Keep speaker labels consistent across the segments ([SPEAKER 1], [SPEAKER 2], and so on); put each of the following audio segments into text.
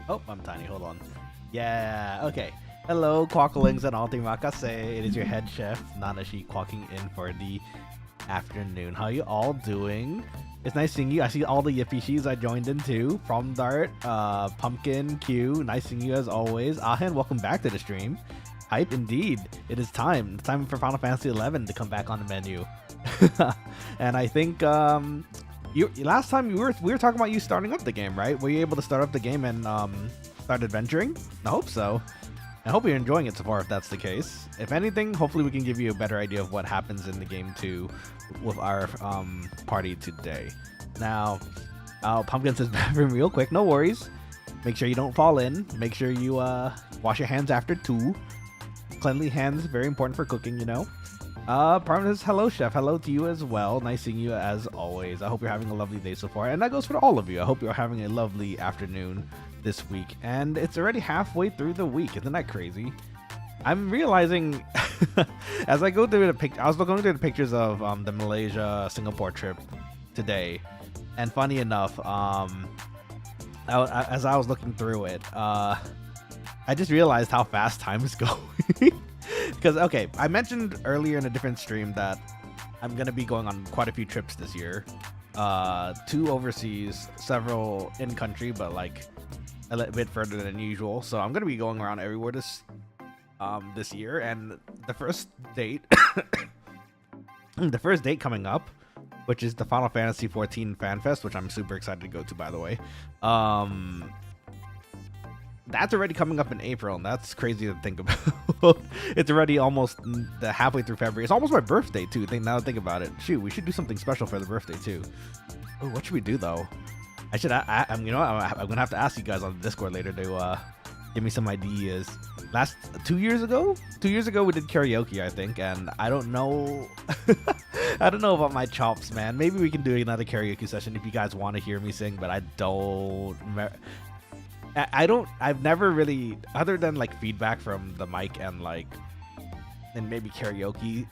[SPEAKER 1] Oh, I'm tiny. Hold on. Yeah. Okay. Hello, Quokkalings and Altimakase. It is your head chef, Nanashi, quacking in for the afternoon. How you all doing? It's nice seeing you. I see all the Yippishis I joined in too. Prom Dart, Pumpkin, Q. Nice seeing you as always. Ahen, welcome back to the stream. Hype indeed. It is time. It's time for Final Fantasy 11 to come back on the menu. And I think last time we were talking about you starting up the game, right? Were you able to start up the game and start adventuring? I hope so. I hope you're enjoying it so far if that's the case. If anything, hopefully we can give you a better idea of what happens in the game too with our party today. Now, Pumpkin says bathroom real quick, no worries. Make sure you don't fall in. Make sure you wash your hands after too. Cleanly hands, very important for cooking, you know. Parman says hello, chef. Hello to you as well. Nice seeing you as always. I hope you're having a lovely day so far, and that goes for all of you. I hope you're having a lovely afternoon this week, and it's already halfway through the week. Isn't that crazy? I'm realizing as I go through the picture, I was going through the pictures of the Malaysia Singapore trip today, and funny enough, as I was looking through it, I just realized how fast time is going. Because, okay, I mentioned earlier in a different stream that I'm going to be going on quite a few trips this year. 2 overseas, several in-country, but like a little bit further than usual. So I'm going to be going around everywhere this year. And the first date, the first date coming up, which is the Final Fantasy 14 Fan Fest, which I'm super excited to go to, by the way. That's already coming up in April, and that's crazy to think about. It's already almost halfway through February. It's almost my birthday too. Now think about it. Shoot, we should do something special for the birthday too. Oh, what should we do though? I should. I'm gonna have to ask you guys on Discord later to give me some ideas. 2 years ago we did karaoke, I think, and I don't know. I don't know about my chops, man. Maybe we can do another karaoke session if you guys want to hear me sing, but I don't. I've never really, other than like feedback from the mic and maybe karaoke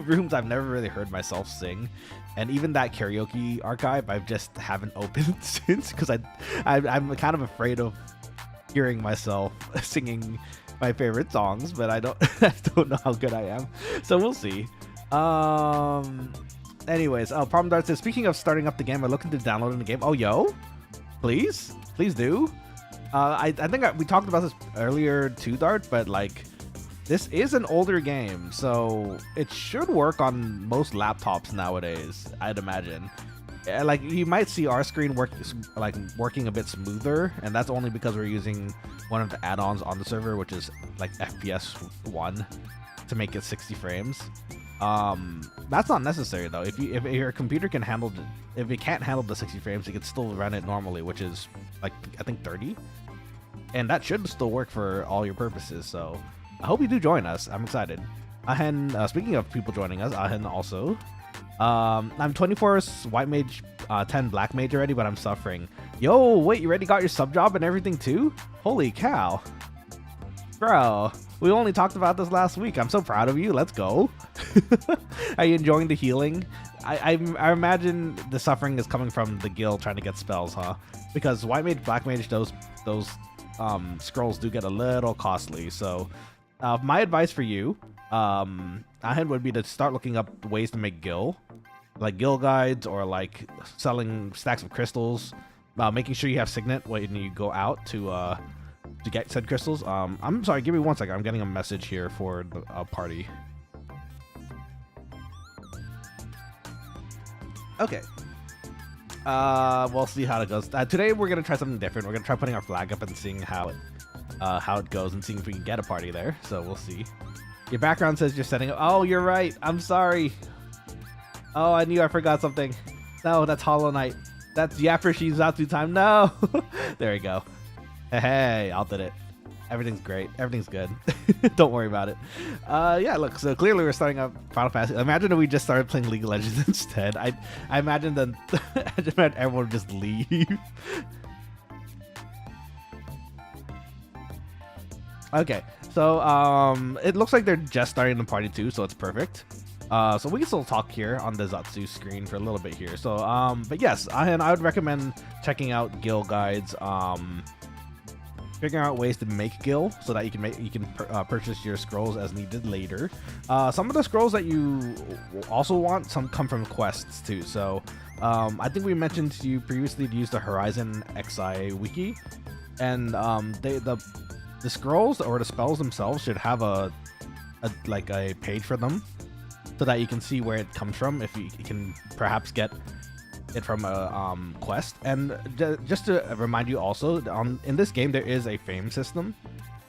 [SPEAKER 1] rooms, I've never really heard myself sing. And even that karaoke archive, I just haven't opened since, because I'm kind of afraid of hearing myself singing my favorite songs, but I don't know how good I am. So we'll see. Anyways, Problem Dart says, speaking of starting up the game, I'm looking to download the game. Oh, yo, please do. I think we talked about this earlier too, Dart, but like this is an older game, so it should work on most laptops nowadays, I'd imagine. Like you might see our screen working a bit smoother, and that's only because we're using one of the add-ons on the server, which is like FPS 1 to make it 60 frames. That's not necessary though. If your computer can handle if it can't handle the 60 frames, you can still run it normally, which is like I think 30, and that should still work for all your purposes. So I hope you do join us. I'm excited. Ahen, speaking of people joining us, Ahen also. I'm 24 white mage, 10 black mage already, but I'm suffering. Yo, wait, you already got your sub job and everything too? Holy cow, bro. We only talked about this last week. I'm so proud of you. Let's go. Are you enjoying the healing? I imagine the suffering is coming from the guild trying to get spells, huh? Because white mage, black mage, those scrolls do get a little costly. So my advice for you, Ahead, would be to start looking up ways to make gil, like gil guides, or like selling stacks of crystals, making sure you have signet when you go out to get said crystals. I'm sorry, give me 1 second. I'm getting a message here for the party. Okay. We'll see how it goes. Today we're gonna try something different. We're gonna try putting our flag up and seeing how it goes, and seeing if we can get a party there. So we'll see. Your background says you're setting up. Oh, you're right. I'm sorry. Oh, I knew I forgot something. No, that's Hollow Knight. That's Yapper Shizatsu time. No. There we go. Hey, I did it. Everything's great. Everything's good. Don't worry about it. Yeah, look, so clearly we're starting up Final Fantasy. Imagine if we just started playing League of Legends instead. I imagine then I just imagine everyone would just leave. Okay, so it looks like they're just starting the party too, so it's perfect. So we can still talk here on the Zatsu screen for a little bit here. So but yes, I would recommend checking out guild guides. figuring out ways to make gil so that you can purchase your scrolls as needed later. Some of the scrolls that you also want, some come from quests too. So I think we mentioned to you previously to use the Horizon XI wiki, and the scrolls or the spells themselves should have a page for them so that you can see where it comes from if you can perhaps get it from a quest. And just to remind you also, in this game there is a fame system,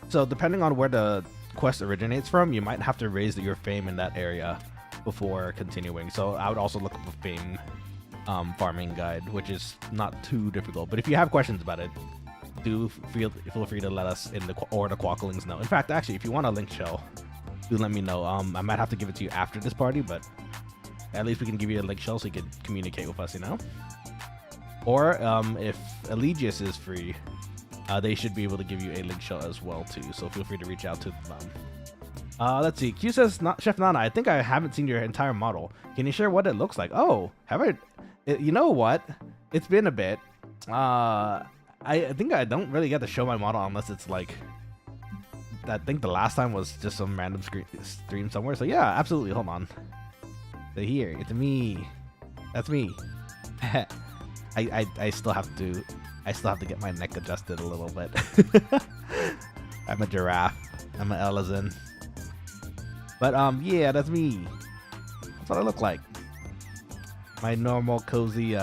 [SPEAKER 1] so depending on where the quest originates from, you might have to raise your fame in that area before continuing. So I would also look up a fame farming guide, which is not too difficult, but if you have questions about it, do feel free to let us in the Quokkalings know. In fact, actually, if you want a link shell, do let me know. I might have to give it to you after this party, but at least we can give you a link shell so you can communicate with us, you know? Or if Allegius is free, they should be able to give you a link shell as well too, so feel free to reach out to them. Let's see. Q says, Chef Nana, I think I haven't seen your entire model. Can you share what it looks like? Oh, have I? You know what? It's been a bit. I think I don't really get to show my model unless it's like, I think the last time was just some random stream somewhere. So yeah, absolutely. Hold on. So here, it's me. That's me. I still have to get my neck adjusted a little bit. I'm a giraffe. I'm an Elizin. But yeah, that's me. That's what I look like. My normal cozy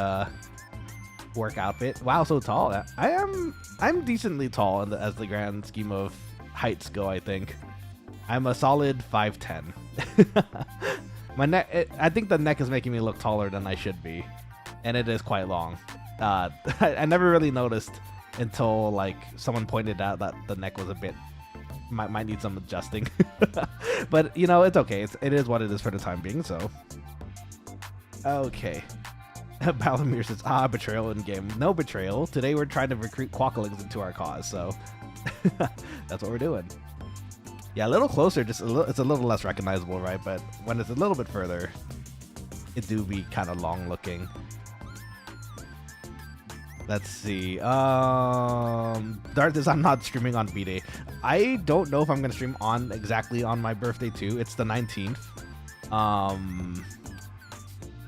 [SPEAKER 1] work outfit. Wow, so tall. I'm decently tall as the grand scheme of heights go, I think. I'm a solid 5'10". My neck, I think the neck is making me look taller than I should be, and it is quite long. I never really noticed until like someone pointed out that the neck was a bit might need some adjusting. But you know, it's okay. It is what it is for the time being. So okay. Balamir says, betrayal in game. No betrayal. Today we're trying to recruit Quokkalings into our cause, so that's what we're doing. Yeah, a little closer, it's a little less recognizable, right? But when it's a little bit further, it do be kind of long looking. Let's see. Dart says, I'm not streaming on B-Day. I don't know if I'm gonna stream exactly on my birthday too. It's the 19th.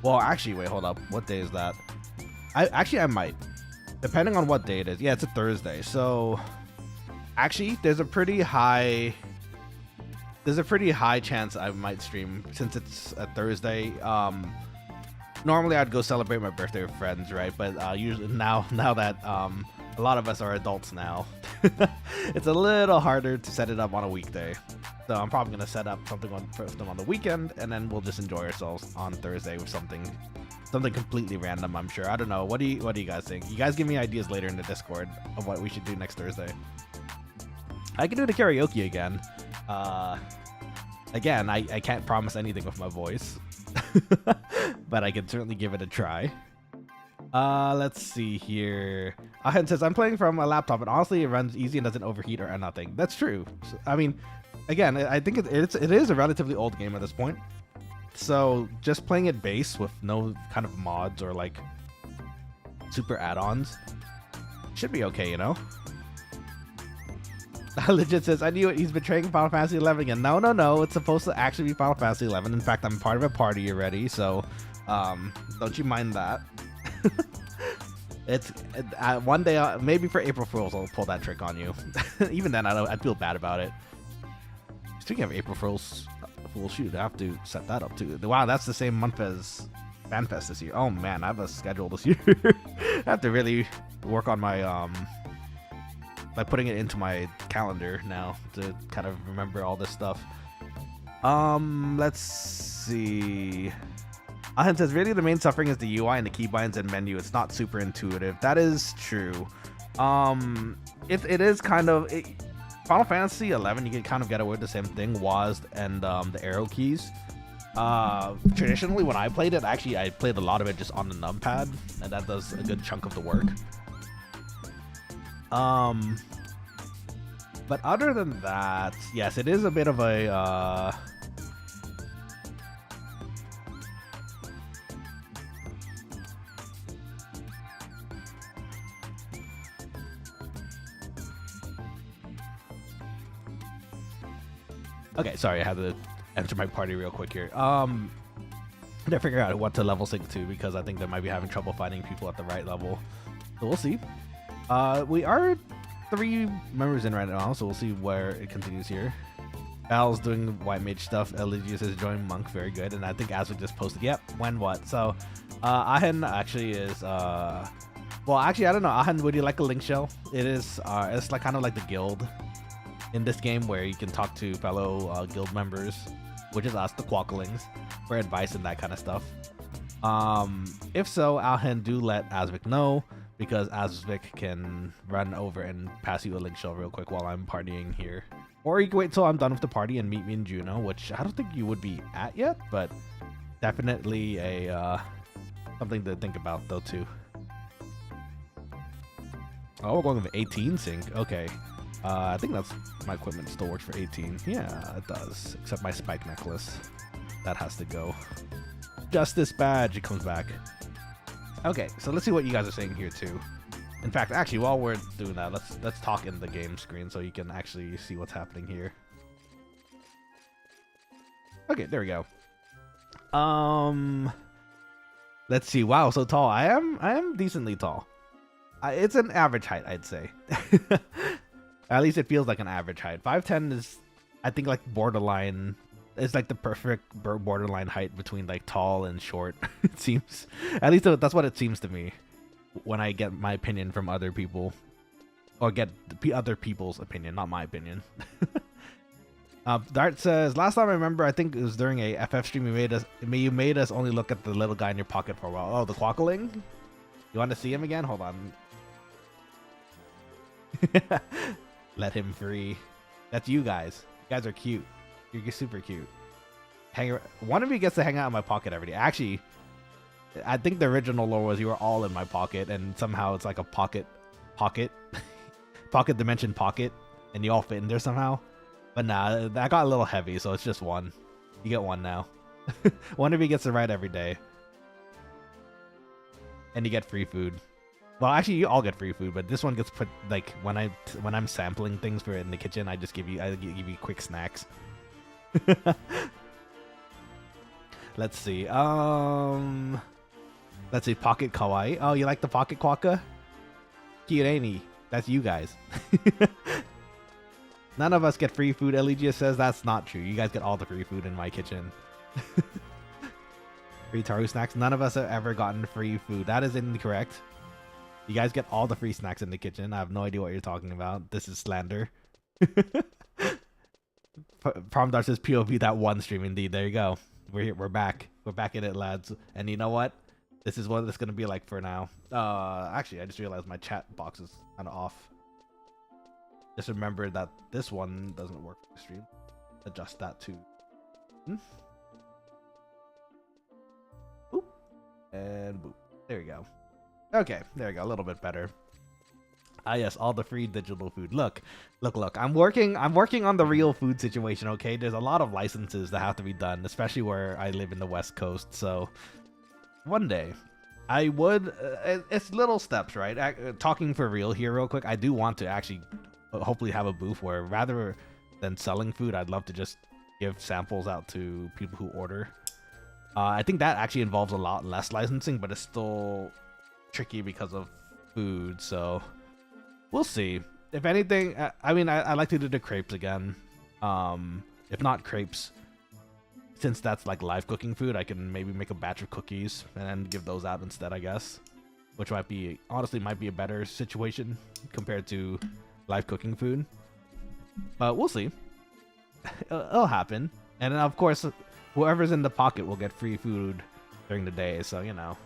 [SPEAKER 1] Well, actually, wait, hold up. What day is that? I might, depending on what day it is. Yeah, it's a Thursday. So actually, there's a pretty high chance I might stream since it's a Thursday. Normally I'd go celebrate my birthday with friends, right? But usually now that a lot of us are adults now, it's a little harder to set it up on a weekday. So I'm probably gonna set up something for them on the weekend, and then we'll just enjoy ourselves on Thursday with something completely random. I'm sure. I don't know. What do you guys think? You guys give me ideas later in the Discord of what we should do next Thursday. I can do the karaoke again. Again, I can't promise anything with my voice, but I can certainly give it a try. Let's see here. Ahen says, I'm playing from a laptop, and honestly, it runs easy and doesn't overheat or nothing. That's true. I mean, again, I think it is a relatively old game at this point. So just playing it base with no kind of mods or like super add-ons should be okay, you know? Legit says, I knew it. He's betraying Final Fantasy 11 again. No. It's supposed to actually be Final Fantasy 11. In fact, I'm part of a party already, so don't you mind that. It's one day, maybe for April Fools, I'll pull that trick on you. Even then, I'd feel bad about it. Speaking of April Fools, shoot, I have to set that up too. Wow, that's the same month as FanFest this year. Oh man, I have a schedule this year. I have to really work on my by putting it into my calendar now to kind of remember all this stuff. Let's see. Ahen says, really the main suffering is the UI and the keybinds and menu. It's not super intuitive. That is true. It is kind of Final Fantasy 11. You can kind of get away with the same thing, WASD and the arrow keys. Traditionally, when I played it, actually I played a lot of it just on the numpad, and that does a good chunk of the work. But other than that, yes, it is a bit of a Okay, sorry, I had to enter my party real quick here. To figure out what to level sync to because I think they might be having trouble finding people at the right level. So we'll see. We are 3 members in right now, so we'll see where it continues here. Al's doing the white mage stuff. LG says join monk, very good. And I think Aswick just posted, yep, when what. So Ahen actually is well, actually I don't know. Ahen, would you like a link shell? It is it's like kind of like the guild in this game where you can talk to fellow guild members, which is us, the Quokkalings, for advice and that kind of stuff. If so, Ahen, do let Aswick know, because Aswick can run over and pass you a link shell real quick while I'm partying here. Or you can wait till I'm done with the party and meet me in Juno, which I don't think you would be at yet, but definitely a something to think about though too. Oh, we're going with 18 sync. Okay. I think that's my equipment still works for 18. Yeah, it does. Except my spike necklace. That has to go. Justice badge, it comes back. Okay, so let's see what you guys are saying here too. In fact, actually, while we're doing that, let's talk in the game screen so you can actually see what's happening here. Okay, there we go. Let's see. Wow, so tall. I am decently tall. It's an average height, I'd say. At least it feels like an average height. 5'10" is, I think, like borderline. It's like the perfect borderline height between like tall and short. It seems. At least that's what it seems to me when I get my opinion from other people, or get other people's opinion, not my opinion. Dart says, last time I remember, I think it was during a FF stream, you made us only look at the little guy in your pocket for a while. Oh, the Quokkaling? You want to see him again? Hold on. Let him free. That's you guys. You guys are cute. You're super cute. One of you gets to hang out in my pocket every day. Actually, I think the original lore was you were all in my pocket, and somehow it's like a pocket dimension pocket, and you all fit in there somehow. But nah, that got a little heavy, so it's just one. You get one now. One of you gets to ride every day, and you get free food. Well, actually, you all get free food, but this one gets put like when I'm sampling things for it in the kitchen. I give you quick snacks. Let's see. Let's see. Pocket kawaii. Oh, you like the pocket quokka? Cute, ain't he? That's you guys. None of us get free food. Eligia says that's not true. You guys get all the free food in my kitchen. Free Taru snacks. None of us have ever gotten free food. That is incorrect. You guys get all the free snacks in the kitchen. I have no idea what you're talking about. This is slander. Promdar says POV that one stream. Indeed. There you go. We're here. We're back. We're back in it, lads. And you know what? This is what it's going to be like for now. Actually, I just realized my chat box is kind of off. Just remember that this one doesn't work for the stream. Adjust that too. Boop. And boop. There you go. Okay, there we go. A little bit better. Ah, yes, all the free digital food. Look. I'm working on the real food situation. Okay, there's a lot of licenses that have to be done, especially where I live in the West Coast. So one day, I would. It's little steps, right? Talking for real here, real quick. I do want to actually, hopefully, have a booth where rather than selling food, I'd love to just give samples out to people who order. I think that actually involves a lot less licensing, but it's still tricky because of food, so we'll see. If anything, I mean, I like to do the crepes again. If not crepes, since that's like live cooking food, I can maybe make a batch of cookies and then give those out instead, I guess, which might be a better situation compared to live cooking food, but we'll see. It'll happen. And then of course whoever's in the pocket will get free food during the day, so you know.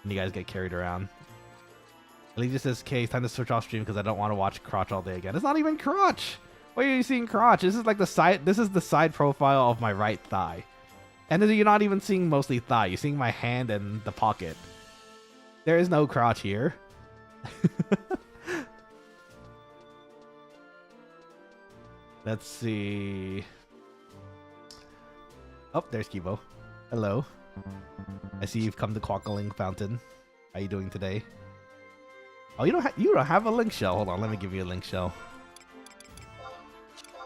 [SPEAKER 1] And you guys get carried around. Ellie just says, "Okay, time to switch off stream because I don't want to watch crotch all day again." It's not even crotch. Why are you seeing crotch? This is like the side. This is the side profile of my right thigh, and then you're not even seeing mostly thigh. You're seeing my hand and the pocket. There is no crotch here. Let's see. Oh, there's Kibo. Hello. I see you've come to Quokkaling Fountain. How you doing today? Oh, you don't have a link shell. Hold on, let me give you a link shell.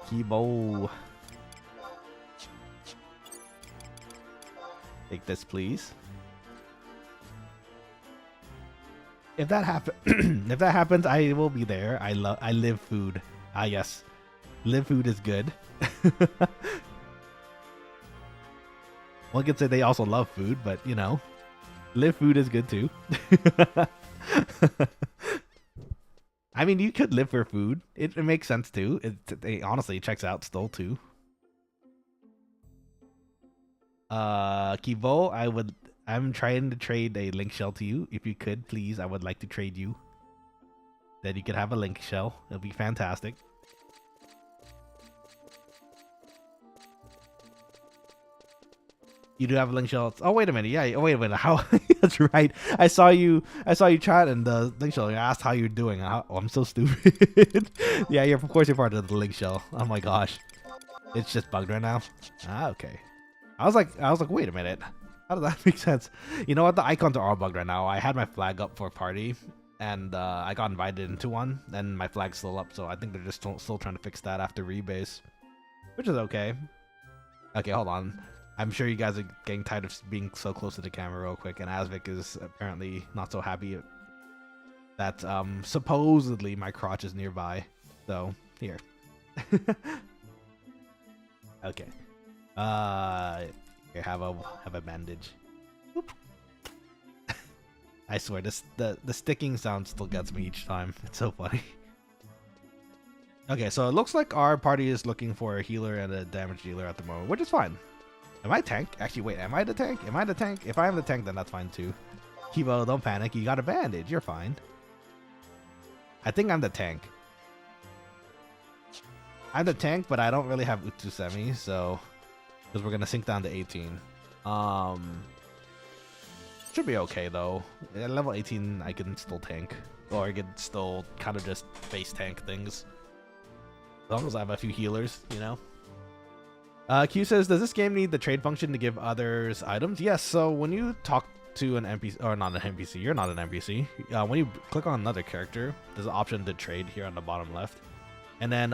[SPEAKER 1] Kibo. Take this, please. If that if that happens, I will be there. I live food. Ah, yes. Live food is good. One could say they also love food, but you know, live food is good too. I mean, you could live for food. It makes sense too. It honestly checks out still too. Kivo, I'm trying to trade a link shell to you. If you could, please, I would like to trade you. Then you could have a link shell. It'll be fantastic. You do have a link shell. Oh, wait a minute. Yeah. Oh, wait a minute. How? That's right. I saw you chat in the link shell. I asked how you're doing. Oh, I'm so stupid. Yeah, of course you're part of the link shell. Oh my gosh. It's just bugged right now. Ah, okay. I was like, wait a minute. How does that make sense? You know what? The icons are all bugged right now. I had my flag up for a party, and I got invited into one, and my flag's still up. So I think they're just still trying to fix that after rebase, which is okay. Okay, hold on. I'm sure you guys are getting tired of being so close to the camera real quick, and Asvik is apparently not so happy that supposedly my crotch is nearby. So here. Okay. Here, have a bandage. Oop. I swear, the sticking sound still gets me each time. It's so funny. Okay, so it looks like our party is looking for a healer and a damage dealer at the moment, which is fine. Am I tank? Actually, wait, am I the tank? Am I the tank? If I am the tank, then that's fine too. Kibo, don't panic. You got a bandage. You're fine. I think I'm the tank. I'm the tank, but I don't really have Utu Semi, so because we're gonna sink down to 18. Should be okay though. At level 18, I can still tank, or I could still kind of just base tank things. As long as I have a few healers, you know. Q says, does this game need the trade function to give others items? Yes, so when you talk to an NPC, or not an NPC, you're not an NPC. When you click on another character, there's an option to trade here on the bottom left. And then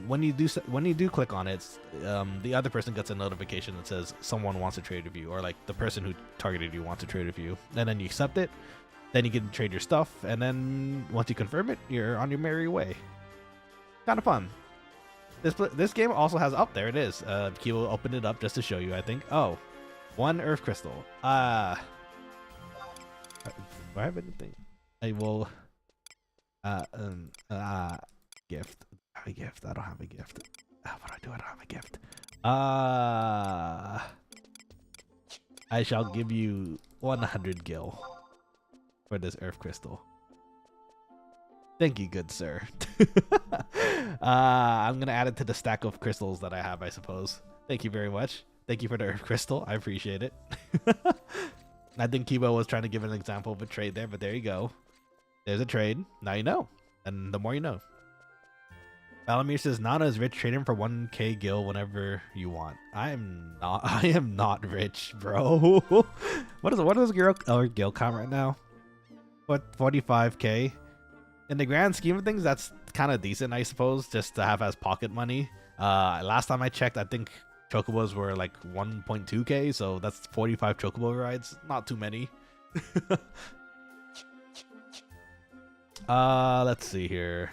[SPEAKER 1] when you do click on it, the other person gets a notification that says someone wants to trade with you, or like the person who targeted you wants to trade with you. And then you accept it, then you can trade your stuff, and then once you confirm it, you're on your merry way. Kind of fun. This game also has, up there it is. Kibo opened it up just to show you, I think. Oh, 1 earth crystal. Do I have anything? I will. Gift. A gift. I don't have a gift. What do I do? I don't have a gift. I shall give you 100 gil for this earth crystal. Thank you, good sir. I'm gonna add it to the stack of crystals that I have, I suppose. Thank you very much. Thank you for the earth crystal. I appreciate it. I think Kibo was trying to give an example of a trade there, but there you go. There's a trade. Now you know. And the more you know. Valamir says, Nana is rich. Trade him for 1k gil whenever you want. I am not rich, bro. What is gil count right now? What, 45k? In the grand scheme of things, that's kind of decent, I suppose, just to have as pocket money. Last time I checked, I think chocobos were like 1.2k, so that's 45 chocobo rides. Not too many. Let's see here.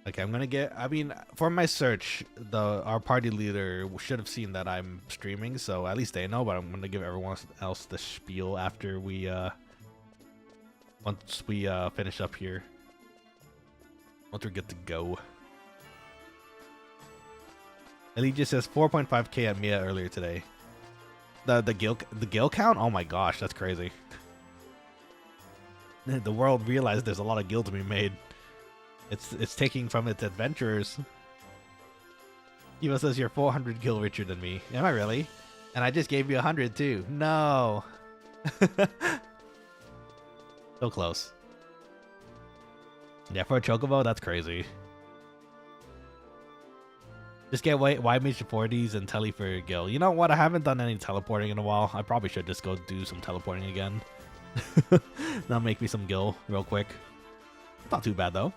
[SPEAKER 1] Okay, I'm gonna get. I mean, for my search, our party leader should have seen that I'm streaming, so at least they know. But I'm gonna give everyone else the spiel after we once we finish up here. Once we're good to go. Elite just says 4.5k at Mia earlier today. The gil count? Oh my gosh, that's crazy. The world realized there's a lot of gil to be made. It's taking from its adventurers. Eva says you're 400 gil richer than me. Am I really? And I just gave you 100 too. No. So close. Yeah, for a chocobo, that's crazy. Just get Y-Mage40s and tele for gil. You know what? I haven't done any teleporting in a while. I probably should just go do some teleporting again. That'll make me some gil real quick. Not too bad though.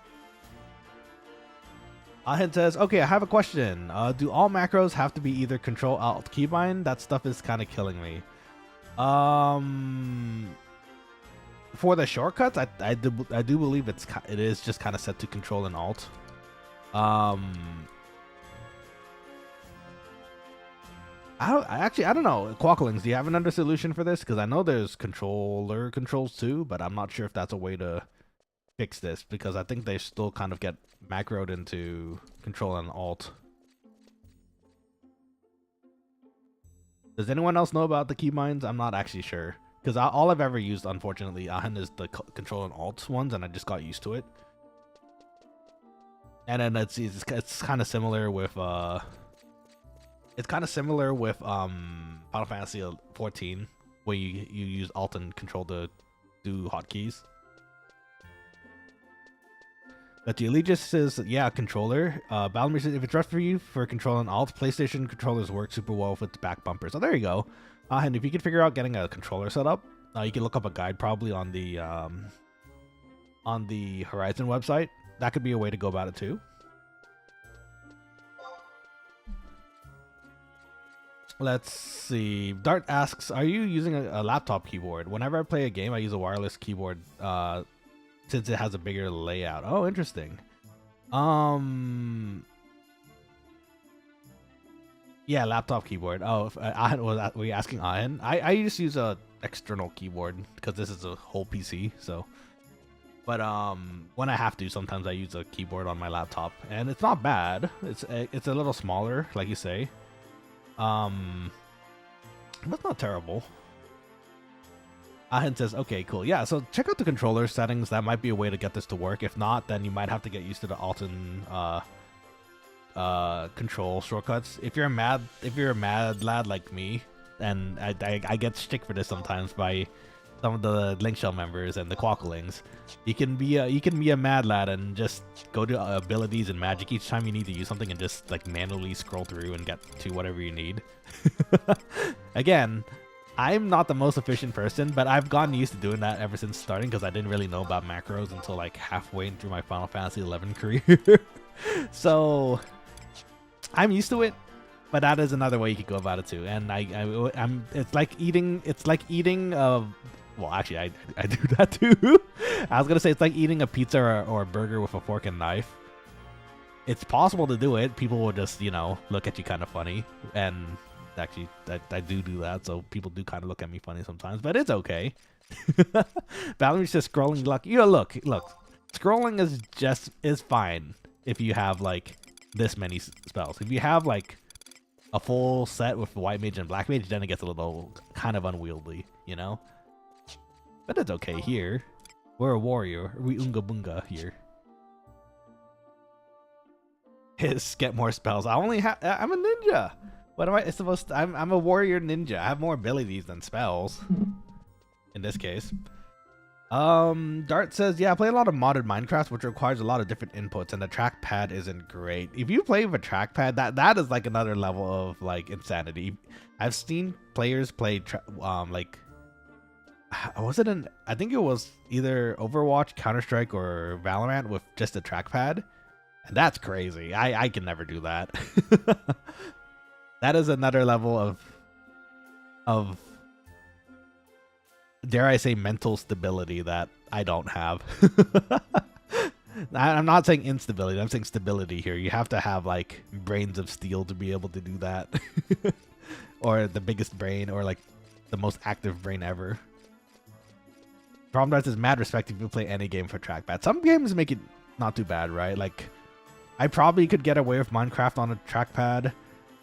[SPEAKER 1] Ahin says, okay, I have a question. Do all macros have to be either Control Alt keybind? That stuff is kind of killing me. For the shortcuts, I do believe it is just kind of set to Control and Alt. I don't know. Quokkalings, do you have another solution for this? Because I know there's controller controls too, but I'm not sure if that's a way to fix this, because I think they still kind of get macroed into Control and Alt. Does anyone else know about the keybinds? I'm not actually sure, because all I've ever used, unfortunately, Ahin, is the Control and Alt ones, and I just got used to it. And then it's kind of similar with Final Fantasy 14, where you use Alt and Control to do hotkeys. But the Allegiance says, yeah, controller. Balmer says, if it's rough for you for Control and Alt, PlayStation controllers work super well with the back bumper. So there you go. And if you can figure out getting a controller set up, you can look up a guide probably on the Horizon website. That could be a way to go about it too. Let's see. Dart asks, are you using a laptop keyboard? Whenever I play a game, I use a wireless keyboard since it has a bigger layout. Oh, interesting. Yeah, laptop keyboard. Oh, were you asking Ahin? I just use a external keyboard because this is a whole PC. So, but when I have to, sometimes I use a keyboard on my laptop, and it's not bad. It's a little smaller, like you say. That's not terrible. Ahin says, okay, cool. Yeah, so check out the controller settings. That might be a way to get this to work. If not, then you might have to get used to the Alt and control shortcuts. If you're a mad lad like me, and I get shtick for this sometimes by some of the Link Shell members and the Quokkalings, you can be a mad lad and just go to abilities and magic each time you need to use something and just like manually scroll through and get to whatever you need. Again, I'm not the most efficient person, but I've gotten used to doing that ever since starting because I didn't really know about macros until like halfway through my Final Fantasy 11 career. So I'm used to it, but that is another way you could go about it too. And it's like eating. Well, actually, I do that too. I was gonna say it's like eating a pizza or a burger with a fork and knife. It's possible to do it. People will just look at you kind of funny, and actually I do that, so people do kind of look at me funny sometimes, but it's okay. Valerie's just scrolling luck. Look, scrolling is fine if you have like this many spells. If you have like a full set with white mage and black mage, then it gets a little kind of unwieldy, but it's okay here. We're a warrior. We unga bunga here. Get more spells. I'm a ninja. What am I supposed to? I'm a warrior ninja. I have more abilities than spells. In this case. Dart says, yeah, I play a lot of modded Minecraft, which requires a lot of different inputs, and the trackpad isn't great. If you play with a trackpad, that is like another level of like insanity. I've seen players play I think it was either Overwatch, Counter-Strike, or Valorant with just a trackpad, and that's crazy. I can never do that. That is another level of dare I say mental stability that I don't have. I'm not saying instability, I'm saying stability here. You have to have like brains of steel to be able to do that. Or the biggest brain, or like the most active brain ever. Problem Darts is mad respect if you play any game for trackpad. Some games make it not too bad, right? Like I probably could get away with Minecraft on a trackpad.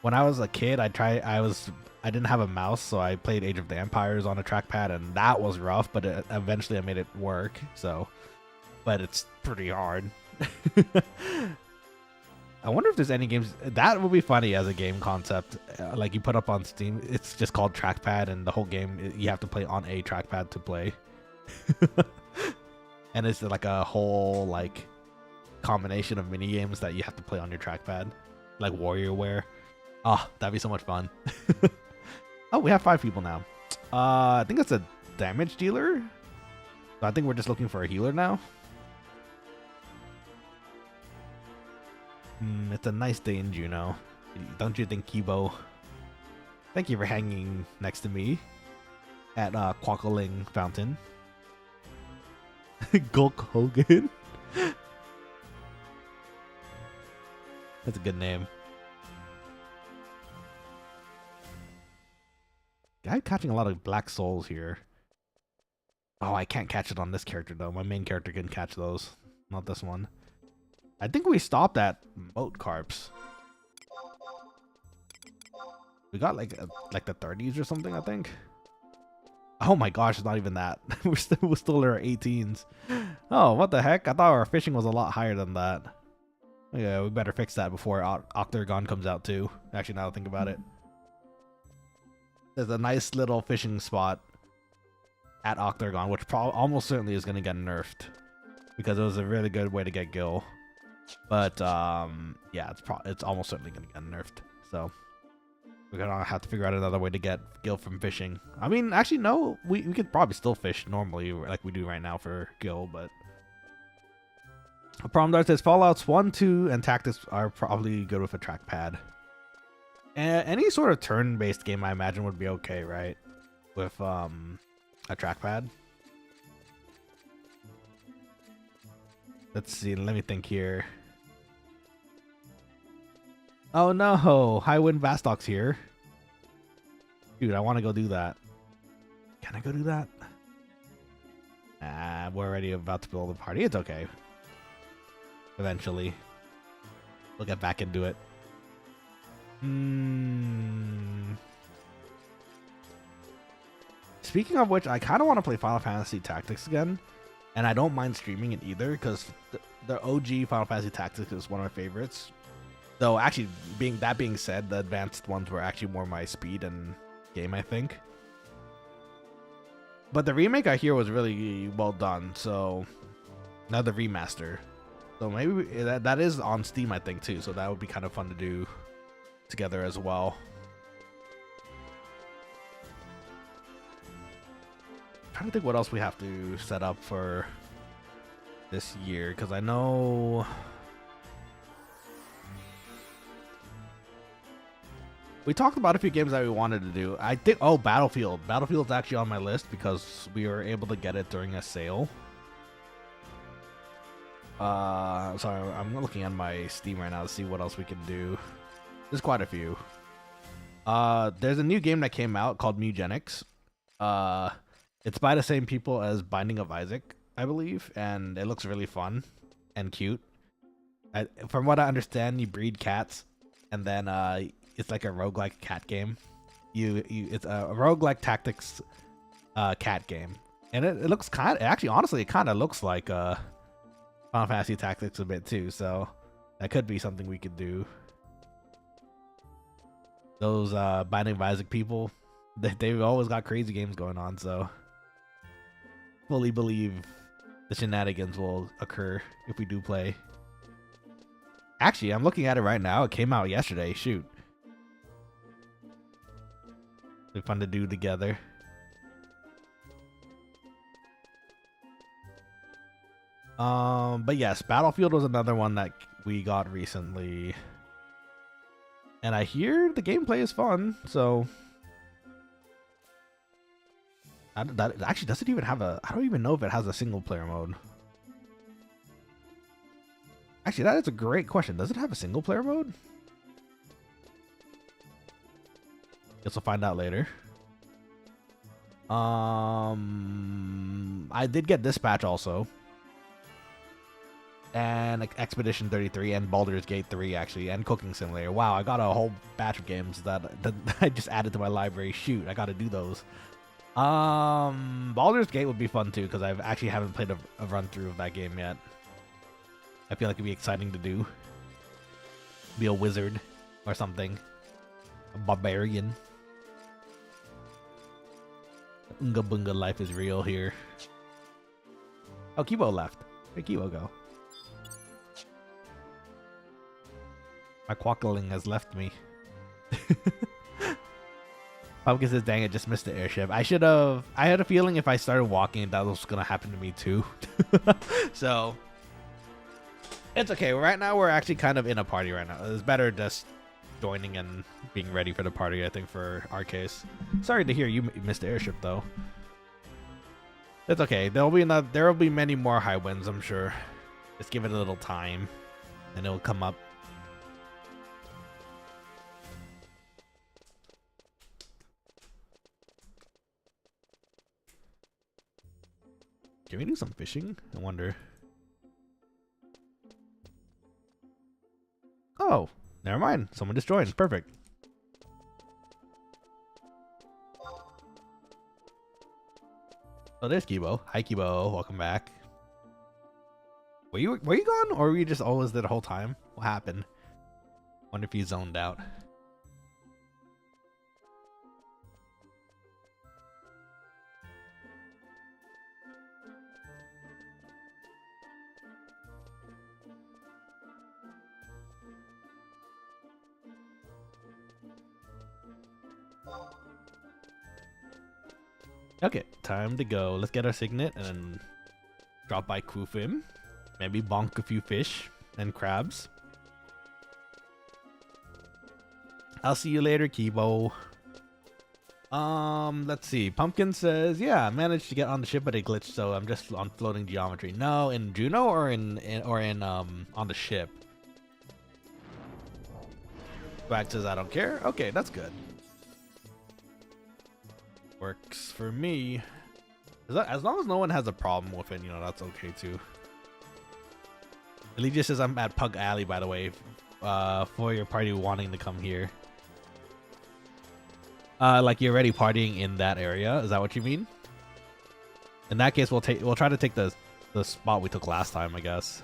[SPEAKER 1] When I was a kid, I didn't have a mouse, so I played Age of the Empires on a trackpad, and that was rough, but eventually I made it work. So, but it's pretty hard. I wonder if there's any games that would be funny as a game concept. Like you put up on Steam, it's just called trackpad, and the whole game you have to play on a trackpad to play. And it's like a whole like combination of mini games that you have to play on your trackpad, like WarriorWare. Oh, that'd be so much fun. Oh, we have 5 people now. I think that's a damage dealer. So I think we're just looking for a healer now. It's a nice day in Juneau. Don't you think, Kibo? Thank you for hanging next to me at Quokkaling Fountain. Gulk Hogan. That's a good name. I'm catching a lot of black souls here. Oh, I can't catch it on this character though. My main character can catch those. Not this one. I think we stopped at moat carps. We got like the 30s or something, I think. Oh my gosh, it's not even that. we're still in our 18s. Oh, what the heck? I thought our fishing was a lot higher than that. Yeah, we better fix that before Aht Urghan comes out too. Actually, now that I think about it. There's a nice little fishing spot at Aht Urghan, which almost certainly is going to get nerfed. Because it was a really good way to get Gil. But, yeah, it's almost certainly going to get nerfed. So, we're going to have to figure out another way to get Gil from fishing. I mean, actually, no. We could probably still fish normally, like we do right now for Gil, but... The problem there says Fallouts 1, 2, and Tactics are probably good with a trackpad. Any sort of turn-based game, I imagine, would be okay, right? With a trackpad. Let's see. Let me think here. Oh no! Highwind Vastok's here. Dude, I want to go do that. Can I go do that? We're already about to build a party. It's okay. Eventually, we'll get back into it. Speaking of which, I kind of want to play Final Fantasy Tactics again, and I don't mind streaming it either because the OG Final Fantasy Tactics is one of my favorites. Though, actually, being said, the advanced ones were actually more my speed and game, I think. But the remake I hear was really well done, so now the remaster. So maybe that is on Steam, I think, too. So that would be kind of fun to do together as well. I'm trying to think what else we have to set up for this year, because I know we talked about a few games that we wanted to do. I think, oh, Battlefield. Battlefield's actually on my list because we were able to get it during a sale. Sorry, I'm looking at my Steam right now to see what else we can do. There's quite a few. There's a new game that came out called Mugenics. It's by the same people as Binding of Isaac, I believe, and it looks really fun and cute. From what I understand, you breed cats, and then it's like a roguelike cat game. It's a roguelike tactics cat game, and it looks actually, honestly, it kind of looks like Final Fantasy Tactics a bit too, so that could be something we could do. Those Binding of Isaac people, they've always got crazy games going on, so fully believe the shenanigans will occur if we do play. Actually, I'm looking at it right now. It came out yesterday. Shoot. It'd be fun to do together. But yes, Battlefield was another one that we got recently. And I hear the gameplay is fun, so... That actually doesn't even have a... I don't even know if it has a single player mode. Actually, that is a great question. Does it have a single player mode? Guess we'll find out later. I did get Dispatch also. And Expedition 33 and Baldur's Gate 3 actually, and Cooking Simulator. Wow, I got a whole batch of games that I just added to my library. Shoot, I gotta do those. Baldur's Gate would be fun too, because I actually haven't played a run through of that game yet. I feel like it'd be exciting to do. Be a wizard or something. A barbarian. Unga bunga life is real here. Oh, Kibo left. Where'd Kibo go? My quokkaling has left me. Pumpkin says, dang, I just missed the airship. I should have... I had a feeling if I started walking, that was going to happen to me too. So... It's okay. Right now, we're actually kind of in a party right now. It's better just joining and being ready for the party, I think, for our case. Sorry to hear you missed the airship, though. It's okay. There will be many more high winds, I'm sure. Just give it a little time, and it'll come up. Can we do some fishing? I wonder. Oh, never mind. Someone just joined. Perfect. Oh, there's Kibo. Hi, Kibo. Welcome back. Were you gone, or were you just always there the whole time? What happened? Wonder if you zoned out. Okay, time to go. Let's get our signet and then drop by Kufim. Maybe bonk a few fish and crabs. I'll see you later, Kibo. Let's see. Pumpkin says, yeah, I managed to get on the ship, but it glitched, so I'm just on floating geometry. No, in Juno or in on the ship? Swag says, I don't care. Okay, that's good. Works for me. As long as no one has a problem with it, you know, that's okay too. Eligia says I'm at Pug Alley, by the way, for your party wanting to come here. Like you're already partying in that area. Is that what you mean? In that case, we'll try to take the spot we took last time, I guess.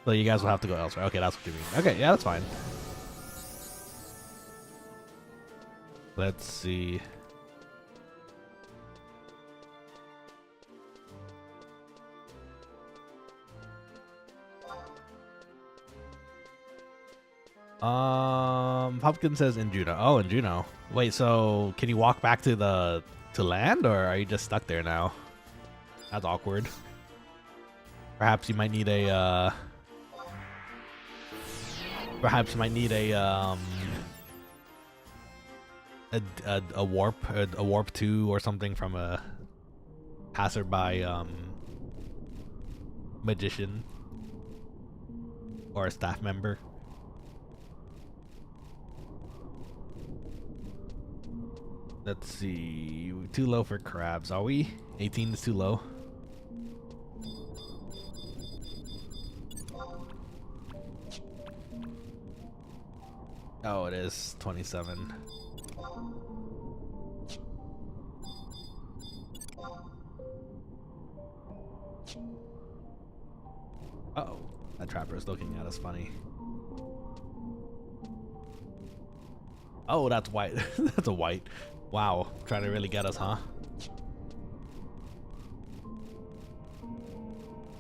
[SPEAKER 1] So you guys will have to go elsewhere. Okay, that's what you mean. Okay, yeah, that's fine. Let's see. Pumpkin says in Juno. Oh, in Juno. Wait, so can you walk back to land, or are you just stuck there now? That's awkward. Perhaps you might need a a warp 2 or something from a passerby magician or a staff member. Let's see. Too low for crabs, are we? 18 is too low. Oh, it is 27. Uh-oh. That trapper is looking at us funny. Oh, that's white. That's a white. Wow, trying to really get us, huh?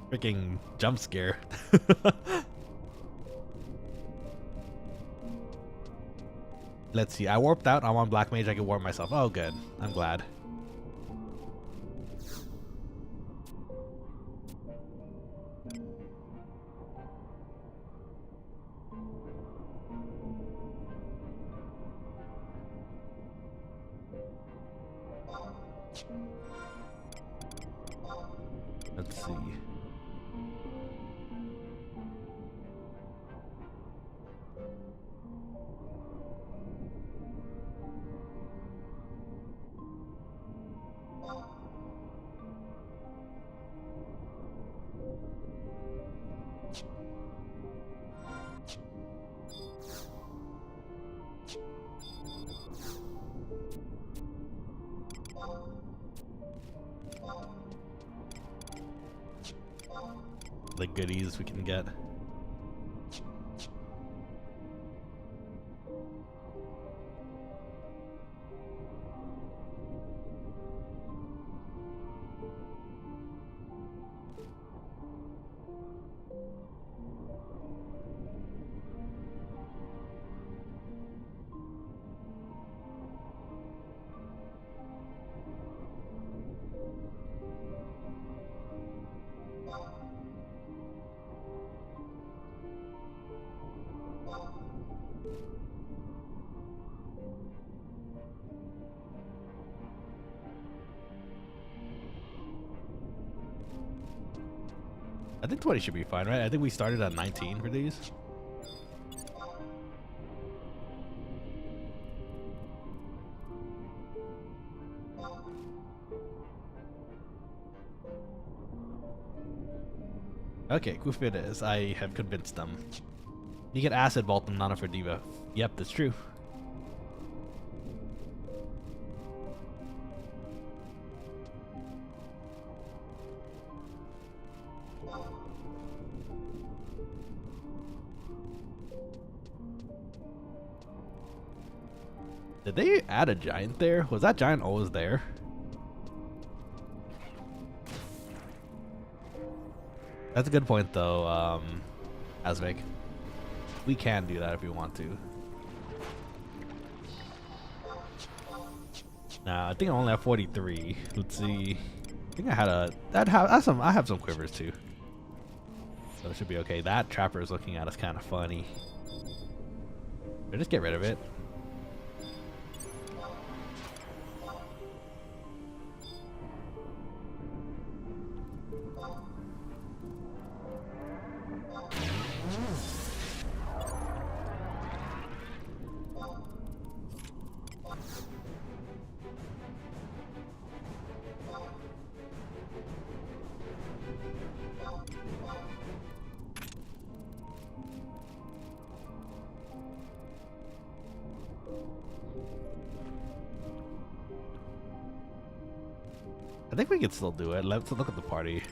[SPEAKER 1] Freaking jump scare. Let's see. I warped out. I'm on Black Mage. I can warp myself. Oh, good. I'm glad. Let's see. The goodies we can get. I think 20 should be fine, right? I think we started at 19 for these. Okay, Goof it is. I have convinced them. You can acid vault them, Nana for Diva. Yep, that's true. Did they add a giant there? Was that giant always there? That's a good point though, Asvik. We can do that if we want to. Nah, I think I only have 43. Let's see. I think I had a I have some quivers too. So it should be okay. That trapper is looking at us kind of funny. Should I just get rid of it? I think we can still do it. Let's look at the party.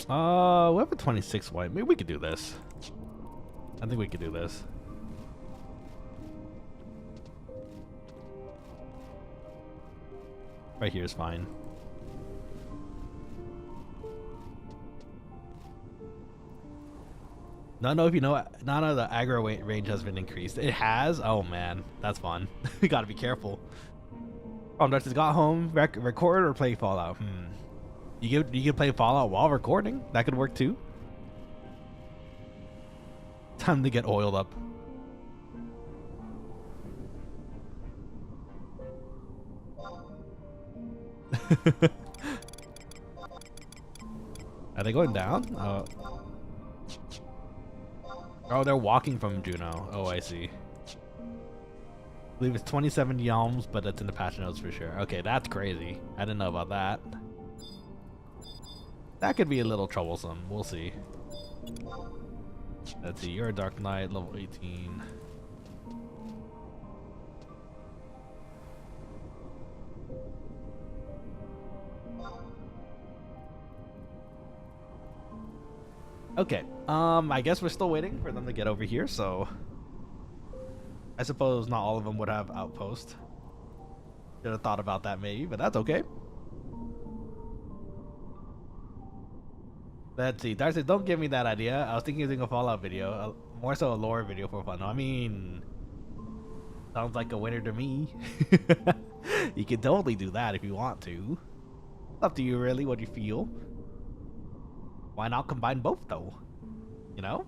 [SPEAKER 1] We have a 26 white. Maybe we could do this. I think we could do this. Right here is fine. Don't know if you know, none of the aggro range has been increased. It has? Oh man, that's fun. We gotta be careful. Darts got home, record or play Fallout? You can play Fallout while recording. That could work too. Time to get oiled up. Are they going down? Oh, they're walking from Juno. Oh, I see. I believe it's 27 yalms, but that's in the patch notes for sure. Okay, that's crazy. I didn't know about that. That could be a little troublesome. We'll see. Let's see. You're a Dark Knight, level 18. Okay, I guess we're still waiting for them to get over here, so I suppose not all of them would have outpost. Should have thought about that maybe, but that's okay. Let's see. Darcy, don't give me that idea. I was thinking of doing a Fallout video, more so a lore video for fun. I mean, sounds like a winner to me. You can totally do that if you want to. It's up to you, really, what you feel. Why not combine both, though? You know?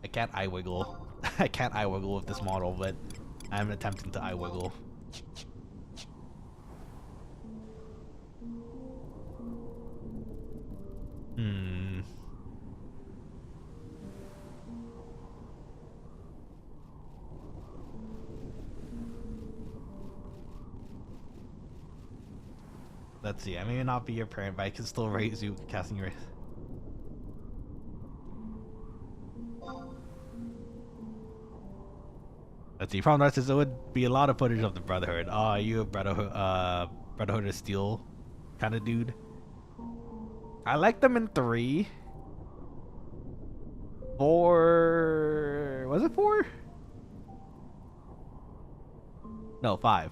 [SPEAKER 1] I can't eye wiggle. I can't eye wiggle with this model, but I'm attempting to eye wiggle. Let's see. I may not be your parent, but I can still raise you casting your. Let's see. Problem is, there would be a lot of footage of the Brotherhood. Oh, are you a Brotherhood of Steel kind of dude? I like them in 3. 4. Was it 4? No, 5.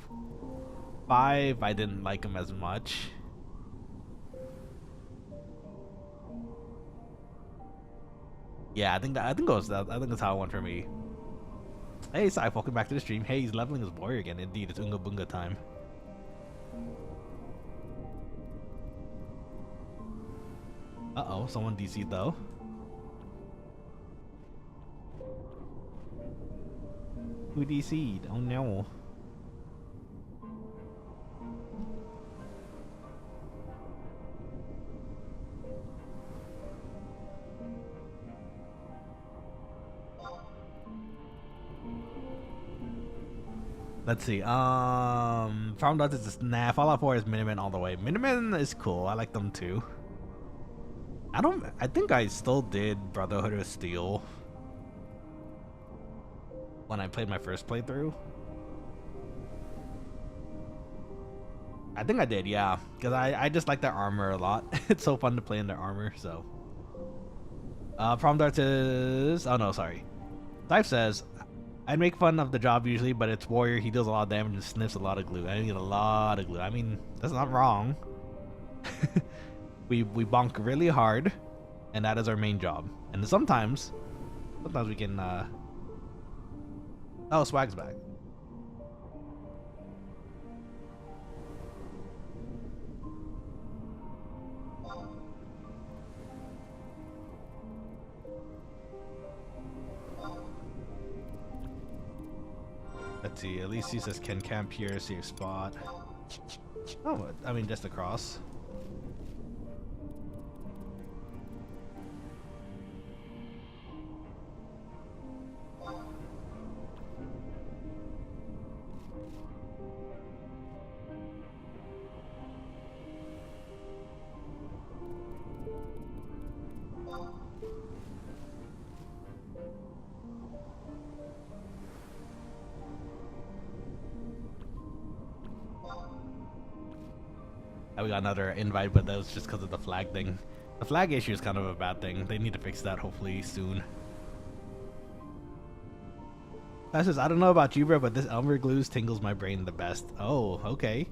[SPEAKER 1] 5, I didn't like them as much. Yeah, I think that's how it went for me. Hey, Sai, welcome back to the stream. Hey, he's leveling his warrior again. Indeed, it's Unga Bunga time. Uh-oh, someone DC'd though. Who DC'd? Oh no. Let's see. Farm Dots is just, nah. Fallout 4 is Miniman all the way. Miniman is cool. I like them too. I think I still did Brotherhood of Steel when I played my first playthrough. I think I did, yeah. Because I just like their armor a lot. It's so fun to play in their armor, so. Prom Darts is... Oh, no, sorry. Dive says, I'd make fun of the job usually, but it's Warrior. He deals a lot of damage and sniffs a lot of glue. I need a lot of glue. I mean, that's not wrong. we bonk really hard, and that is our main job. And sometimes we can... Oh, Swag's back. Let's see, at least he says can camp here, safe spot. Oh, I mean just across. We got another invite, but that was just because of the flag thing. The flag issue is kind of a bad thing. They need to fix that hopefully soon. That says, I don't know about you, bro, but this Elmer Glues tingles my brain the best. Oh, okay.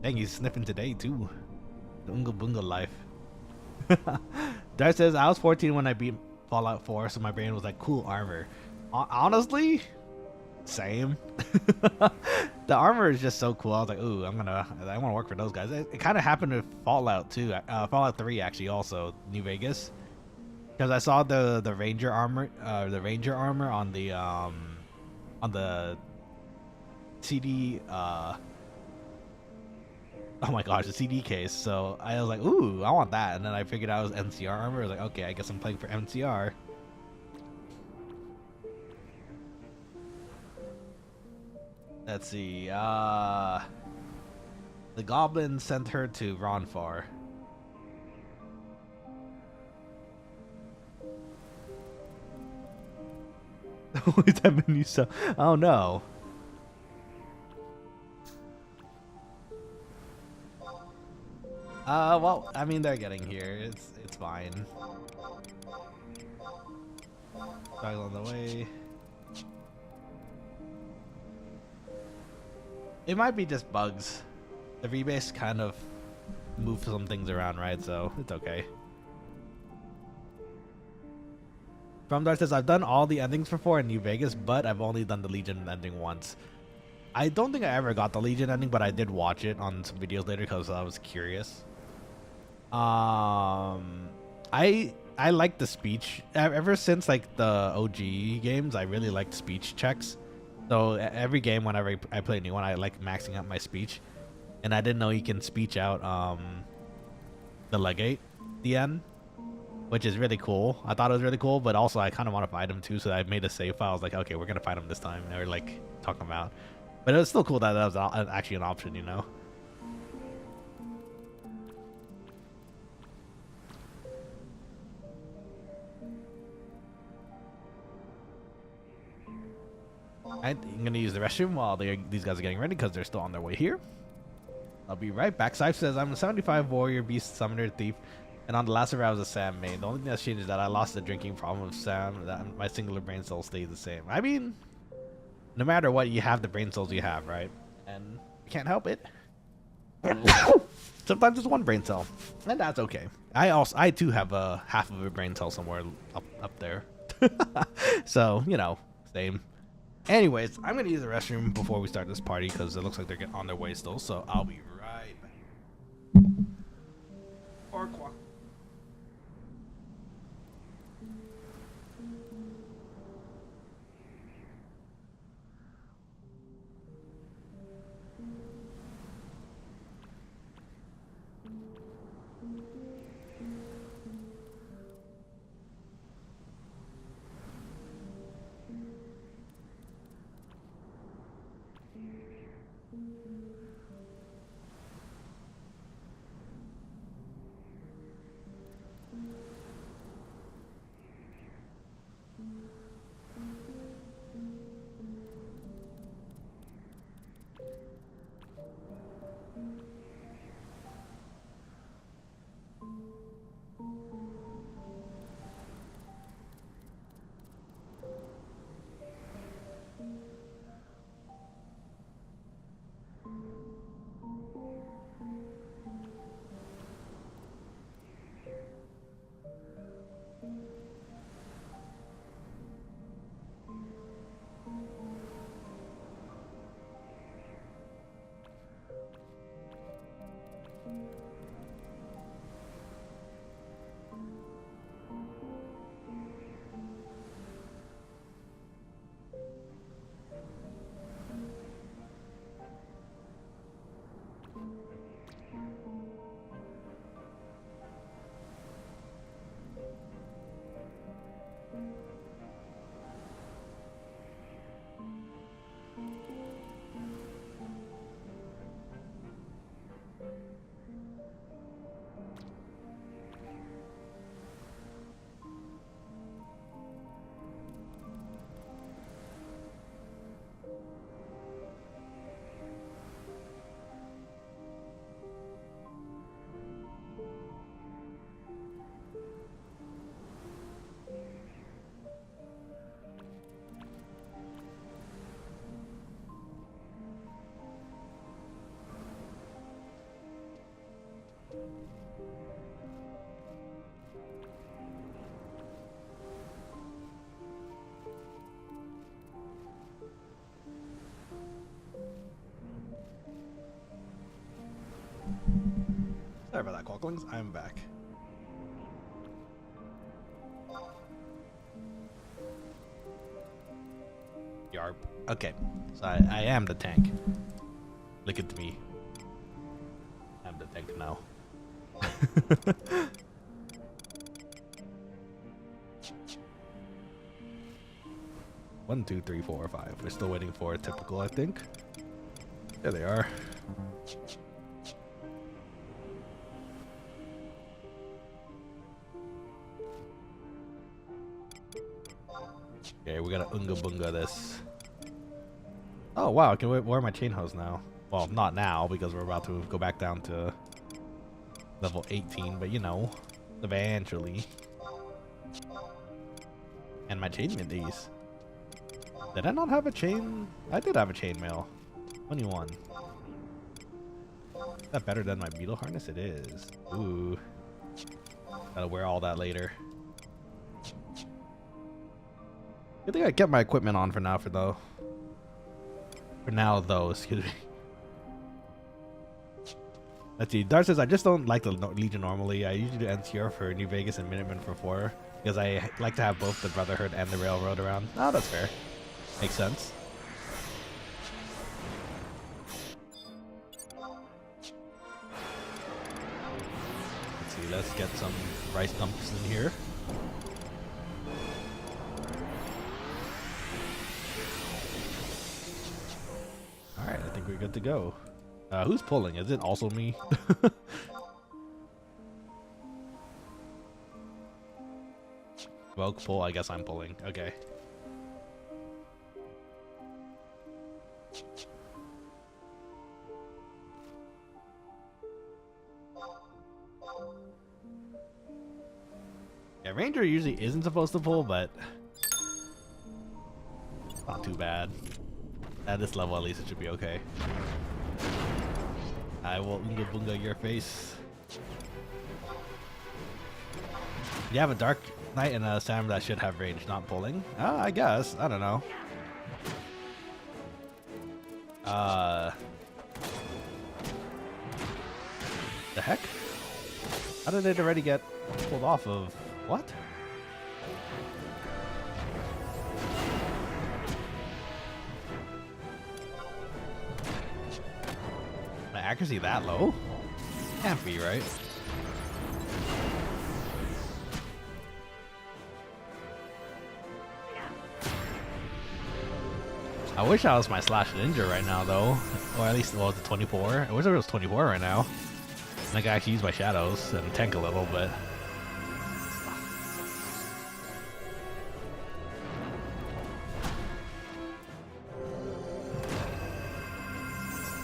[SPEAKER 1] Dang, he's sniffing today too. The Unga Bunga life. Dart says, I was 14 when I beat Fallout 4, so my brain was like, cool armor. Honestly, same. The armor is just so cool. I was like, ooh, I want to work for those guys. It kind of happened with Fallout too. Fallout 3 actually, also New Vegas, because I saw the Ranger armor, on the CD. Oh my gosh, the CD case. So I was like, ooh, I want that. And then I figured out it was NCR armor. I was like, okay, I guess I'm playing for NCR. Let's see, the goblin sent her to Ronfar. Is that menu so? Oh no. Well, I mean, they're getting here. It's fine. Back on the way. It might be just bugs. The rebase kind of moved some things around, right? So it's okay. From Dar says, I've done all the endings for 4 in New Vegas, but I've only done the Legion ending once. I don't think I ever got the Legion ending, but I did watch it on some videos later because I was curious. I like the speech. Ever since like the OG games, I really liked speech checks. So every game, whenever I play a new one, I like maxing out my speech. And I didn't know you can speech out the legate at the end, which is really cool. I thought it was really cool, but also I kind of want to fight him too. So I made a save file. I was like, okay, we're gonna fight him this time. And we're like talking about, but it was still cool that that was actually an option, you know. I'm gonna use the restroom while these guys are getting ready because they're still on their way here. I'll be right back. Scythe says, I'm a 75 warrior, beast, summoner, thief, and on the last server I was a Sam main. The only thing that's changed is that I lost the drinking problem of Sam, that my singular brain cell stays the same. I mean, no matter what, you have the brain cells you have, right? And you can't help it. Sometimes it's one brain cell, and that's okay. I too have a half of a brain cell somewhere up there. So, you know, same. Anyways, I'm gonna use the restroom before we start this party because it looks like they're getting on their way still. So I'll be right back. Or quack. Sorry about that, Quokkalings. I'm back. Yarp. Okay, so I am the tank. Look at me. I'm the tank now. 1, 2, 3, 4, 5. We're still waiting for a typical, I think. There they are. Okay, we gotta unga bunga this. Oh wow, I can wear my chain hose now. Well, not now because we're about to go back down to level 18, but you know, eventually. And my chain these. Did I not have a chain? I did have a chainmail. 21. Is that better than my beetle harness? It is. Ooh. Gotta wear all that later. I think I kept my equipment on for now, though, excuse me. Let's see. Dart says, I just don't like the Legion normally. I usually do NCR for New Vegas and Minutemen for 4 because I like to have both the Brotherhood and the Railroad around. Oh, that's fair. Makes sense. Let's see. Let's get some rice dumps in here. Alright, I think we're good to go. Who's pulling? Is it also me? Welk pull, I guess I'm pulling. Okay. Yeah, Ranger usually isn't supposed to pull, but not too bad. At this level, at least it should be okay. I will unga bunga your face. You have a Dark Knight and a Sam that should have range, not pulling. I guess. I don't know. The heck? How did it already get pulled off of? What? My accuracy that low? Can't be, right? I wish I was my slash ninja right now, though. Or at least, well, it's 24. I wish it was 24 right now. And I could actually use my shadows and tank a little, but...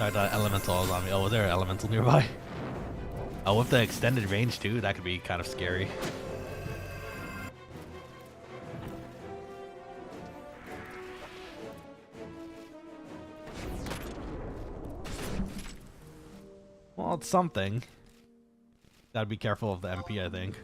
[SPEAKER 1] I thought elemental was on me. Oh, was there an elemental nearby? Oh, with the extended range too, that could be kind of scary. Well, it's something. Gotta be careful of the MP, I think.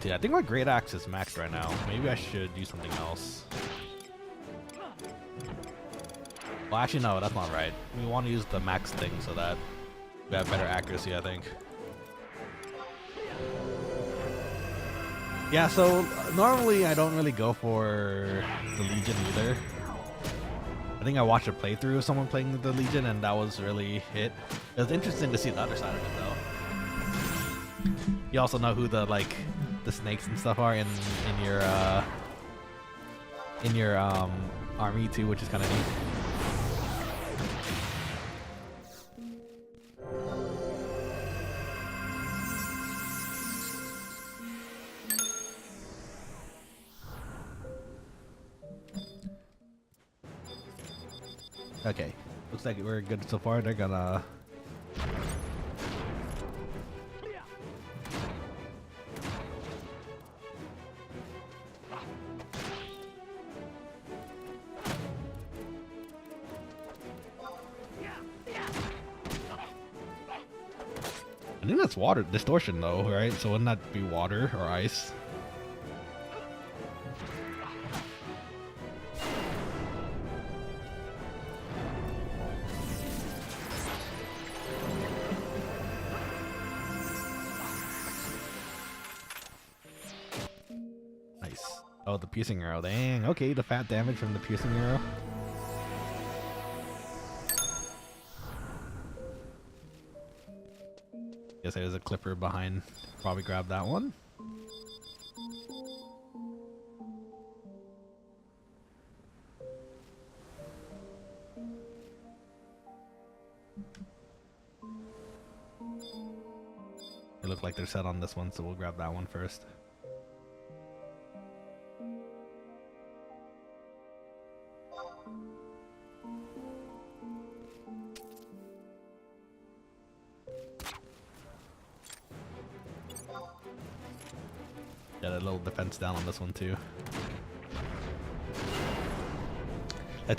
[SPEAKER 1] I think my Great Axe is maxed right now. Maybe I should do something else. Well, actually, no, that's not right. We want to use the max thing so that we have better accuracy, I think. Yeah, so normally I don't really go for the Legion either. I think I watched a playthrough of someone playing the Legion and that was really hit. It was interesting to see the other side of it, though. You also know who the, like, the snakes and stuff are in your army too, which is kind of neat. Okay, looks like we're good so far. They're gonna... I think that's water distortion though, right? So wouldn't that be water or ice? Nice. Oh, the piercing arrow. Dang. Okay, the fat damage from the piercing arrow. Guess there's a clipper behind. Probably grab that one. They look like they're set on this one, so we'll grab that one first. Got a little defense down on this one too.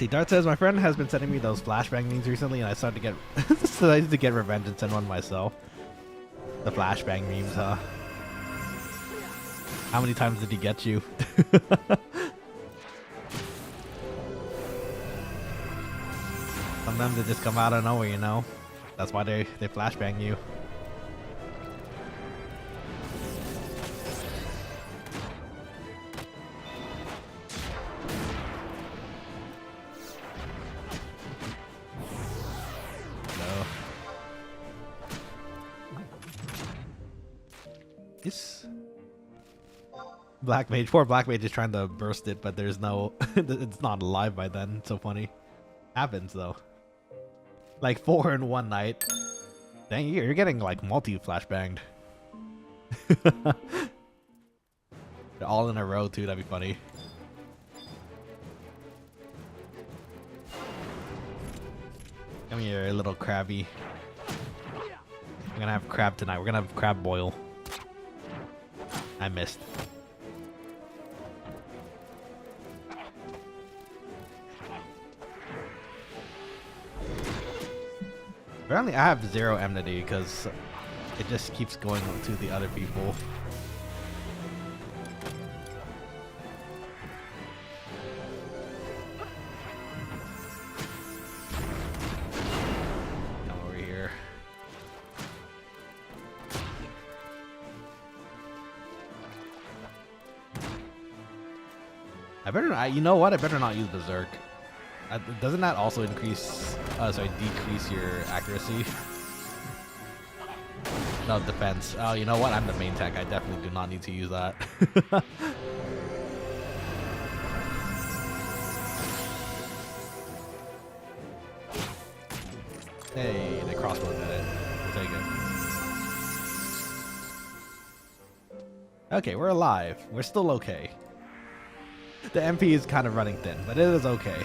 [SPEAKER 1] Dart says my friend has been sending me those flashbang memes recently, and I started to get decided to get revenge and send one myself. The flashbang memes, huh? How many times did he get you? Sometimes they just come out of nowhere, you know. That's why they flashbang you. Black Mage, poor Black Mage is trying to burst it, but there's no, it's not alive by then. It's so funny. Happens though. Like 4 in one night. Dang, you're getting like multi-flashbanged. They're all in a row too, that'd be funny. Come here, little crabby. We're gonna have crab tonight. We're gonna have crab boil. I missed. Apparently I have 0 enmity because it just keeps going to the other people. Come over here. I better not, you know what? I better not use Berserk. Doesn't that also increase, decrease your accuracy? No, defense. Oh, you know what? I'm the main tech. I definitely do not need to use that. Hey, they crossbow did it. We'll take it. Okay, we're alive. We're still okay. The MP is kind of running thin, but it is okay.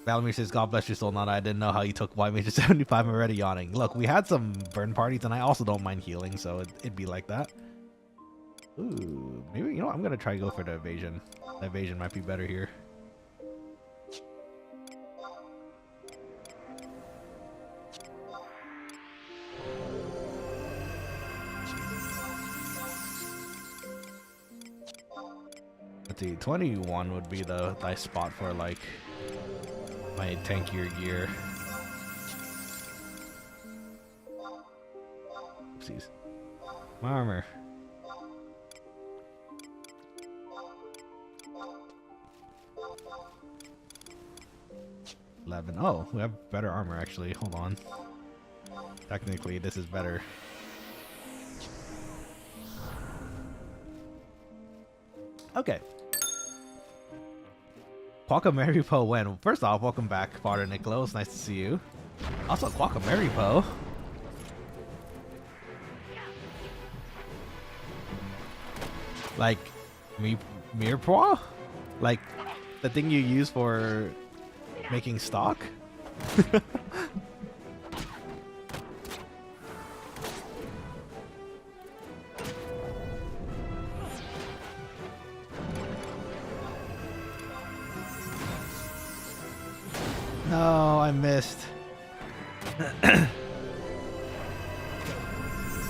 [SPEAKER 1] Valamir says, God bless your soul, not I didn't know how you took White Mage to 75. I'm already yawning. Look, we had some burn parties, and I also don't mind healing, so it'd be like that. Ooh, maybe, you know what? I'm going to try to go for the evasion. The evasion might be better here. Let's see, 21 would be the nice spot for, like, my tankier gear. Oopsies. My armor. Oh, we have better armor actually. Hold on. Technically, this is better. Okay. Quokka-boy when. First off, welcome back, Father Niccolo. It's nice to see you. Also, Quokka-boy. Like, mmorpg? Like, the thing you use for making stock?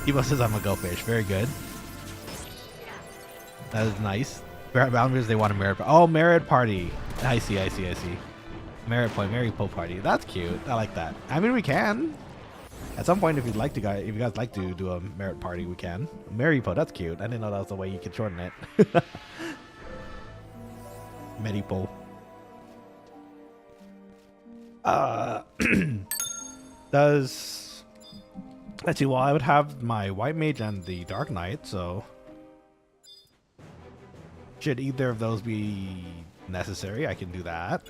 [SPEAKER 1] Evo says I'm a go fish. Very good. That is nice. Boundaries, they want a merit. Oh, merit party. I see. Merit point, Mary Po party. That's cute. I like that. I mean, we can. At some point, if you guys like to do a merit party, we can. Mary Po, that's cute. I didn't know that was the way you could shorten it. Meripo. Let's see. Well, I would have my White Mage and the Dark Knight, so should either of those be necessary, I can do that.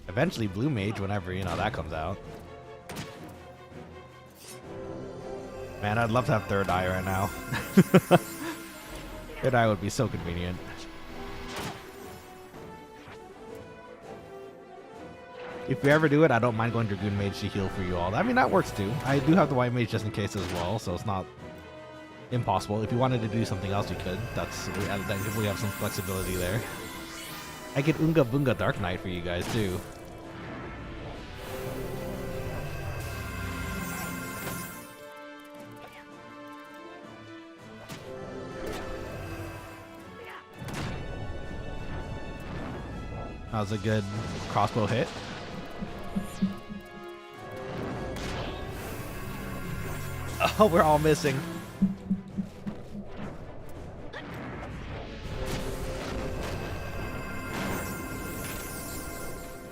[SPEAKER 1] Eventually Blue Mage, whenever, you know, that comes out. Man, I'd love to have Third Eye right now. Third Eye would be so convenient. If we ever do it, I don't mind going Dragoon Mage to heal for you all. I mean, that works too. I do have the White Mage just in case as well, so it's not impossible. If you wanted to do something else, you could. We have some flexibility there. I get Unga Bunga Dark Knight for you guys too. That was a good crossbow hit. Oh, we're all missing.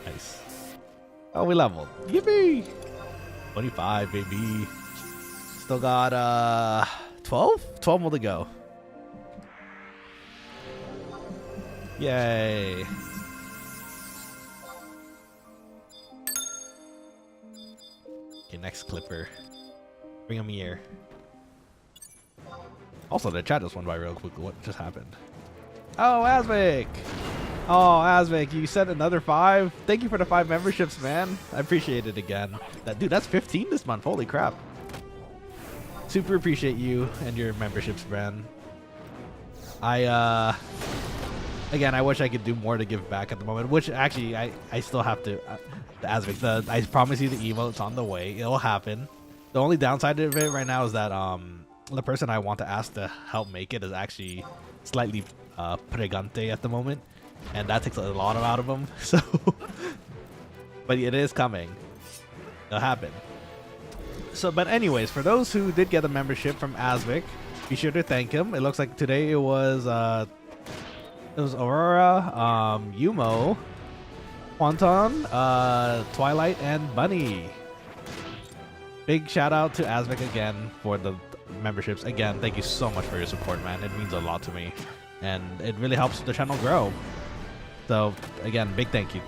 [SPEAKER 1] Nice. Oh, we leveled. Yippee! 25, baby. Still got 12? 12 more to go. Yay. Okay, next Clipper. Bring him here. Also, the chat just went by real quickly. What just happened? Oh, Asvik! Oh, Asvik, you sent another 5? Thank you for the 5 memberships, man. I appreciate it again. Dude, that's 15 this month. Holy crap. Super appreciate you and your memberships, man. Again, I wish I could do more to give back at the moment, which actually I still have to. Asvik, I promise you the emote's on the way. It'll happen. The only downside of it right now is that the person I want to ask to help make it is actually slightly pregante at the moment, and that takes a lot out of him. So, but it is coming. It'll happen. So, but anyways, for those who did get a membership from Asvik, be sure to thank him. It looks like today it was Aurora, Yumo, Quanton, Twilight, and Bunny. Big shout out to Asvik again for the memberships. Again, thank you so much for your support, man. It means a lot to me, and it really helps the channel grow. So again, big thank you.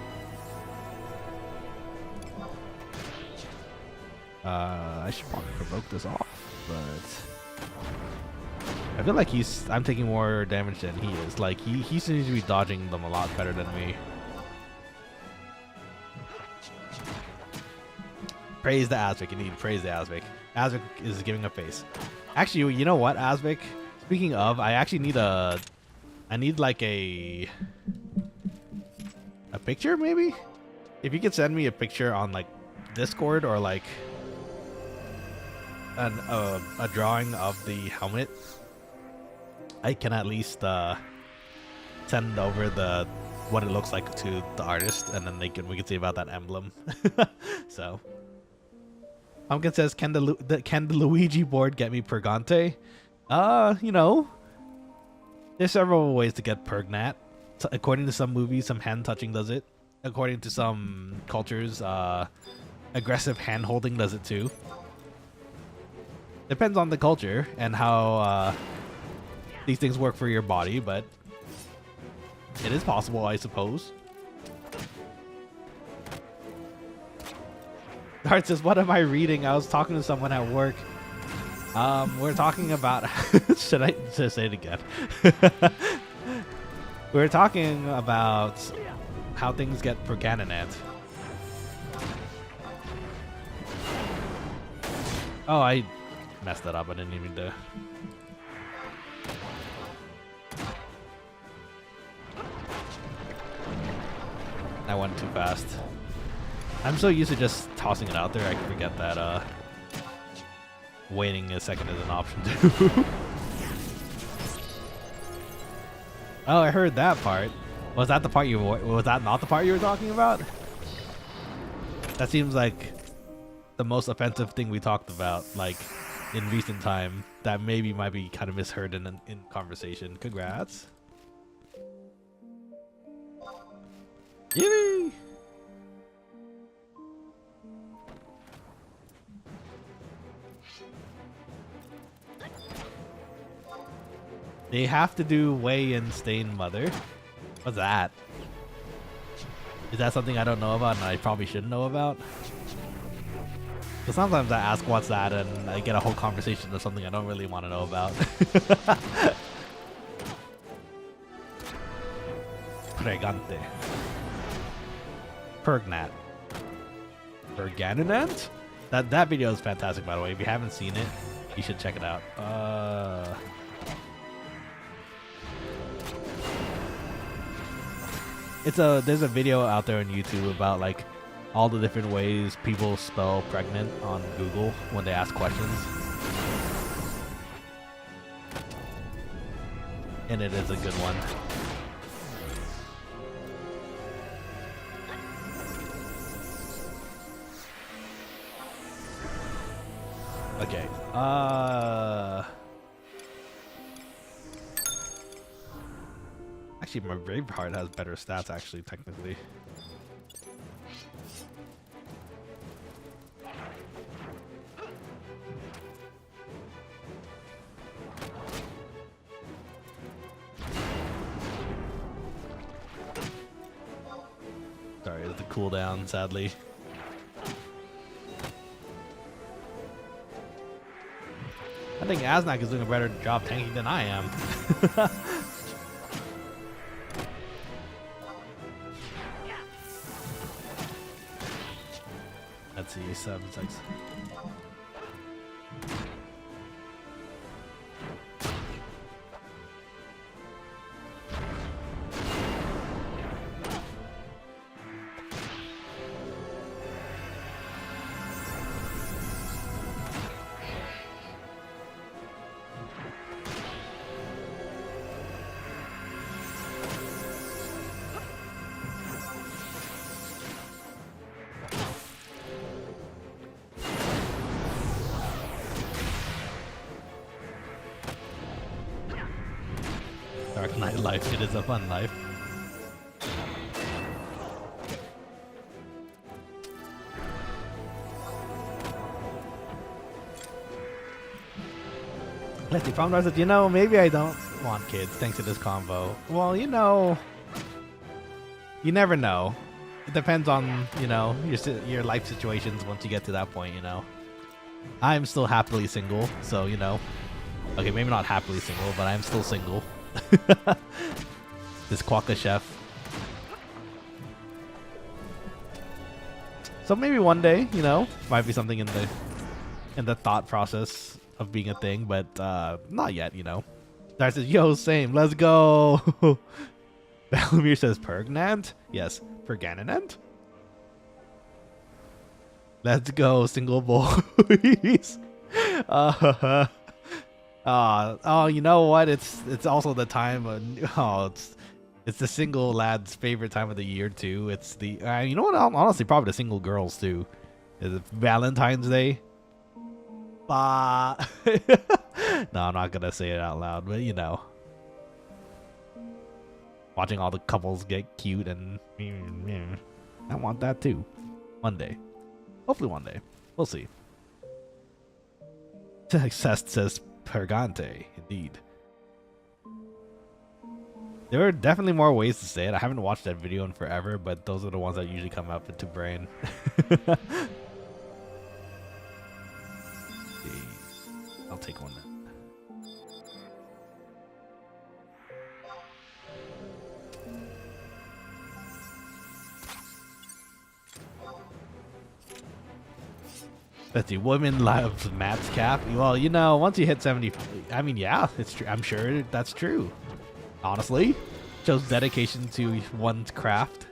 [SPEAKER 1] I should probably provoke this off, but I feel like I'm taking more damage than he is. Like he seems to be dodging them a lot better than me. Praise the Asvik, indeed. Praise the Asvik. Asvik is giving a face. Actually, you know what, Asvik? Speaking of, I actually need like a picture, maybe? If you could send me a picture on like Discord or like a drawing of the helmet, I can at least send over what it looks like to the artist, and then we can see about that emblem. So. Pumpkin says, can the Luigi board get me Purgante? You know, there's several ways to get Purgnat. So, according to some movies, some hand touching does it. According to some cultures, aggressive hand holding does it too. Depends on the culture and how these things work for your body, but it is possible, I suppose. Dart says, what am I reading? I was talking to someone at work. We're talking about... should I say it again? We're talking about how things get Purgananet. Oh, I messed that up. I didn't even do... I went too fast. I'm so used to just tossing it out there, I can forget that waiting a second is an option too. Oh, I heard that part. Was that the part you? Was that not the part you were talking about? That seems like the most offensive thing we talked about, like in recent time. That maybe might be kind of misheard in conversation. Congrats. Yippee! They have to do weigh-in stain mother. What's that? Is that something I don't know about and I probably shouldn't know about? Because sometimes I ask what's that and I get a whole conversation of something I don't really want to know about. Pregante. Pergnat. Urghanant? That video is fantastic, by the way. If you haven't seen it, you should check it out. There's a video out there on YouTube about like all the different ways people spell pregnant on Google when they ask questions. And it is a good one. Okay. Actually, my Braveheart has better stats, actually, technically. Sorry, it's the cooldown, sadly. I think Aznak is doing a better job tanking than I am. Let's see, 7, 6. Dark Knight life, it is a fun life. Let's see, Palmdar said, you know, maybe I don't want kids thanks to this combo. Well, you know, you never know. It depends on, you know, your life situations once you get to that point, you know. I'm still happily single, so, you know. Okay, maybe not happily single, but I'm still single. This quokka chef. So maybe one day, you know, might be something in the thought process of being a thing, but not yet, you know. Dar says, yo, same, let's go. Valamir says, Pergnant? Yes, Pergananant? Let's go, single boys. Oh, you know what? It's also the time. It's the single lad's favorite time of the year too. It's the you know what? Honestly, probably the single girls too. Is it Valentine's Day? Bah. No, I'm not gonna say it out loud, but you know, watching all the couples get cute and I want that too. One day, hopefully one day. We'll see. Cest says Pergante, indeed. There are definitely more ways to say it. I haven't watched that video in forever, but those are the ones that usually come up into brain. I'll take one then. Let's see. Women loves Matt's cap. Well, you know, once you hit 70, I mean, yeah, it's true. I'm sure that's true. Honestly, shows dedication to one's craft.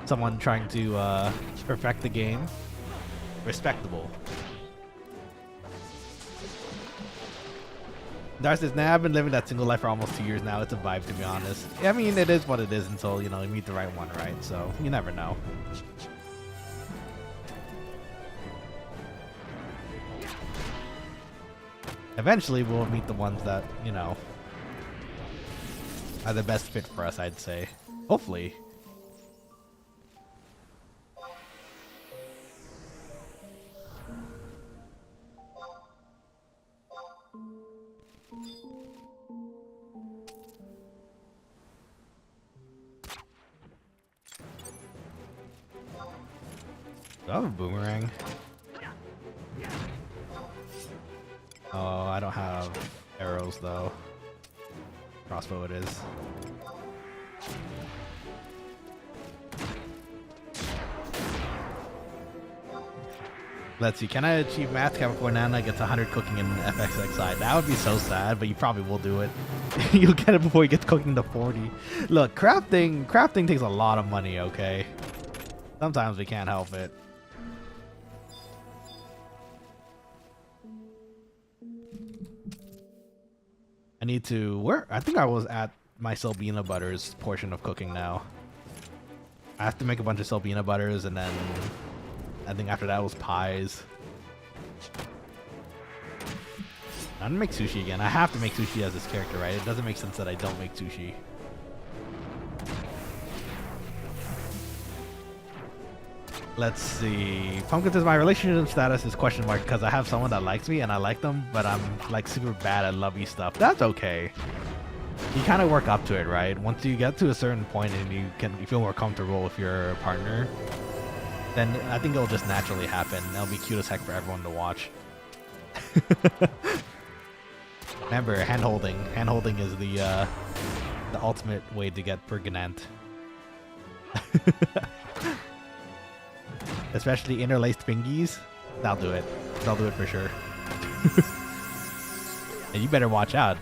[SPEAKER 1] Someone trying to perfect the game. Respectable. Dart says, nah, I've been living that single life for almost 2 years now. It's a vibe, to be honest. I mean, it is what it is until, you know, you meet the right one, right? So, you never know. Eventually, we'll meet the ones that, you know, are the best fit for us, I'd say. Hopefully. Do I have a boomerang? Oh, I don't have arrows though. Crossbow it is. Let's see, can I achieve math? Capricorn Nana gets 100 cooking in FFXI. That would be so sad, but you probably will do it. You'll get it before you get cooking to 40. Look, crafting takes a lot of money, okay? Sometimes we can't help it. I need to, I think I was at my Selbina butters portion of cooking now. I have to make a bunch of Selbina butters, and then I think after that was pies. I'm gonna make sushi again. I have to make sushi as this character, right? It doesn't make sense that I don't make sushi. Let's see. Pumpkin says my relationship status is question mark because I have someone that likes me and I like them, but I'm like super bad at lovey stuff. That's okay. You kind of work up to it, right? Once you get to a certain point and you feel more comfortable with your partner, then I think it'll just naturally happen. It'll be cute as heck for everyone to watch. Remember, hand holding. Hand holding is the ultimate way to get pregnant. Especially interlaced fingies. That'll do it. That'll do it for sure. And you better watch out.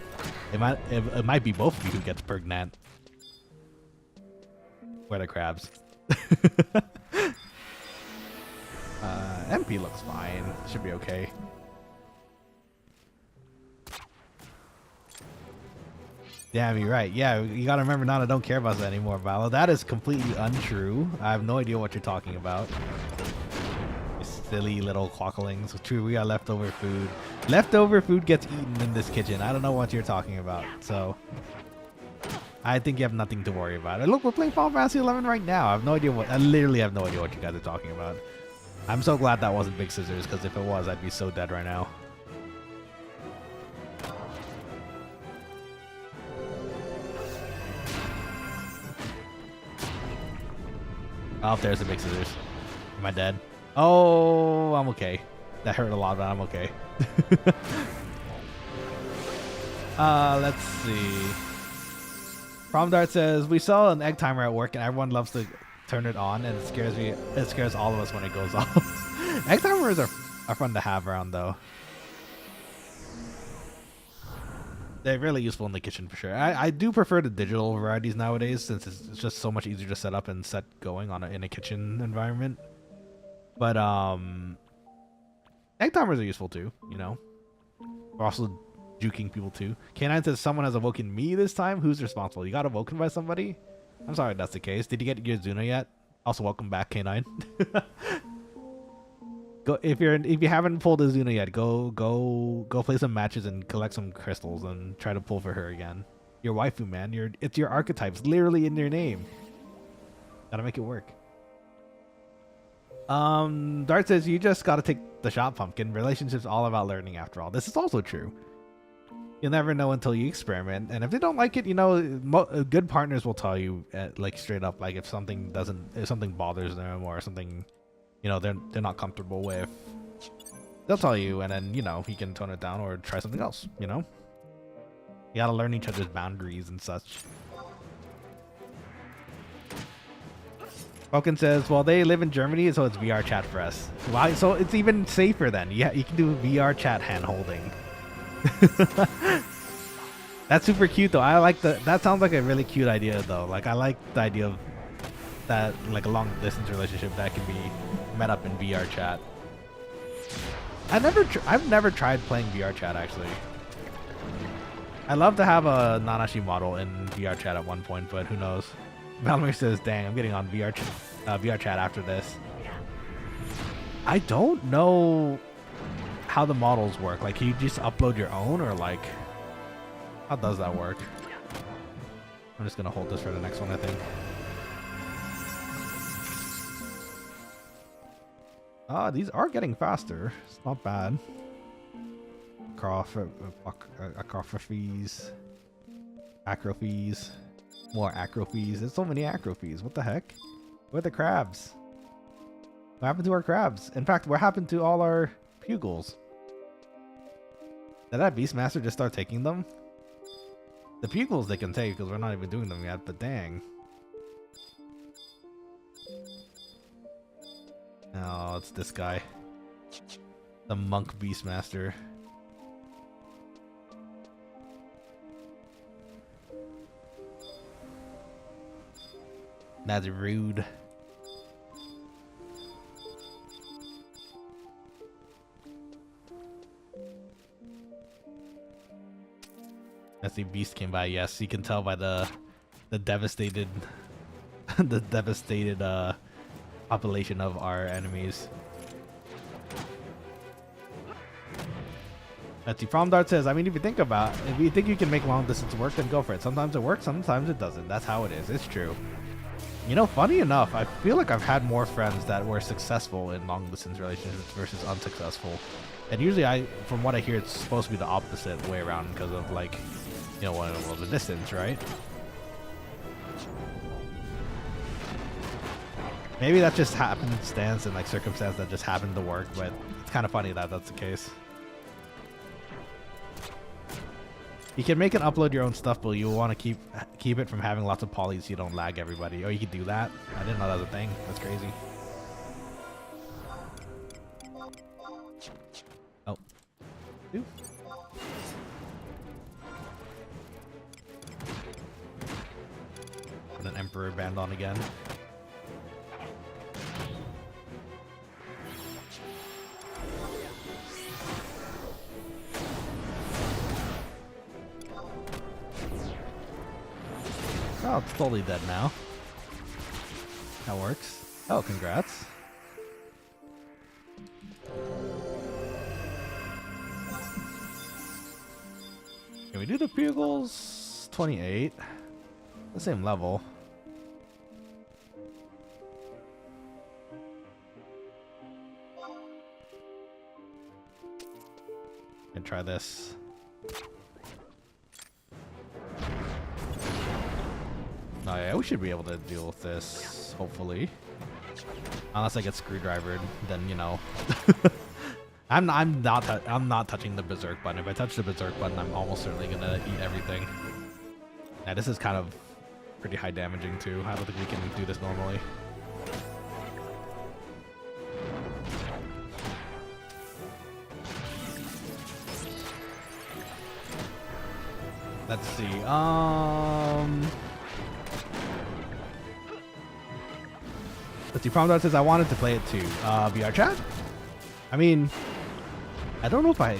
[SPEAKER 1] It might be both of you who gets pregnant. Where the crabs. MP looks fine. Should be okay. Damn, you're right. Yeah, you gotta remember now I don't care about that anymore, Valo. That is completely untrue. I have no idea what you're talking about. You silly little quokkalings. True, we got leftover food. Leftover food gets eaten in this kitchen. I don't know what you're talking about. So, I think you have nothing to worry about. And look, we're playing Final Fantasy 11 right now. I have no idea I literally have no idea what you guys are talking about. I'm so glad that wasn't Big Scissors, because if it was, I'd be so dead right now. Oh, there's the Big Scissors. Am I dead? Oh, I'm okay. That hurt a lot, but I'm okay. Let's see. Prom Dart says, we saw an egg timer at work and everyone loves to turn it on, and it scares me. It scares all of us when it goes off. Egg timers are fun to have around though. They're really useful in the kitchen for sure. I do prefer the digital varieties nowadays, since it's just so much easier to set up and set going on in a kitchen environment. But egg timers are useful too, you know. We're also juking people too. K9 says someone has awoken me this time. Who's responsible? You got awoken by somebody? I'm sorry if that's the case. Did you get your Zuna yet? Also, welcome back, K9. Go if you haven't pulled a Zuna yet, go play some matches and collect some crystals and try to pull for her again. Your waifu, man. It's your archetypes literally in your name. Gotta make it work. Dart says you just gotta take the shot, Pumpkin. Relationships all about learning after all. This is also true. You'll never know until you experiment, and if they don't like it, you know, good partners will tell you like straight up, like if something bothers them or something, you know, they're not comfortable with, they'll tell you, and then, you know, you can tone it down or try something else, you know? You gotta learn each other's boundaries and such. Falcon says, well, they live in Germany, so it's VR chat for us. Wow, so it's even safer then. Yeah, you can do VR chat hand holding. That's super cute though. I like that sounds like a really cute idea though. Like, I like the idea of that, like a long distance relationship that can be met up in VR chat. I've never tried playing VR chat actually. I'd love to have a Nanashi model in VR chat at one point, but who knows? Valamir says, dang, I'm getting on VR chat after this. I don't know how the models work. Like, can you just upload your own, or like, how does that work? I'm just gonna hold this for the next one, I think. These are getting faster. It's not bad. Acrophies. Acrophies. More acrophies. There's so many acrophies. What the heck? Where are the crabs? What happened to our crabs? In fact, what happened to all our pugils? Did that Beastmaster just start taking them? The pugils they can take because we're not even doing them yet, but dang. Oh, it's this guy. The monk Beastmaster. That's rude. As the beast came by, yes, you can tell by the devastated the devastated population of our enemies. Betsy Prom Dart says, I mean, if you think you can make long distance work, then go for it. Sometimes it works, sometimes it doesn't. That's how it is. It's true. You know, funny enough, I feel like I've had more friends that were successful in long distance relationships versus unsuccessful. And usually, from what I hear, it's supposed to be the opposite way around because of, like, you know, well, the distance, right? Maybe that just happenstance and like circumstance that just happened to work, but it's kind of funny that that's the case. You can make and upload your own stuff, but you want to keep it from having lots of polys so you don't lag everybody. Oh, you can do that? I didn't know that was a thing. That's crazy. Oh. Ooh. Put an Emperor band on again. Oh, it's totally dead now. That works. Oh, congrats. Can we do the bugles? 28. The same level. And try this. Oh yeah, we should be able to deal with this, hopefully. Unless I get screwdrivered, then you know. I'm not touching the berserk button. If I touch the berserk button, I'm almost certainly gonna eat everything. Yeah, this is kind of pretty high damaging too. I don't think we can do this normally. Let's see. Let's see, Promdot says I wanted to play it too. VR chat? I mean, I don't know if do I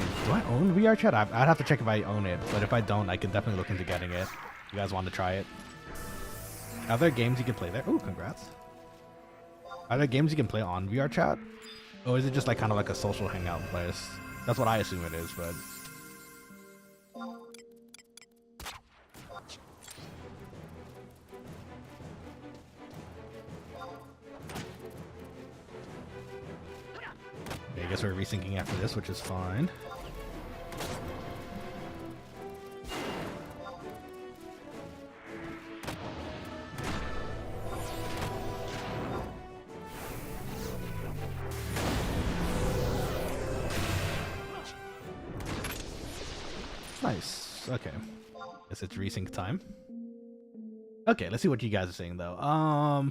[SPEAKER 1] own VR chat? I'd have to check if I own it, but if I don't, I can definitely look into getting it. You guys want to try it? Are there games you can play there? Ooh, congrats. Are there games you can play on VR chat? Or is it just like kind of like a social hangout place? That's what I assume it is, but... I guess we're resyncing after this, which is fine. Nice. Okay. Guess it's resync time. Okay, let's see what you guys are saying though.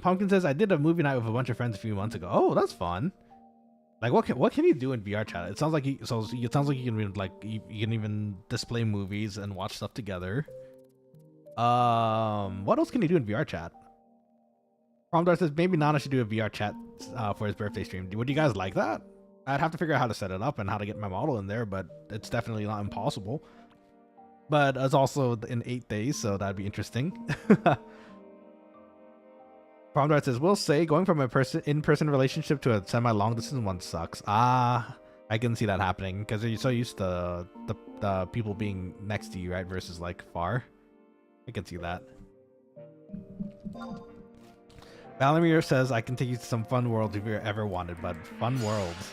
[SPEAKER 1] Pumpkin says I did a movie night with a bunch of friends a few months ago. Oh, that's fun. Like what can you do in VR chat? It sounds like you can like you can even display movies and watch stuff together. What else can you do in VR chat? Promdar says maybe Nana should do a VR chat for his birthday stream. Would you guys like that? I'd have to figure out how to set it up and how to get my model in there, but it's definitely not impossible. but it's also in 8 days, so that'd be interesting. Promdart says, "We'll say going from a in-person relationship to a semi-long distance one sucks." Ah, I can see that happening because you're so used to the people being next to you, right? Versus like far. I can see that. Valamir says, "I can take you to some fun worlds if you ever wanted, but fun worlds.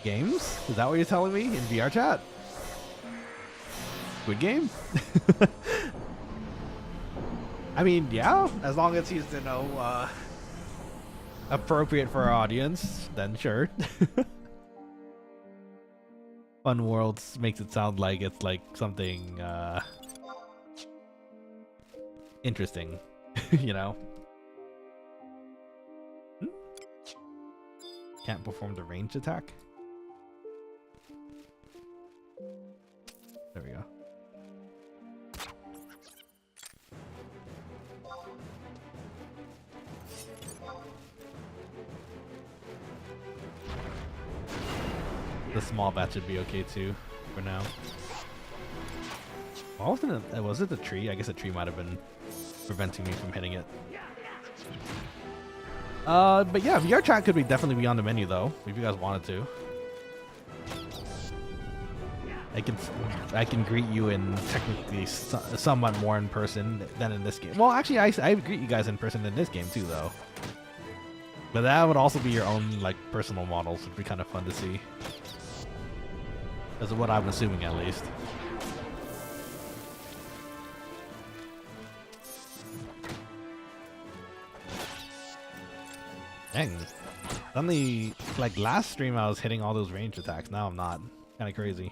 [SPEAKER 1] Games? Is that what you're telling me in VR chat? Good game?" I mean, yeah, as long as he's, you know, appropriate for our audience, then sure. Fun worlds makes it sound like it's like something interesting, you know. Can't perform the ranged attack. There we go. The small bat should be okay too for now. Why wasn't it? Was it the tree? I guess the tree might have been preventing me from hitting it. But yeah, VR chat could be definitely be on the menu though, if you guys wanted to. I can greet you in technically somewhat more in person than in this game. Well, actually, I greet you guys in person in this game too, though. But that would also be your own like personal models. It'd be kind of fun to see. That's what I'm assuming, at least. Dang. Suddenly, like last stream, I was hitting all those ranged attacks. Now I'm not. Kind of crazy.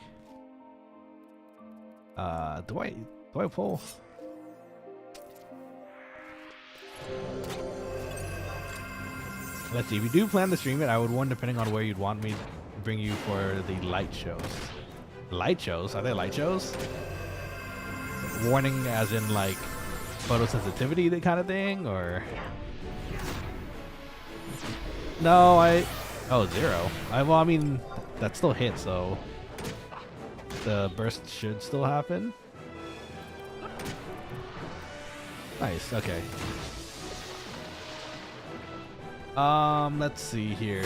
[SPEAKER 1] Do I pull? Let's see. If you do plan to stream it, I would warn depending on where you'd want me to bring you for the light shows. Light shows? Are they light shows? Warning as in like photosensitivity, that kind of thing, or? No, oh, 0. Well, I mean, that still hits, so the burst should still happen. Nice. Okay. Let's see here.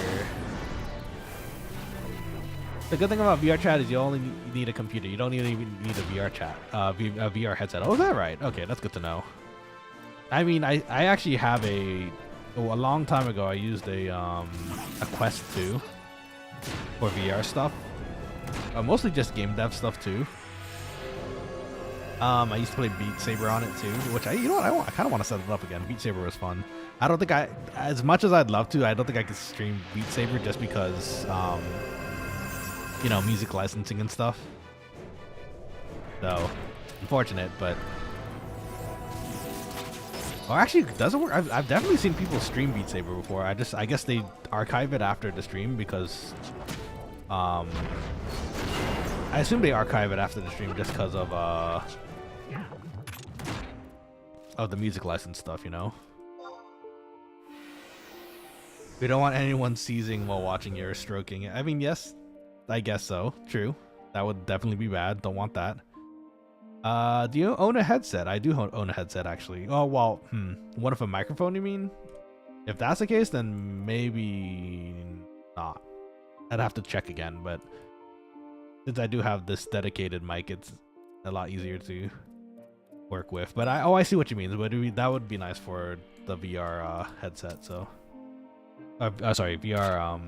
[SPEAKER 1] The good thing about VR chat is you only need a computer. You don't even need a VR chat, a VR headset. Oh, is that right? Okay, that's good to know. I mean, I actually have a long time ago. I used a Quest 2 for VR stuff. Mostly just game dev stuff too. I used to play Beat Saber on it too, which I kind of want to set it up again. Beat Saber was fun. I don't think as much as I'd love to, I don't think I could stream Beat Saber just because, you know, music licensing and stuff. So, unfortunate, but. Well, actually, it doesn't work. I've definitely seen people stream Beat Saber before. I guess they archive it after the stream because, I assume they archive it after the stream just because of the music license stuff, you know. We don't want anyone seizing while watching you or stroking it. I mean, yes, I guess so. True. That would definitely be bad. Don't want that. Do you own a headset? I do own a headset, actually. Oh, well, what if a microphone, you mean? If that's the case, then maybe not. I'd have to check again, but since I do have this dedicated mic, it's a lot easier to work with. But I see what you mean. But that would be nice for the VR headset, so. Sorry, VR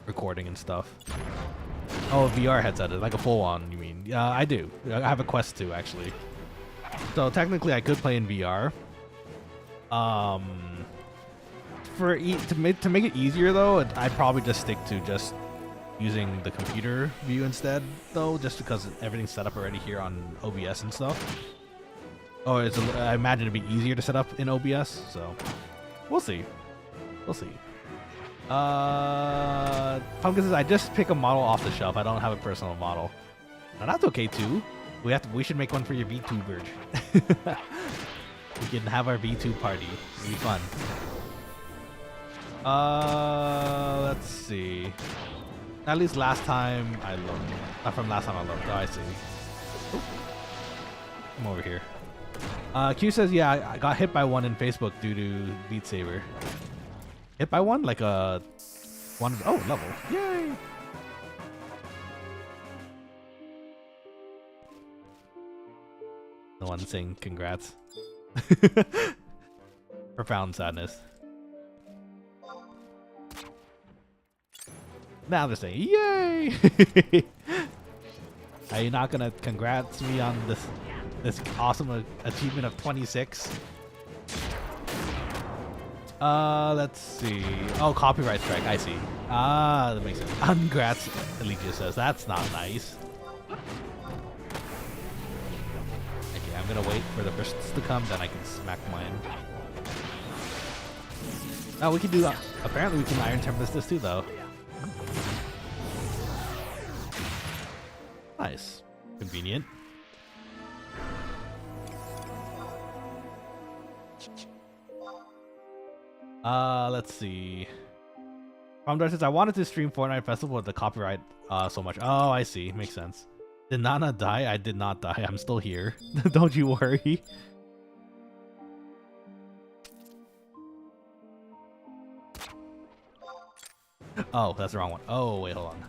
[SPEAKER 1] recording and stuff. Oh, VR headset, like a full-on, you mean? Yeah, I do. I have a Quest 2, actually. So technically, I could play in VR. To make it easier, though, I'd probably just stick to just using the computer view instead, though, just because everything's set up already here on OBS and stuff. Oh, I imagine it'd be easier to set up in OBS, so we'll see. We'll see. Pumpkin says, I just pick a model off the shelf. I don't have a personal model. Now that's okay too. We should make one for your vtuberid. We can have our VTube party. It'll be fun. Let's see. At least last time I looked. From last time I looked. Oh, I see. Oop. Come over here. Q says, yeah, I got hit by one in Facebook due to Beat Saber. Hit by one? Like a... one... Oh, level. Yay! The one saying congrats. Profound sadness. Now they're saying, yay! Are you not gonna congrats me on this awesome achievement of 26? Let's see. Oh, copyright strike. I see. Ah, that makes sense. Congrats, Eligia says. That's not nice. Okay, I'm gonna wait for the bursts to come, then I can smack mine. Oh, we can do that. Apparently, we can Iron Tempest this too, though. Nice. Convenient. Let's see. From says, I wanted to stream Fortnite Festival with the copyright so much. Oh, I see. Makes sense. Did Nana die? I did not die. I'm still here. Don't you worry. Oh, that's the wrong one. Oh, wait, hold on.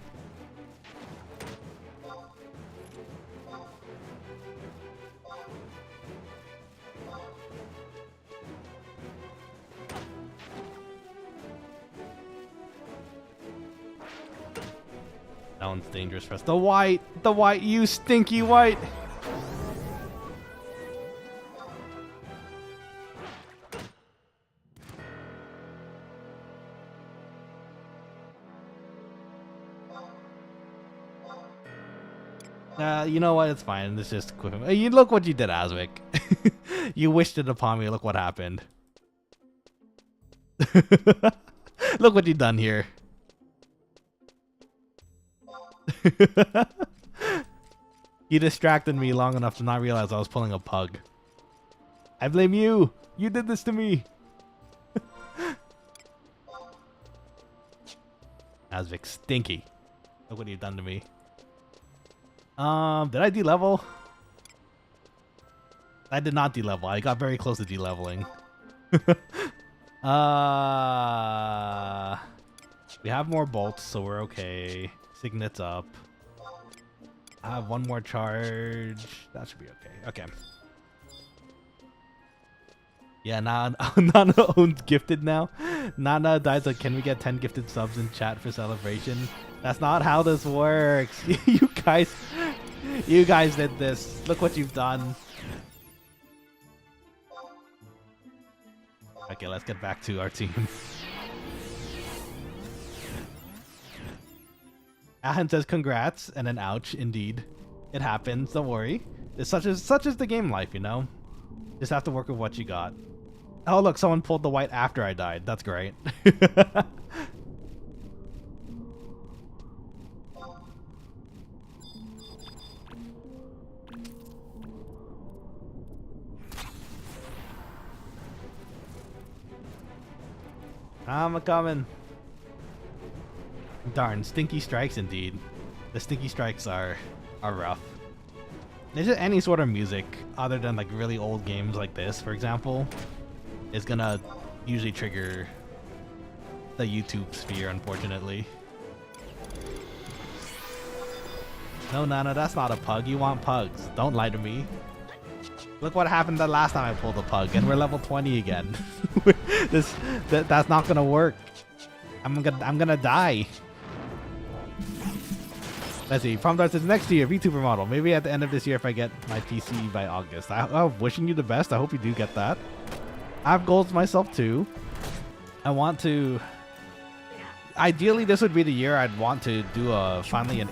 [SPEAKER 1] That one's dangerous for us. The white, you stinky white. You know what? It's fine. It's just quick. You look what you did, Aswick. You wished it upon me. Look what happened. Look what you done here. You distracted me long enough to not realize I was pulling a pug. I blame you. You did this to me. Asvic, stinky. Look what you've done to me. Did I de-level? I did not de-level. I got very close to de-leveling. We have more bolts, so we're okay. Signet's up. I have one more charge. That should be okay. Okay. Yeah, Nana owns gifted now. Nana dies like, can we get 10 gifted subs in chat for celebration? That's not how this works. You guys did this. Look what you've done. Okay, let's get back to our team. Ahan says congrats, and then ouch, indeed. It happens, don't worry. It's such as the game life, you know? Just have to work with what you got. Oh look, someone pulled the white after I died. That's great. I'm a-coming. Darn, stinky strikes indeed. The stinky strikes are rough. Is it any sort of music other than like really old games like this, for example, is gonna usually trigger the YouTube sphere, unfortunately. No, Nana, that's not a pug. You want pugs. Don't lie to me. Look what happened the last time I pulled a pug, and we're level 20 again. That's not gonna work. I'm gonna die. Let's see. Promdart says next year, VTuber model. Maybe at the end of this year if I get my PC by August. I'm wishing you the best. I hope you do get that. I have goals myself too. I want to. Ideally, this would be the year I'd want to do finally an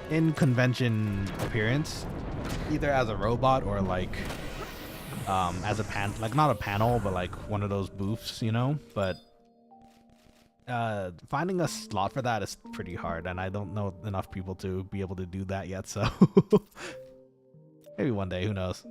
[SPEAKER 1] in convention appearance, either as a robot or like as a like not a panel, but like one of those booths, you know. But finding a slot for that is pretty hard, and I don't know enough people to be able to do that yet. So maybe one day, who knows.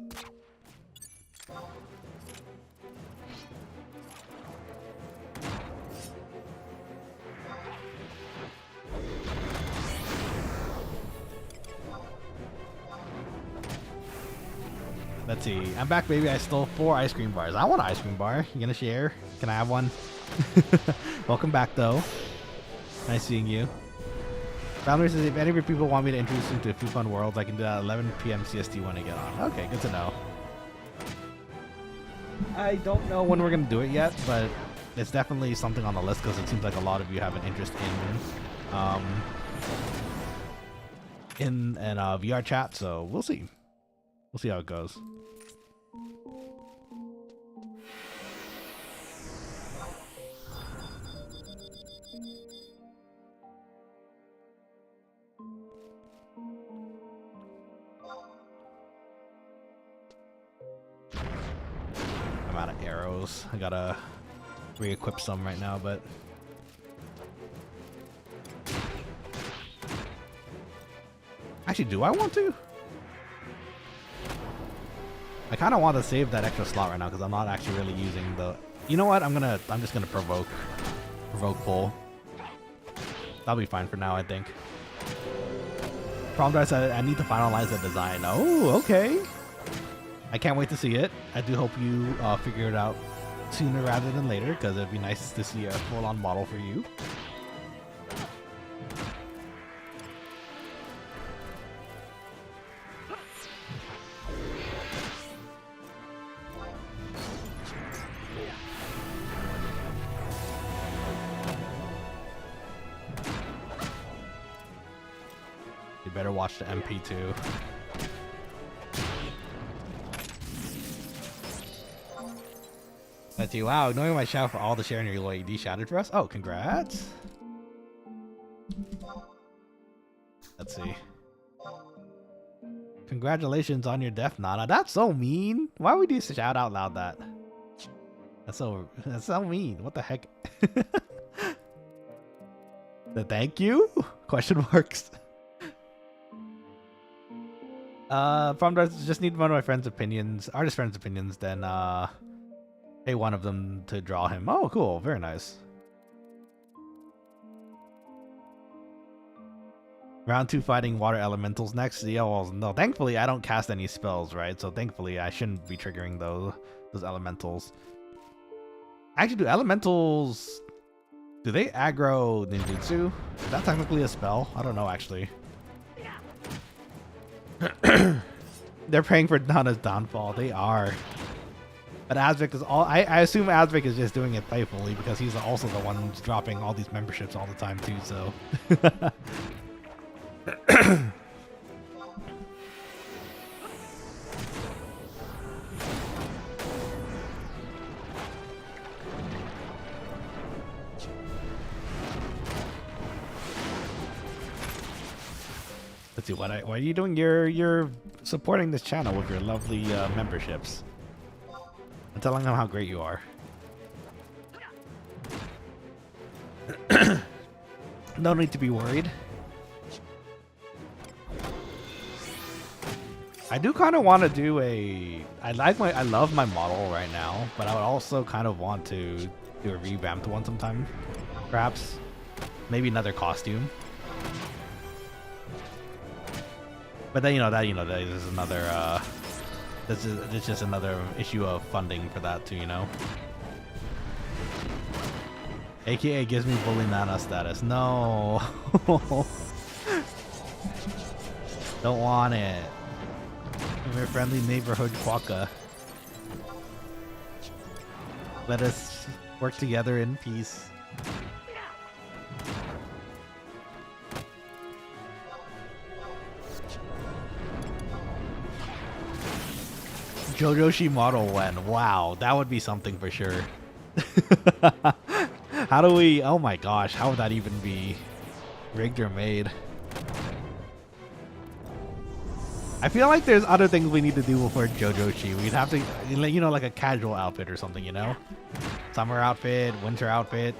[SPEAKER 1] Let's see. I'm back, baby. I stole 4 ice cream bars. I want an ice cream bar. You gonna share? Can I have one? Welcome back, though. Nice seeing you. Boundary says, if any of your people want me to introduce them to Food Fun Worlds, I can do that at 11 p.m. CST when I get on. Okay, good to know. I don't know when we're going to do it yet, but it's definitely something on the list because it seems like a lot of you have an interest in VR chat, so we'll see. We'll see how it goes. I'm out of arrows. I gotta re-equip some right now, but actually, do I want to? I kind of want to save that extra slot right now because I'm not actually really using the. You know what? I'm just gonna provoke pull. That'll be fine for now, I think. Problem is, I need to finalize the design. Oh, okay. I can't wait to see it. I do hope you figure it out sooner rather than later because it'd be nice to see a full-on model for you. You better watch the MP2. Let's see. Wow, knowing my shout for all the sharing your ED shouted for us. Oh, congrats. Let's see. Congratulations on your death, Nana. That's so mean. Why would you shout out loud that? That's so mean. What the heck? The thank you? Question marks. From just need one of my friends' opinions, artist friends' opinions, then pay one of them to draw him. Oh, cool. Very nice. Round 2 fighting water elementals next. Yeah, well, no, thankfully I don't cast any spells, right? So thankfully I shouldn't be triggering those elementals. Actually, do elementals, do they aggro ninjutsu? Is that technically a spell? I don't know, actually. They're praying for Nana's downfall. They are. But Azvik is all. I assume Azvik is just doing it playfully because he's also the one who's dropping all these memberships all the time too. So. Let's see what are you doing? You're supporting this channel with your lovely memberships. I'm telling them how great you are. No need to be worried. I do kind of want to do a. I love my model right now, but I would also kind of want to do a revamped one sometime, perhaps. Maybe another costume. But then that is another. This is just another issue of funding for that too, AKA gives me bully Nana status. No. Don't want it. I'm your friendly neighborhood quokka. Let us work together in peace. Jojoshi model when? Wow, that would be something for sure. How do we... Oh my gosh, how would that even be rigged or made? I feel like there's other things we need to do for Jojoshi. We'd have to, like a casual outfit or something, Summer outfit, winter outfit,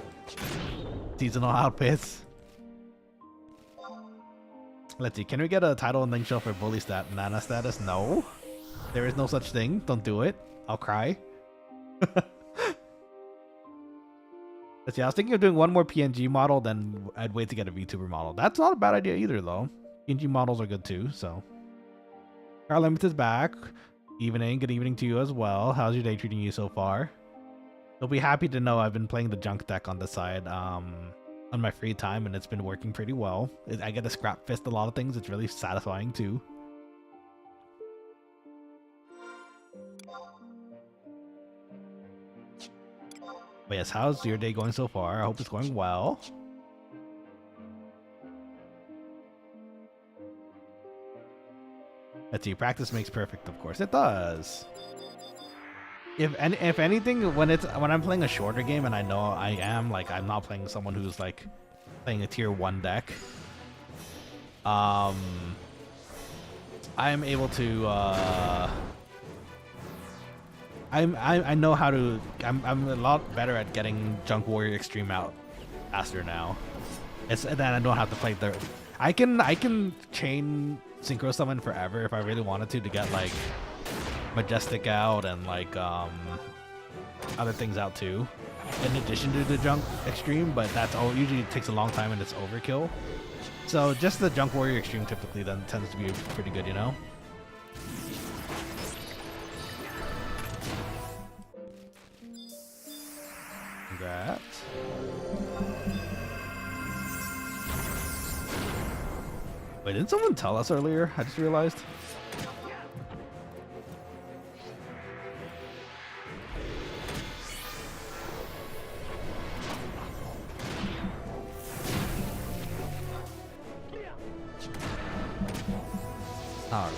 [SPEAKER 1] seasonal outfits. Let's see, can we get a title and then show for bully Nana status? No. There is no such thing. Don't do it. I'll cry. Let's see, I was thinking of doing one more PNG model, then I'd wait to get a VTuber model. That's not a bad idea either, though. PNG models are good too, so. Our Limit is back. Evening, good evening to you as well. How's your day treating you so far? You'll be happy to know I've been playing the junk deck on the side on my free time, and it's been working pretty well. I get to scrap fist a lot of things. It's really satisfying too. But yes, how's your day going so far? I hope it's going well. Let's see, practice makes perfect, of course. It does. If anything, when I'm playing a shorter game and I know I'm not playing someone who's like playing a tier 1 deck, I'm able to I know how to I'm a lot better at getting Junk Warrior Extreme out faster now. It's then I don't have to play the I can chain Synchro Summon forever if I really wanted to get like Majestic out and like other things out too, in addition to the Junk Extreme, but that's all usually takes a long time and it's overkill. So just the Junk Warrior Extreme typically then tends to be pretty good, you know? Congrats. Wait, didn't someone tell us earlier? I just realized. Alright.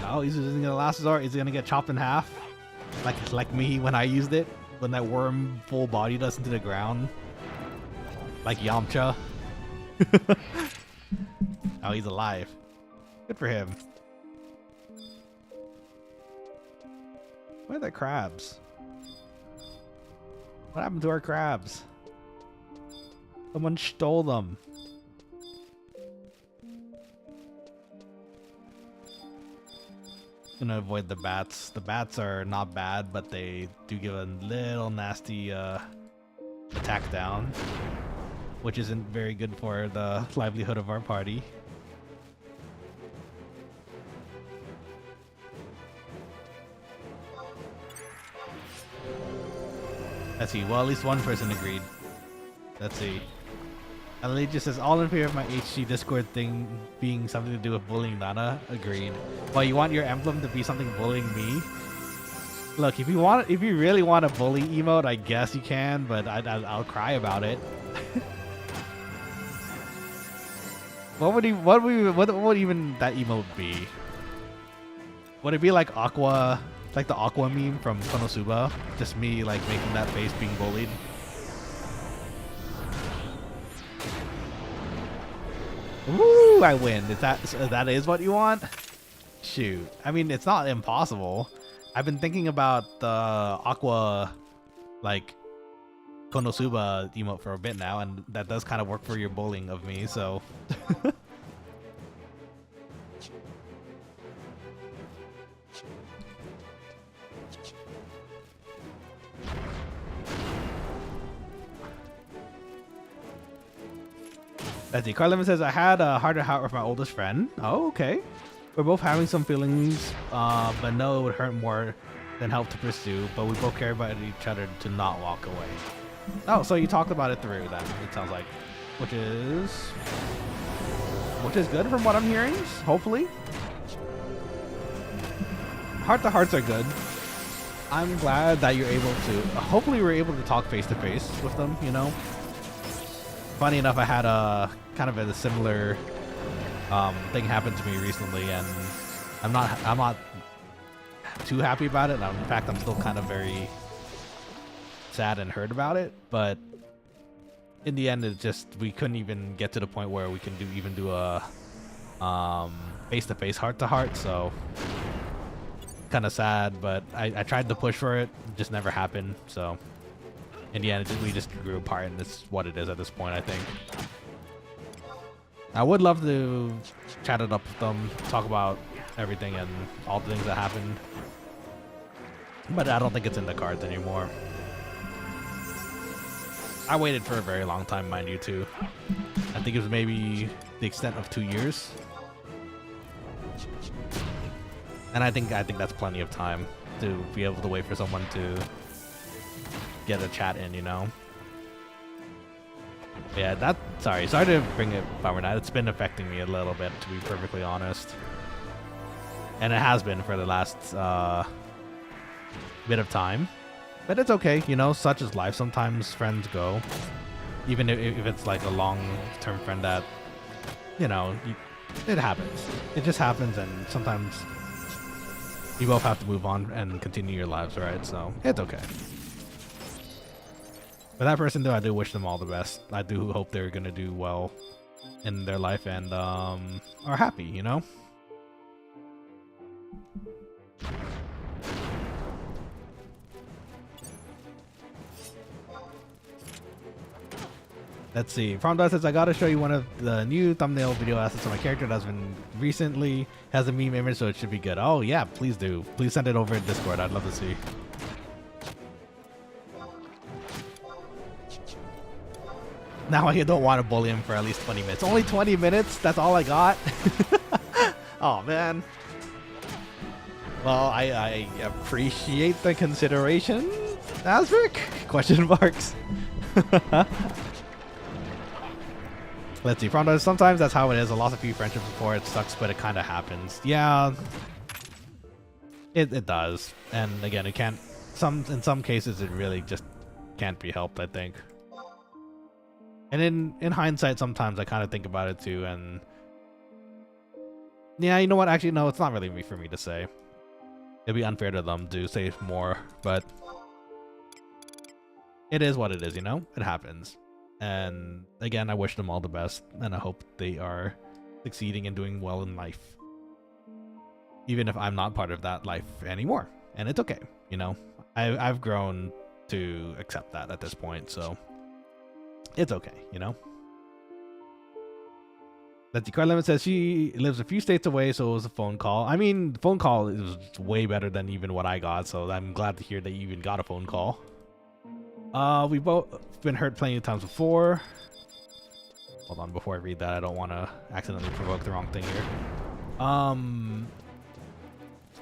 [SPEAKER 1] Oh, he's using the last resort. Is he gonna get chopped in half? Like me when I used it? When that worm full body does into the ground? Like Yamcha. Oh, he's alive. Good for him. Where are the crabs? What happened to our crabs? Someone stole them. Gonna avoid the bats. The bats are not bad, but they do give a little nasty attack down, which isn't very good for the livelihood of our party. Let's see. Well, at least one person agreed. Let's see. Ali just says, all in favor of my HG Discord thing being something to do with bullying Nana. Agreed. Well, you want your emblem to be something bullying me? Look, if you really want a bully emote, I guess you can, but I'll cry about it. What would even that emote be? Would it be like Aqua, like the Aqua meme from Konosuba? Just me like making that face being bullied? Ooh, I win. That is what you want? Shoot. I mean, it's not impossible. I've been thinking about the Aqua, like, Konosuba emote for a bit now, and that does kind of work for your bullying of me, so... Let's see. Carl Lemon says, I had a heart-to-heart with my oldest friend. Oh, okay. We're both having some feelings, but no, it would hurt more than help to pursue, but we both care about each other to not walk away. Oh, so you talked about it through then, it sounds like. Which is good from what I'm hearing, hopefully. Heart-to-hearts are good. I'm glad that you're able to, hopefully we're able to talk face-to-face with them, you know? Funny enough, I had a kind of a similar thing happen to me recently, and I'm not too happy about it. In fact, I'm still kind of very sad and hurt about it. But in the end, we couldn't even get to the point where we can even do a face-to-face heart-to-heart. So kind of sad, but I tried to push for it, it just never happened. So. In the end, we just grew apart, and it's what it is at this point, I think. I would love to chat it up with them, talk about everything and all the things that happened. But I don't think it's in the cards anymore. I waited for a very long time, mind you, too. I think it was maybe the extent of 2 years. And I think that's plenty of time to be able to wait for someone to get a chat in, you know. Yeah, sorry to bring it bummer night. It's been affecting me a little bit, to be perfectly honest. And it has been for the last bit of time. But it's okay, you know, such is life. Sometimes friends go. Even if it's like a long-term friend that, you know, it happens. It just happens, and sometimes you both have to move on and continue your lives, right? So it's okay. For that person, though, I do wish them all the best. I do hope they're gonna do well in their life and are happy, you know? Let's see. From says, I gotta show you one of the new thumbnail video assets of my character that's been recently has a meme image, so it should be good. Oh yeah, please do. Please send it over in Discord. I'd love to see. Now I don't want to bully him for at least 20 minutes. Only 20 minutes? That's all I got? Oh man. Well, I appreciate the consideration, Asric? Question marks. Let's see. Sometimes that's how it is. I lost a few friendships before. It sucks, but it kind of happens. Yeah, it does. And again, it can't. In some cases, it really just can't be helped, I think. And in hindsight, sometimes I kind of think about it too. And yeah, you know what? Actually, no, it's not really for me to say. It'd be unfair to them to say more, but it is what it is. You know, it happens. And again, I wish them all the best, and I hope they are succeeding and doing well in life. Even if I'm not part of that life anymore. And it's okay, you know? I've grown to accept that at this point, so it's okay, you know? Let's see, Limit says she lives a few states away, so it was a phone call. I mean, the phone call is way better than even what I got, so I'm glad to hear that you even got a phone call. We've both been hurt plenty of times before. Hold on, before I read that, I don't want to accidentally provoke the wrong thing here.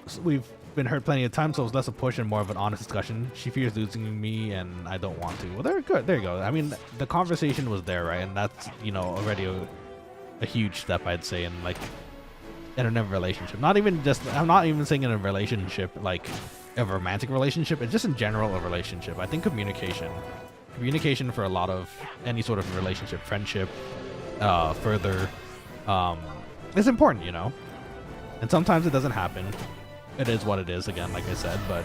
[SPEAKER 1] So we've been hurt plenty of times, so it's less a push and more of an honest discussion. She fears losing me, and I don't want to. Well, they're good. There you go. I mean, the conversation was there, right? And that's, you know, already a huge step, I'd say, in like in a relationship. Not even just. I'm not even saying in a relationship like a romantic relationship. It's just in general a relationship. I think communication for a lot of any sort of relationship, friendship, further, is important, you know. And sometimes it doesn't happen. It is what it is, again, like I said, but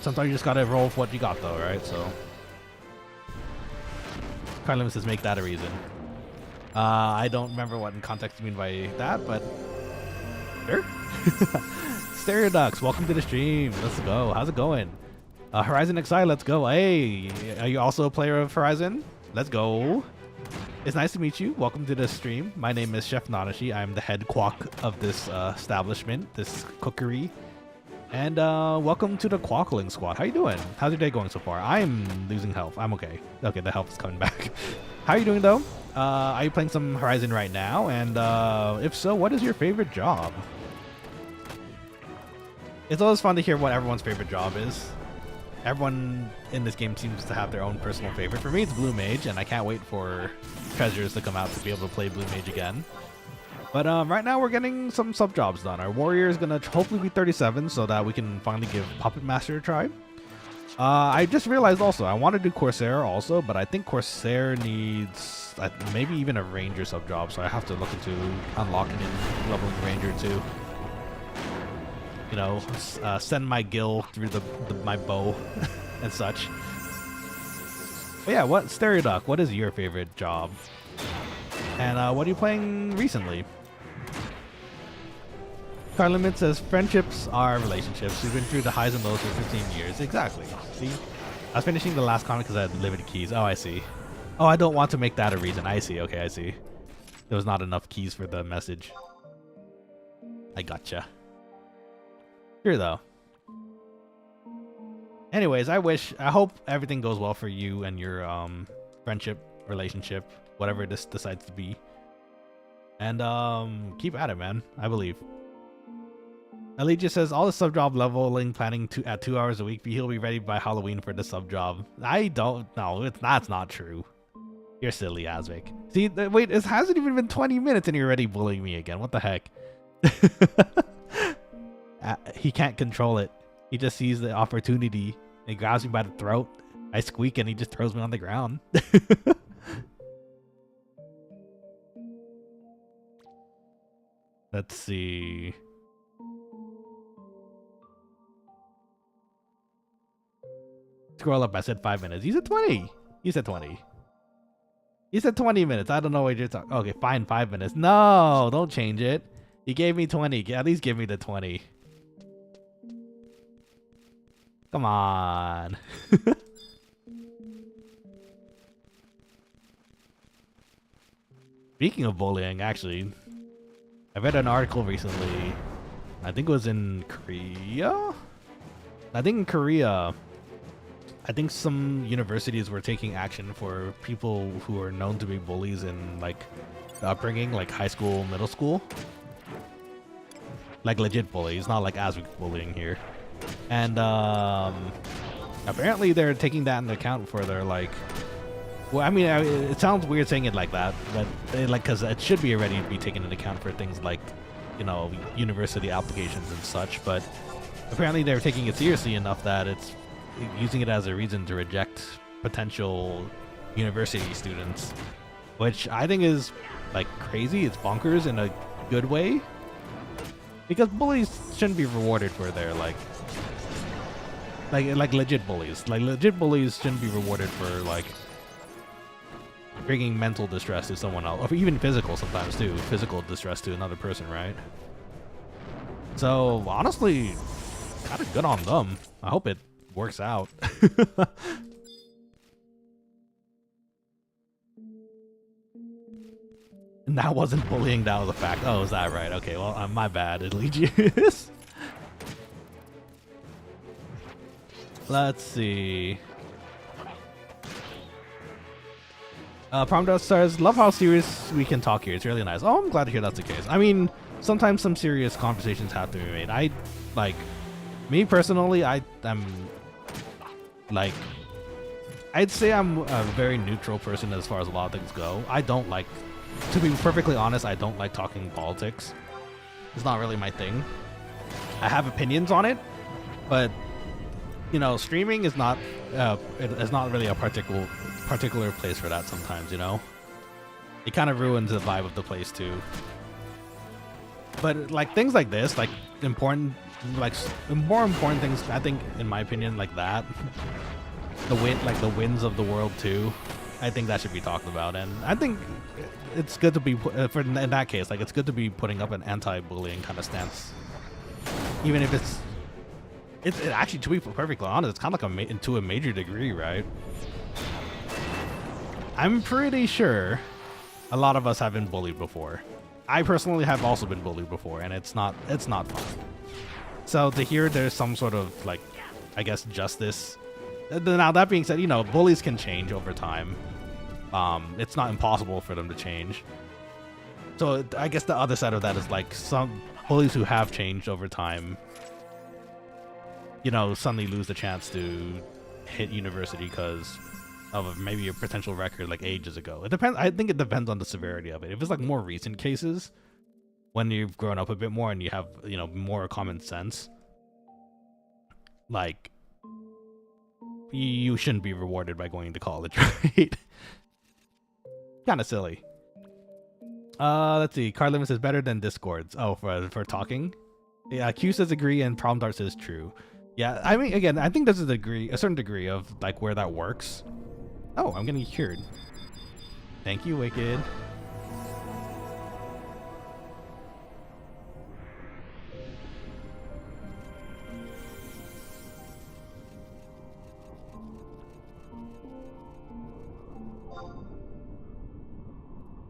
[SPEAKER 1] sometimes you just gotta roll with what you got, though, right? So Carlin says make that a reason. I don't remember what in context you mean by that, but sure. Stereodux, welcome to the stream. Let's go. How's it going? Horizon XI, let's go. Hey, are you also a player of Horizon? Let's go. It's nice to meet you. Welcome to the stream. My name is Chef Nanashi. I'm the head quack of this establishment, this cookery. And welcome to the Quokkalings squad. How you doing? How's your day going so far? I'm losing health. I'm okay. Okay, the health is coming back. How are you doing, though? Are you playing some Horizon right now? And if so, what is your favorite job? It's always fun to hear what everyone's favorite job is. Everyone in this game seems to have their own personal favorite. For me, it's Blue Mage, and I can't wait for Treasures to come out to be able to play Blue Mage again. But right now, we're getting some sub-jobs done. Our warrior is going to hopefully be 37 so that we can finally give Puppet Master a try. I just realized also, I want to do Corsair also, but I think Corsair needs maybe even a Ranger sub-job, so I have to look into unlocking and leveling Ranger too. You know, send my gil through my bow and such. But yeah, Stereoduck, what is your favorite job? And what are you playing recently? Carlimit says, friendships are relationships. We've been through the highs and lows for 15 years. Exactly. See? I was finishing the last comment because I had limited keys. Oh, I see. Oh, I don't want to make that a reason. I see. Okay, I see. There was not enough keys for the message. I gotcha. Sure, though. Anyways, I hope everything goes well for you and your friendship, relationship, whatever this decides to be. And keep at it, man. I believe. Elite just says all the sub job leveling planning at 2 hours a week, but he'll be ready by Halloween for the sub job. I don't know. That's not true. You're silly, Azvik. See, wait, it hasn't even been 20 minutes and you're already bullying me again. What the heck? He can't control it. He just sees the opportunity and grabs me by the throat. I squeak and he just throws me on the ground. Let's see. Scroll up. I said 5 minutes. You said 20. You said 20. You said 20 minutes. I don't know what you're talking. Okay, fine. 5 minutes. No, don't change it. You gave me 20. At least give me the 20. Come on. Speaking of bullying, actually, I read an article recently. I think it was in Korea. I think some universities were taking action for people who are known to be bullies in like the upbringing, like high school, middle school. Like legit bullies, not like Azvik bullying here. And apparently they're taking that into account for their like. Well, I mean, it sounds weird saying it like that, but like because it should be already be taken into account for things like, you know, university applications and such. But apparently they're taking it seriously enough that it's using it as a reason to reject potential university students, which I think is like crazy. It's bonkers in a good way, because bullies shouldn't be rewarded for their like legit bullies. Like legit bullies shouldn't be rewarded for like bringing mental distress to someone else, or even physical sometimes too. Physical distress to another person, right? So honestly, kind of good on them. I hope it works out. And that wasn't bullying, that was a fact. Oh, is that right? Okay, well, my bad, Eligius. Let's see. Prom says, love how serious we can talk here. It's really nice. Oh, I'm glad to hear that's the case. I mean, sometimes some serious conversations have to be made. I, like, me personally, I'm, like, I'd say I'm a very neutral person as far as a lot of things go. I don't like, to be perfectly honest, I don't like talking politics. It's not really my thing. I have opinions on it, but, you know, streaming is not, it's not really a particular place for that sometimes, you know? It kind of ruins the vibe of the place too. But like things like this, like important, like more important things, I think, in my opinion, like that, the wins of the world too, I think that should be talked about. And I think it's good to be in that case, like it's good to be putting up an anti-bullying kind of stance, even if it's actually, to be perfectly honest, it's kind of like to a major degree, right? I'm pretty sure a lot of us have been bullied before. I personally have also been bullied before, and it's not fun. So to hear there's some sort of, like, I guess, justice. Now, that being said, you know, bullies can change over time. It's not impossible for them to change. So I guess the other side of that is, like, some bullies who have changed over time, you know, suddenly lose the chance to hit university because of maybe a potential record like ages ago. It depends. I think it depends on the severity of it. If it's like more recent cases, when you've grown up a bit more and you have, you know, more common sense, like, you shouldn't be rewarded by going to college, right? Kind of silly. Let's see. Card limits is better than Discords. Oh, for talking. Yeah, Q says agree and Problem Dart says true. Yeah, I mean, again, I think there's a certain degree of like where that works. Oh, I'm getting cured. Thank you, Wicked.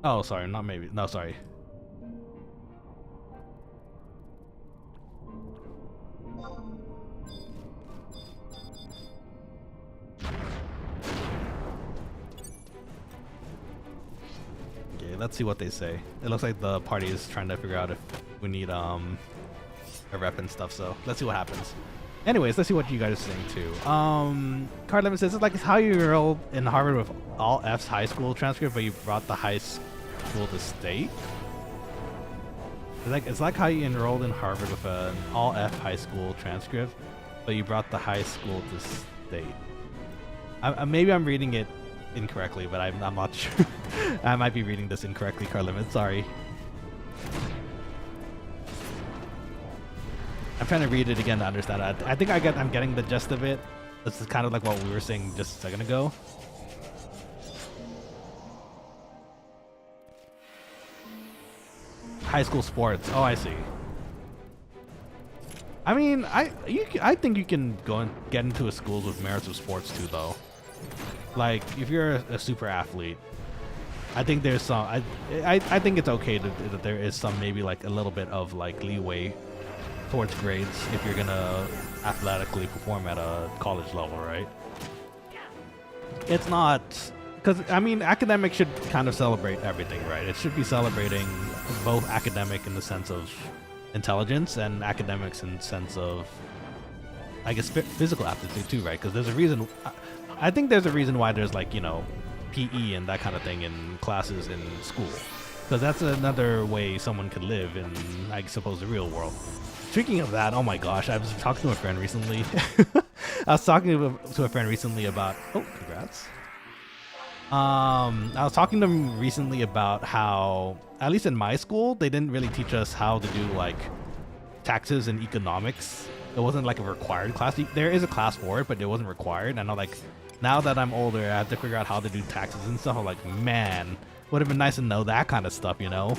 [SPEAKER 1] Oh, sorry, not maybe. No, sorry. Let's see what they say. It looks like the party is trying to figure out if we need a rep and stuff. So let's see what happens. Anyways, let's see what you guys are saying too. Card Lemon says it's like how you enrolled in Harvard with all F's high school transcript, but you brought the high school to state. It's like how you enrolled in Harvard with an all F high school transcript, but you brought the high school to state. Maybe I'm reading it incorrectly, but I'm not sure. I might be reading this incorrectly, Card Lemon. Sorry. I'm trying to read it again to understand it. I think I'm getting the gist of it. This is kind of like what we were saying just a second ago. High school sports. Oh, I see. I mean, I think you can go and get into a schools with merits of sports too, though. Like if you're a super athlete, I think there's some. I think it's okay that there is some maybe like a little bit of like leeway towards grades if you're gonna athletically perform at a college level, right? It's not, because I mean academics should kind of celebrate everything, right? It should be celebrating both academic in the sense of intelligence and academics in the sense of, I guess, physical aptitude too, right? Because there's a reason. I think there's a reason why there's like, you know, PE and that kind of thing in classes in school, because that's another way someone could live in, I suppose, the real world. Speaking of that, oh my gosh, I was talking to a friend recently. I was talking to a friend recently about, oh, congrats. I was talking to him recently about how, at least in my school, they didn't really teach us how to do like taxes and economics. It wasn't like a required class. There is a class for it, but it wasn't required. And I'm like, now that I'm older, I have to figure out how to do taxes and stuff. I'm like, man, would have been nice to know that kind of stuff, you know?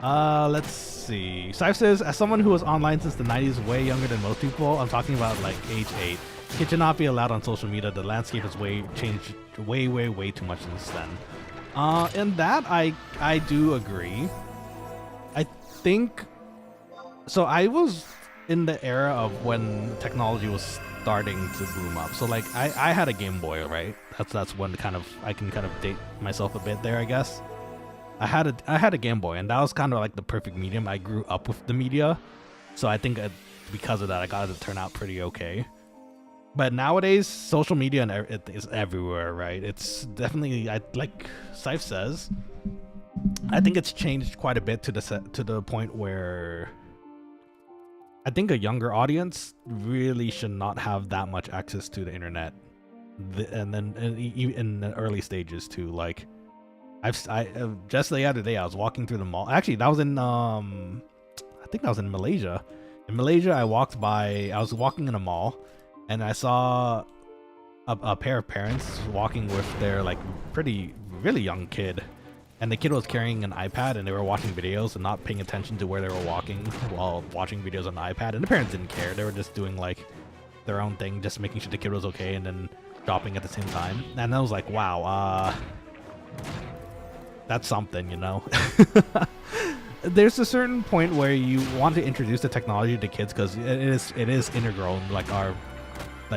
[SPEAKER 1] Let's see. Saif says, as someone who was online since the 90s, way younger than most people, I'm talking about like age 8. It should not be allowed on social media. The landscape has changed way too much since then. And that I do agree. I think, so I was in the era of when technology was starting to boom up. So like I had a Game Boy, right? That's when kind of I can kind of date myself a bit there, I guess. I had a Game Boy, and that was kind of like the perfect medium. I grew up with the media, so I think because of that, I got it to turn out pretty okay. But nowadays, social media and it is everywhere, right? It's definitely, like Saif says, I think it's changed quite a bit to the point where I think a younger audience really should not have that much access to the internet, and then in the early stages too. Like, I just the other day I was walking through the mall. Actually, that was in I think that was in Malaysia. In Malaysia, I was walking in a mall, and I saw a pair of parents walking with their like really young kid, and the kid was carrying an iPad, and they were watching videos and not paying attention to where they were walking while watching videos on the iPad. And the parents didn't care; they were just doing like their own thing, just making sure the kid was okay, and then shopping at the same time. And I was like, wow, that's something, you know. There's a certain point where you want to introduce the technology to kids because it is integral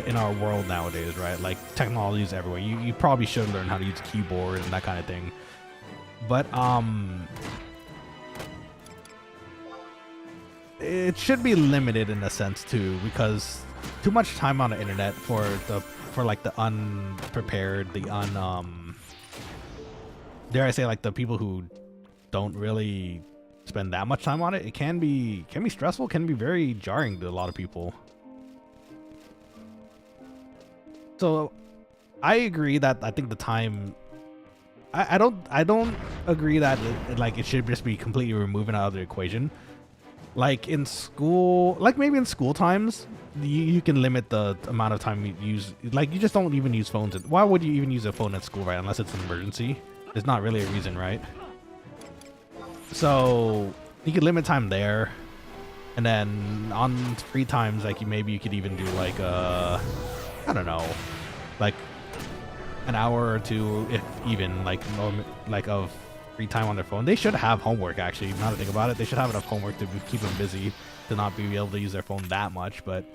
[SPEAKER 1] in our world nowadays, right? Like technology is everywhere. You probably should learn how to use a keyboard and that kind of thing. But it should be limited in a sense too, because too much time on the internet for like the unprepared, dare I say, like the people who don't really spend that much time on it, it can be stressful, can be very jarring to a lot of people. So I agree that I think the time, I don't agree that it should just be completely removed out of the equation. Like in school, like maybe in school times, you can limit the amount of time you use. Like you just don't even use phones. Why would you even use a phone at school, right? Unless it's an emergency. There's not really a reason, right? So you could limit time there, and then on free times, like maybe you could even do like I don't know, like an hour or two, if even, like of free time on their phone. They should have homework, actually. Now that I think about it, they should have enough homework to keep them busy to not be able to use their phone that much. But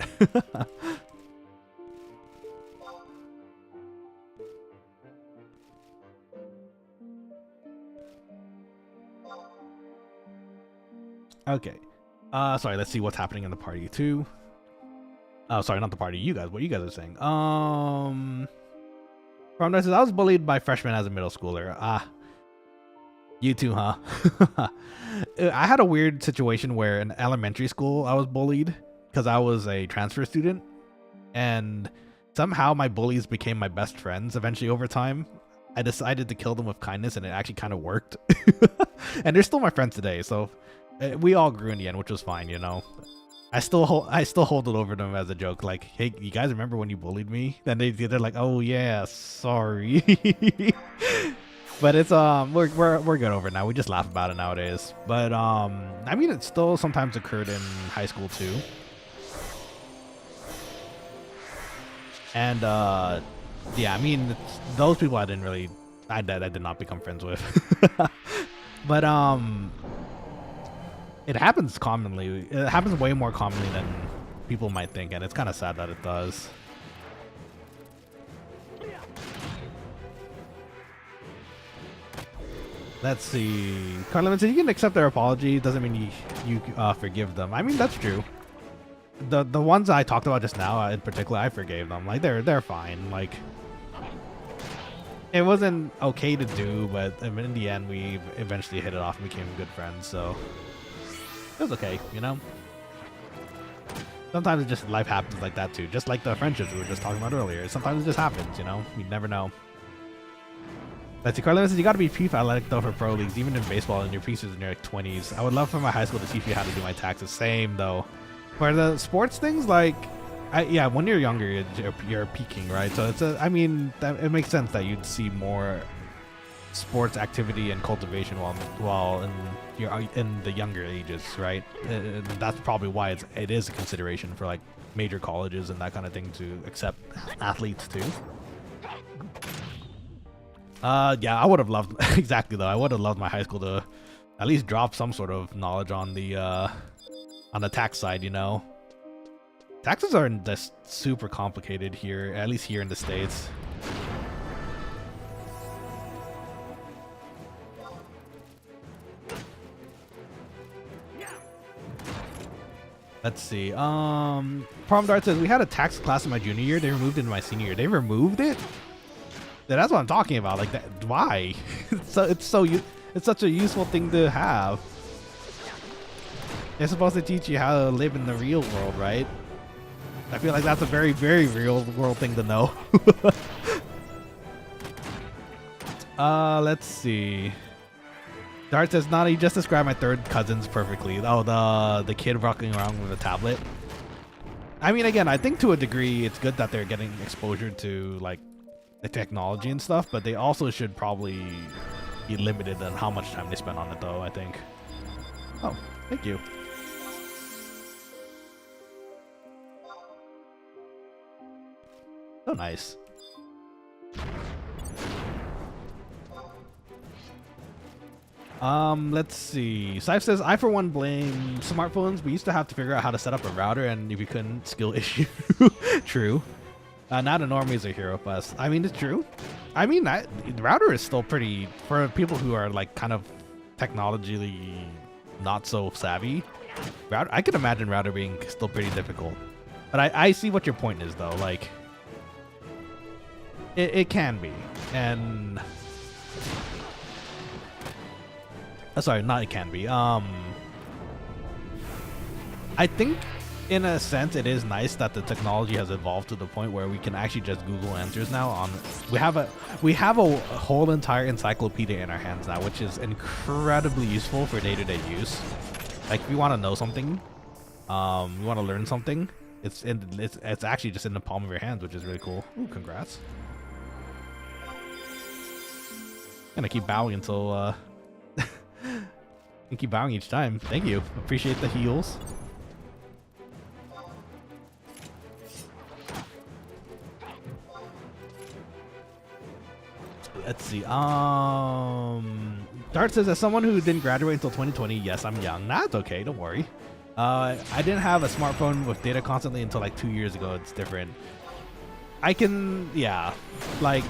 [SPEAKER 1] Okay. Sorry, let's see what's happening in the party too. Oh, sorry, not the party. You guys, what you guys are saying. From says, I was bullied by freshmen as a middle schooler. Ah, you too, huh? I had a weird situation where in elementary school I was bullied because I was a transfer student, and somehow my bullies became my best friends eventually over time. I decided to kill them with kindness, and it actually kind of worked. And they're still my friends today, so we all grew in the end, which was fine, you know. I still hold it over them as a joke, like, hey, you guys remember when you bullied me? Then they're like, oh yeah, sorry. But it's we're good over it now. We just laugh about it nowadays. But I mean, it still sometimes occurred in high school too. And yeah, I mean, those people I did not become friends with. But it happens commonly. It happens way more commonly than people might think, and it's kind of sad that it does. Let's see. Carlin said you can accept their apology. Doesn't mean you forgive them. I mean, that's true. The ones I talked about just now, in particular, I forgave them. Like they're fine. Like it wasn't okay to do, but in the end, we eventually hit it off and became good friends. So it was okay, you know. Sometimes it just life happens like that too. Just like the friendships we were just talking about earlier. Sometimes it just happens, you know. You never know. Let's see, Carlin says you got to be FIFA athletic though for pro leagues, even in baseball in your pieces in your like 20s. I would love for my high school to teach me how to do my taxes. Same though. For the sports things, like, yeah, when you're younger, you're peaking, right? So it's I mean, it makes sense that you'd see more sports activity and cultivation while in the younger ages, right? And that's probably why it is a consideration for like major colleges and that kind of thing to accept athletes too. Yeah, I would have loved exactly though. I would have loved my high school to at least drop some sort of knowledge on the tax side, you know. Taxes are just super complicated here, at least here in the States. Let's see. Prom Dart says we had a tax class in my junior year. They removed it in my senior year. They removed it? Yeah, that's what I'm talking about. Like that. Why? It's such a useful thing to have. They're supposed to teach you how to live in the real world, right? I feel like that's a very, very real world thing to know. Let's see. Dart says, Nana, you just described my third cousins perfectly. Oh, the kid rocking around with a tablet. I mean, again, I think to a degree it's good that they're getting exposure to like the technology and stuff, but they also should probably be limited on how much time they spend on it, though, I think. Oh, thank you. So nice. Let's see. Syph says, I for one blame smartphones. We used to have to figure out how to set up a router, and if you couldn't, skill issue. True. Not a normie is a hero plus. I mean, it's true. I mean, the router is still pretty, for people who are like kind of technologically not so savvy. I could imagine router being still pretty difficult. But I see what your point is though. Like, it can be. And sorry, not it can be. I think in a sense it is nice that the technology has evolved to the point where we can actually just Google answers now on we have a whole entire encyclopedia in our hands now, which is incredibly useful for day-to-day use. Like if you want to know something, you want to learn something, it's actually just in the palm of your hands, which is really cool. Ooh, congrats. I'm gonna keep bowing until and keep bowing each time. Thank you. Appreciate the heals. Let's see. Dart says, as someone who didn't graduate until 2020, yes, I'm young. Nah, it's okay. Don't worry. I didn't have a smartphone with data constantly until like 2 years ago. It's different. I can, yeah, like,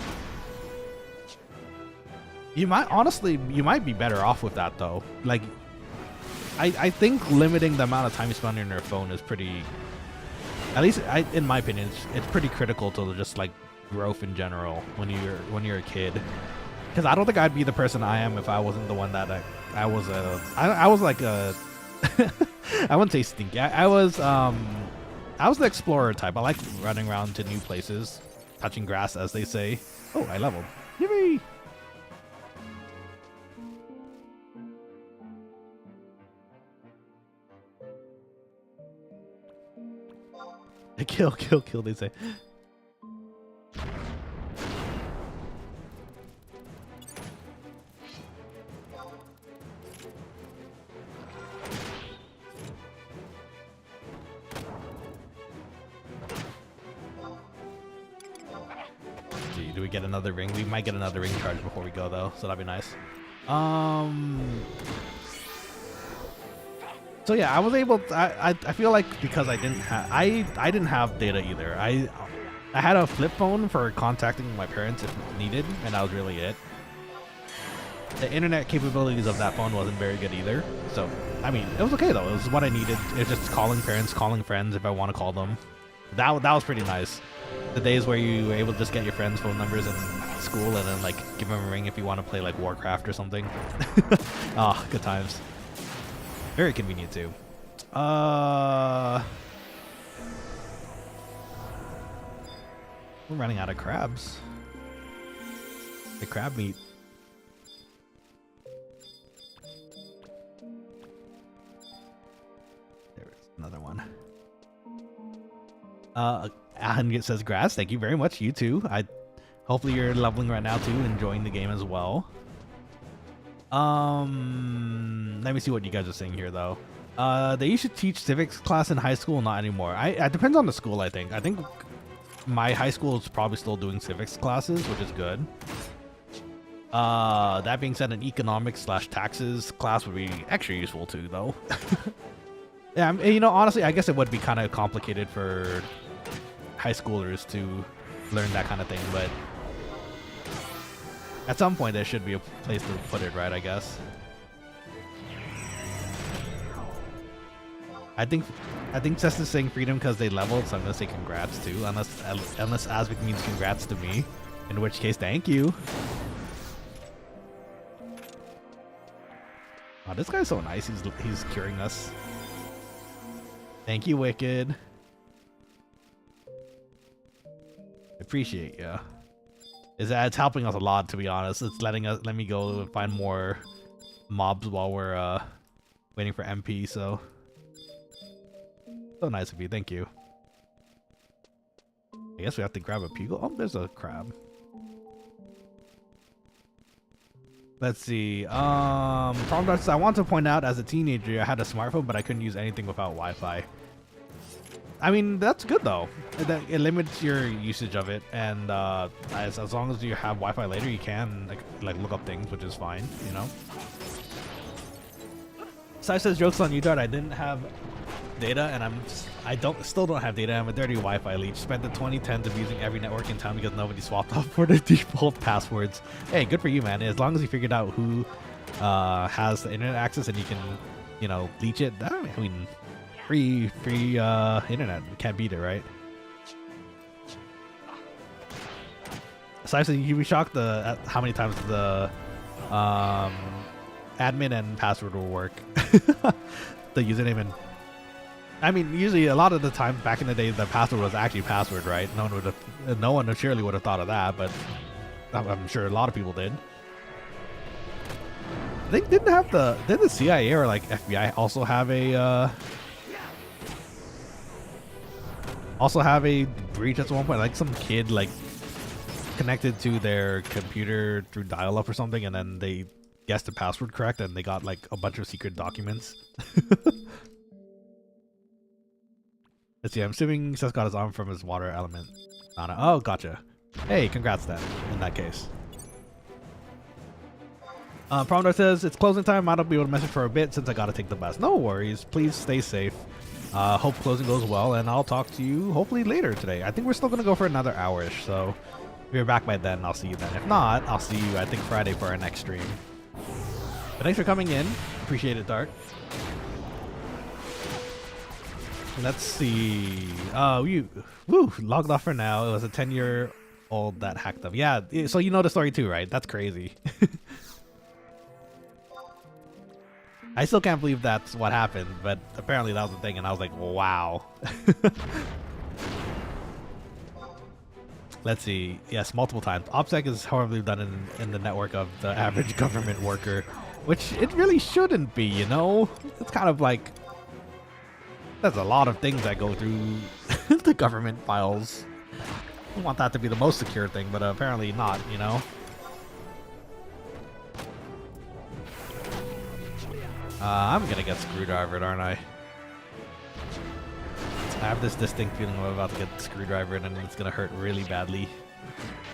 [SPEAKER 1] you might be better off with that though. Like, I think limiting the amount of time you spend on your phone is pretty, at least in my opinion, it's pretty critical to just like growth in general when you're a kid. Because I don't think I'd be the person I am if I wasn't the one that I was like a I wouldn't say stinky. I was the explorer type. I like running around to new places, touching grass, as they say. Oh, I leveled. Yippee! Kill, they say. Do we get another ring? We might get another ring charge before we go, though, so that'd be nice. So yeah, I was able to, I feel like because I didn't have data either. I had a flip phone for contacting my parents if needed, and that was really it. The internet capabilities of that phone wasn't very good either. So, I mean, it was okay though. It was what I needed. It was just calling parents, calling friends if I want to call them. That was pretty nice. The days where you were able to just get your friends' phone numbers in school and then like give them a ring if you want to play like Warcraft or something. Oh, good times. Very convenient too. We're running out of crabs. The crab meat. There's another one. Ahan says grass. Thank you very much. You too. Hopefully you're leveling right now too, enjoying the game as well. Let me see what you guys are saying here though. They used to teach civics class in high school, not anymore. It depends on the school, I think. I think my high school is probably still doing civics classes, which is good. That being said, an economics / taxes class would be extra useful too, though. Yeah, you know, honestly, I guess it would be kind of complicated for high schoolers to learn that kind of thing, but at some point there should be a place to put it, right? I guess. I think Cessna's saying freedom because they leveled, so I'm gonna say congrats too. Unless Asvik means congrats to me, in which case thank you. Oh, this guy's so nice. He's curing us. Thank you, Wicked. Appreciate ya. It's helping us a lot, to be honest. It's let me go and find more mobs while we're waiting for MP. So nice of you. Thank you. I guess we have to grab a pugil. Oh, there's a crab. Let's see. Problem I want to point out, as a teenager, I had a smartphone, but I couldn't use anything without Wi-Fi. I mean, that's good though. It limits your usage of it, and as long as you have Wi-Fi later, you can like look up things, which is fine, you know. Sai says jokes on you, Dart. I didn't have data, and still don't have data. I'm a dirty Wi-Fi leech. Spent the 2010s abusing every network in town because nobody swapped off for their default passwords. Hey, good for you, man. As long as you figured out who has the internet access and you can, you know, leech it. I mean, free internet. You can't beat it, right? So you'd be shocked at how many times the admin and password will work. The username and I mean, usually a lot of the time back in the day, the password was actually password, right? No one surely would have thought of that, but I'm sure a lot of people did. They didn't the CIA or like FBI also have a breach at one point? Like some kid like connected to their computer through dial-up or something, and then they guessed the password correct, and they got like a bunch of secret documents. Let's see, I'm assuming Seth got his arm from his water element. Oh, gotcha. Hey, congrats then, in that case. Promdar says, it's closing time. I don't be able to message for a bit since I gotta take the bus. No worries. Please stay safe. Hope closing goes well, and I'll talk to you hopefully later today. I think we're still gonna go for another hour-ish, so if you're back by then, I'll see you then. If not, I'll see you, I think, Friday for our next stream. But thanks for coming in. Appreciate it, Dart. Let's see. You woo logged off for now. It was a 10-year-old that hacked them. Yeah, so you know the story too, right? That's crazy. I still can't believe that's what happened, but apparently that was the thing, and I was like, wow. Let's see. Yes, multiple times. OPSEC is horribly done in the network of the average government worker, which it really shouldn't be, you know? It's kind of like, there's a lot of things that go through the government files. I want that to be the most secure thing, but apparently not, you know? I'm gonna get screwdrivered, aren't I? I have this distinct feeling I'm about to get screwdrivered and it's gonna hurt really badly.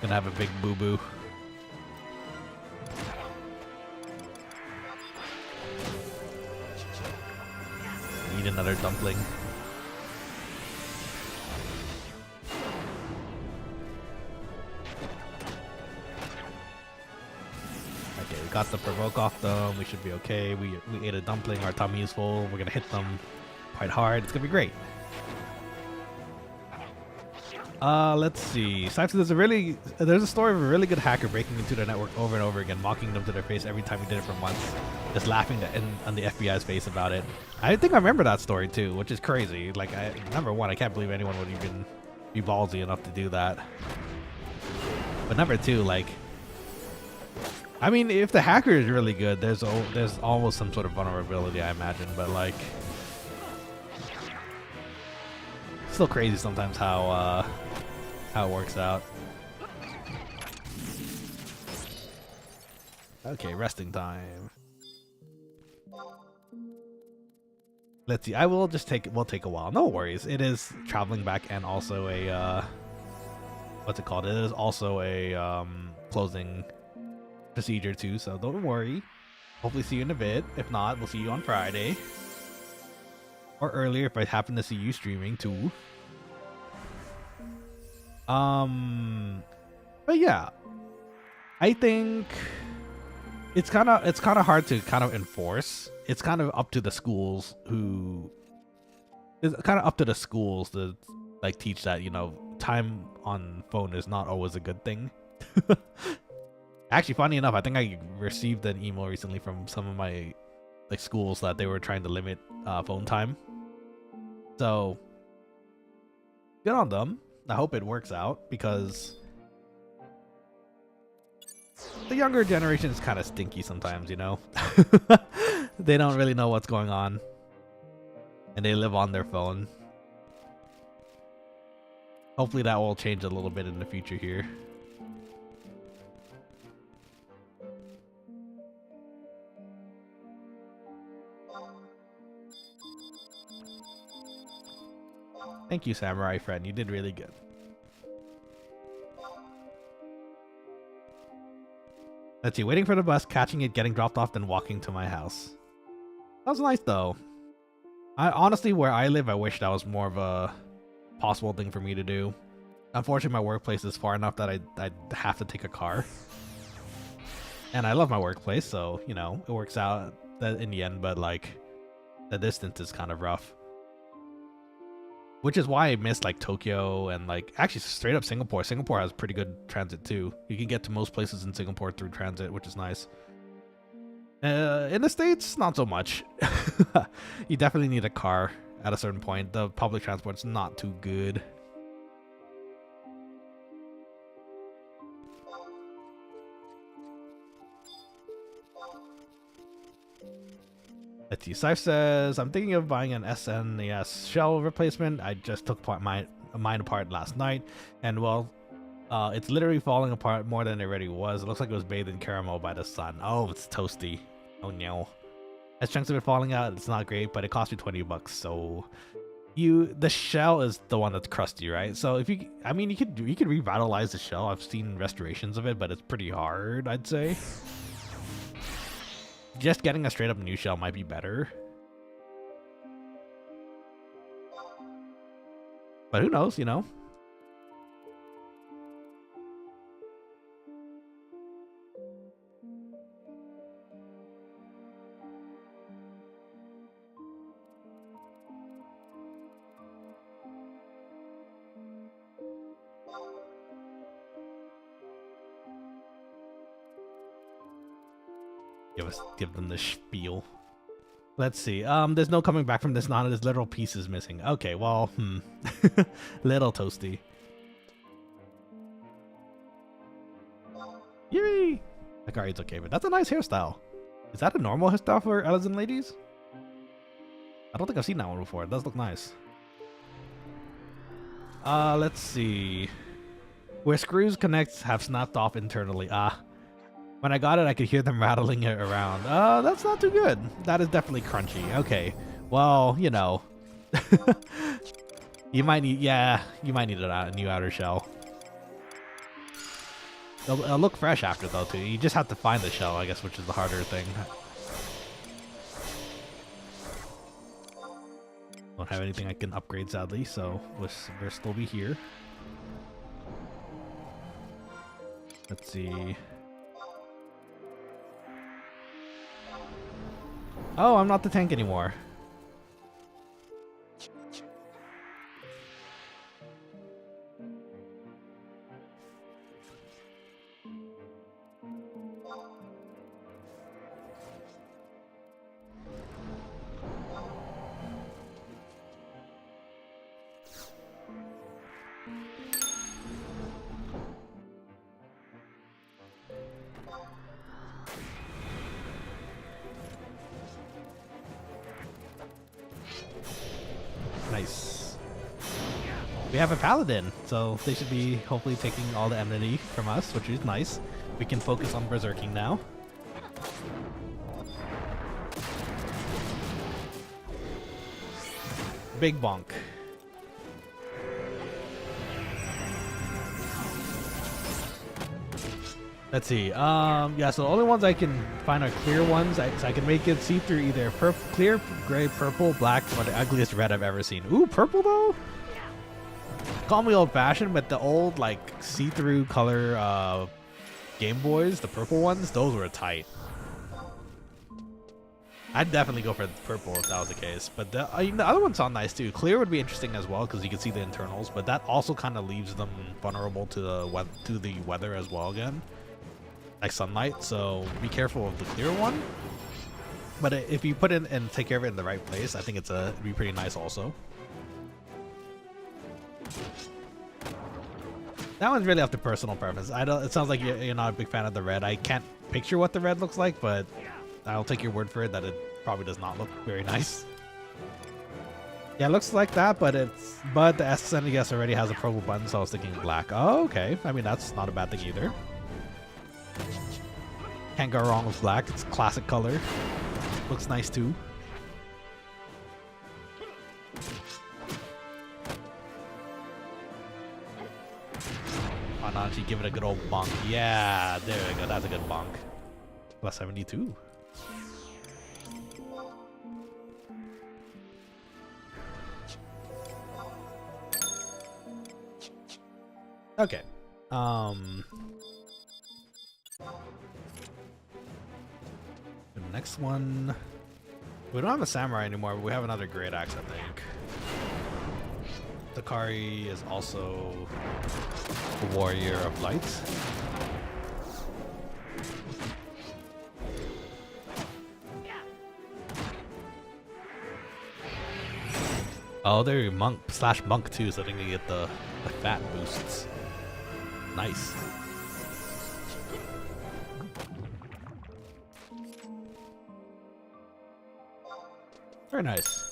[SPEAKER 1] Gonna have a big boo-boo. Need another dumpling. Okay, we got the provoke off them. We should be okay. We ate a dumpling. Our tummy is full. We're gonna hit them quite hard. It's gonna be great. Let's see. There's a story of a really good hacker breaking into their network over and over again, mocking them to their face every time he did it for months, just laughing on the FBI's face about it. I think I remember that story too, which is crazy. Like, number one, I can't believe anyone would even be ballsy enough to do that. But number two, like, I mean, if the hacker is really good, there's almost some sort of vulnerability, I imagine. But like, still crazy sometimes how it works out. Okay, resting time. Let's see. We'll take a while. No worries. It is traveling back and also a what's it called? It is also a closing procedure too, so don't worry. Hopefully see you in a bit. If not, we'll see you on Friday. Or earlier if I happen to see you streaming too. But yeah, I think it's kind of hard to kind of enforce. It's kind of up to the schools to like teach that, you know, time on phone is not always a good thing. Actually, funny enough, I think I received an email recently from some of my like schools that they were trying to limit phone time. So good on them. I hope it works out because the younger generation is kind of stinky sometimes, you know? They don't really know what's going on and they live on their phone. Hopefully that will change a little bit in the future here. Thank you, Samurai Friend. You did really good. Let's see. Waiting for the bus, catching it, getting dropped off, then walking to my house. That was nice, though. Honestly, where I live, I wish that was more of a possible thing for me to do. Unfortunately, my workplace is far enough that I'd have to take a car. And I love my workplace, so, you know, it works out in the end, but, like, the distance is kind of rough. Which is why I miss like Tokyo and like actually straight up Singapore. Singapore has pretty good transit too. You can get to most places in Singapore through transit, which is nice. In the States, not so much. You definitely need a car at a certain point. The public transport's not too good. Let's see. Scythe says, I'm thinking of buying an SNES shell replacement. I just took mine apart last night, and well, it's literally falling apart more than it already was. It looks like it was bathed in caramel by the sun. Oh, it's toasty. Oh no. As chunks of it falling out, it's not great, but it cost me 20 bucks. So the shell is the one that's crusty, right? So if you could revitalize the shell. I've seen restorations of it, but it's pretty hard, I'd say. Just getting a straight up new shell might be better. But who knows, you know? give them the spiel. Let's see. There's no coming back from this. None of this literal pieces missing. Okay, well, little toasty. Yay! Like, alright, it's okay, but that's a nice hairstyle. Is that a normal hairstyle for elves and ladies? I don't think I've seen that one before. It does look nice. Let's see. Where screws connect have snapped off internally. When I got it, I could hear them rattling it around. That's not too good. That is definitely crunchy. Okay. Well, you know. you might need a new outer shell. It'll look fresh after, though, too. You just have to find the shell, I guess, which is the harder thing. Don't have anything I can upgrade, sadly, so we'll still be here. Let's see. Oh, I'm not the tank anymore. Nice. We have a paladin, so they should be hopefully taking all the enmity from us, which is nice. We can focus on berserking now. Big bonk. Let's see. Yeah, so the only ones I can find are clear ones. So I can make it see through either clear, gray, purple, black, or the ugliest red I've ever seen. Ooh, purple though? Call me old fashioned, but the old like see-through color Game Boys, the purple ones, those were tight. I'd definitely go for purple if that was the case. But the other ones sound nice too. Clear would be interesting as well because you can see the internals, but that also kind of leaves them vulnerable to the weather as well again. Like sunlight, so be careful of the clear one. But if you put it and take care of it in the right place, I think it'd be pretty nice also. That one's really up to personal preference. It sounds like you're not a big fan of the red. I can't picture what the red looks like, but I'll take your word for it that it probably does not look very nice. Yeah, it looks like that, but the SNES already has a purple button, so I was thinking black. Oh, okay. I mean, that's not a bad thing either. Can't go wrong with black. It's a classic color. Looks nice too. Oh, Nanashi, give it a good old bonk. Yeah, there we go. That's a good bonk. Plus 72. Okay. The next one, we don't have a samurai anymore, but we have another great axe, I think. Takari is also a warrior of light. Oh, they're monk / monk too, so I think they get the fat boosts. Nice. Very nice.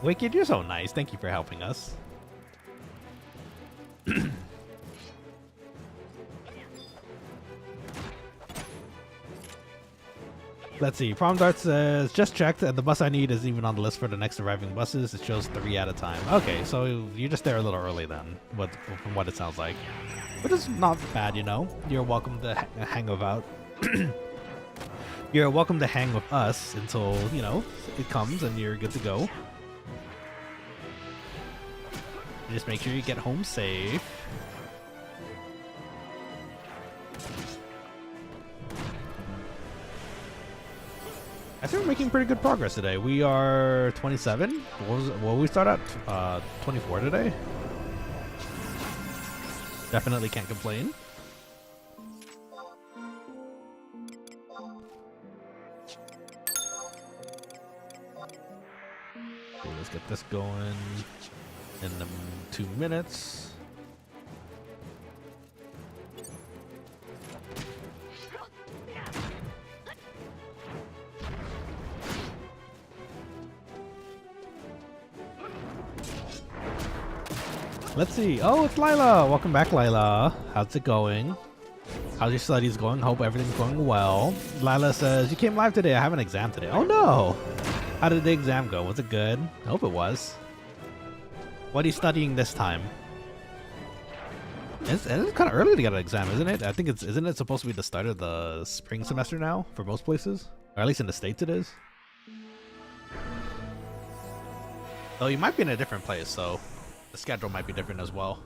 [SPEAKER 1] Wicked, you're so nice. Thank you for helping us. Let's see. Prom Dart says, just checked, and the bus I need is even on the list for the next arriving buses. It shows 3 at a time. Okay, so you're just there a little early then, from what it sounds like. But it's not bad, you know. You're welcome to hang about. You're welcome to hang with us until, you know, it comes and you're good to go. Just make sure you get home safe. I think we're making pretty good progress today. We are 27. What we start at? 24 today. Definitely can't complain. let's get this going in 2 minutes. Let's see. Oh, it's Lila. Welcome back, Lila. How's it going? How's your studies going? Hope everything's going well. Lila says, you came live today. I have an exam today. Oh, no. How did the exam go? Was it good? I hope it was. What are you studying this time? It's kind of early to get an exam, isn't it? I think isn't it supposed to be the start of the spring semester now for most places? Or at least in the States it is. Though you might be in a different place, so the schedule might be different as well.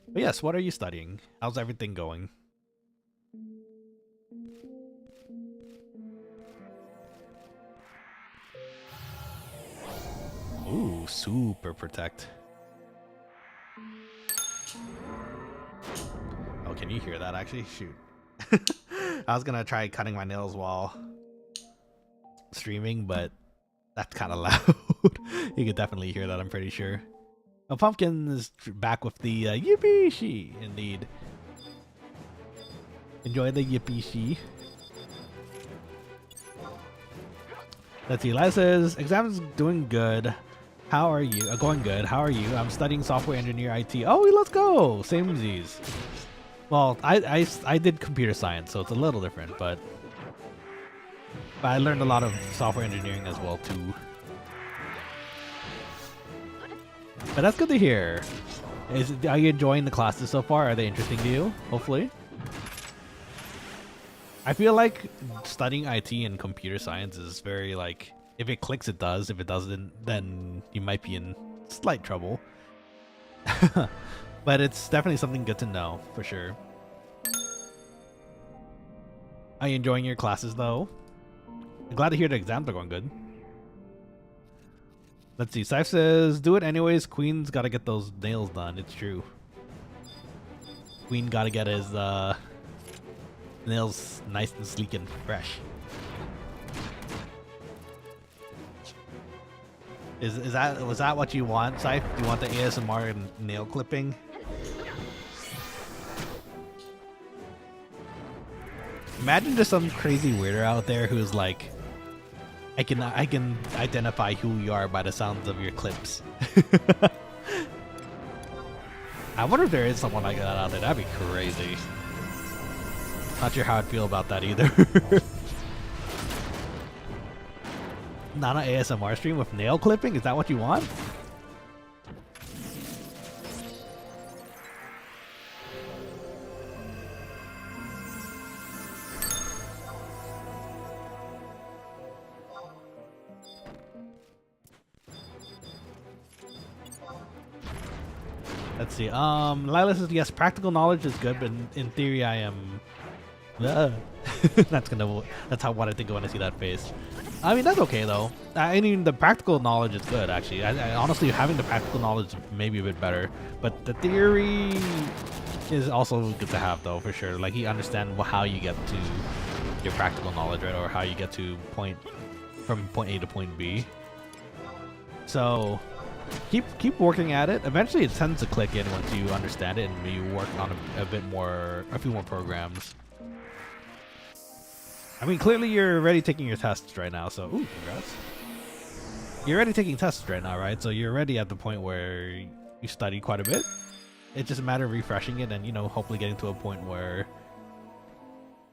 [SPEAKER 1] But yes, what are you studying? How's everything going? Ooh, super protect. Oh, can you hear that actually? Shoot. I was gonna try cutting my nails while streaming, but that's kind of loud. You could definitely hear that, I'm pretty sure. Oh, Pumpkin is back with the yippee-shee, indeed. Enjoy the yippee-shee. Let's see, Liza says, exam's doing good. How are you? Going good. How are you? I'm studying software engineer IT. Oh, let's go! Same as these. Well, I did computer science, so it's a little different, but I learned a lot of software engineering as well, too. But that's good to hear. Are you enjoying the classes so far? Are they interesting to you? Hopefully. I feel like studying IT and computer science is very like, if it clicks, it does. If it doesn't, then you might be in slight trouble. But it's definitely something good to know, for sure. Are you enjoying your classes, though? I'm glad to hear the exams are going good. Let's see. Saif says, do it anyways. Queen's got to get those nails done. It's true. Queen got to get his nails nice and sleek and fresh. Was that what you want, Saif? Do you want the ASMR and nail clipping? Imagine just some crazy weirdo out there who's like, I can identify who you are by the sounds of your clips. I wonder if there is someone like that out there. That'd be crazy. Not sure how I'd feel about that either. Nana ASMR stream with nail clipping? Is that what you want? Let's see. Lila says yes, practical knowledge is good, but in theory I am that's what I think of when I see that face. I mean, that's okay though. I mean, the practical knowledge is good actually. I honestly, having the practical knowledge may be a bit better, but the theory is also good to have though, for sure. Like, you understand how you get to your practical knowledge, right? Or how you get to from point A to point B. So keep working at it. Eventually it tends to click in once you understand it and you work on a few more programs. I mean, clearly you're already taking your tests right now, so ooh, congrats. You're already taking tests right now, right? So you're already at the point where you studied quite a bit. It's just a matter of refreshing it and, you know, hopefully getting to a point where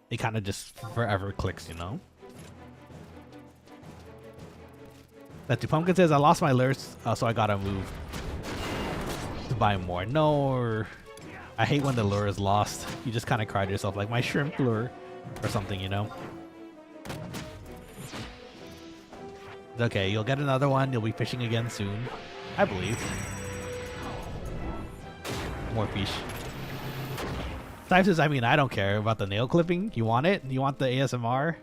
[SPEAKER 1] it kind of just forever clicks, you know? That the Pumpkin says, I lost my lures, so I gotta move to buy more. No, I hate when the lure is lost. You just kind of cry to yourself, like, my shrimp lure or something, you know? Okay, you'll get another one. You'll be fishing again soon, I believe. More fish. Saif says, I mean, I don't care about the nail clipping. You want it? You want the ASMR?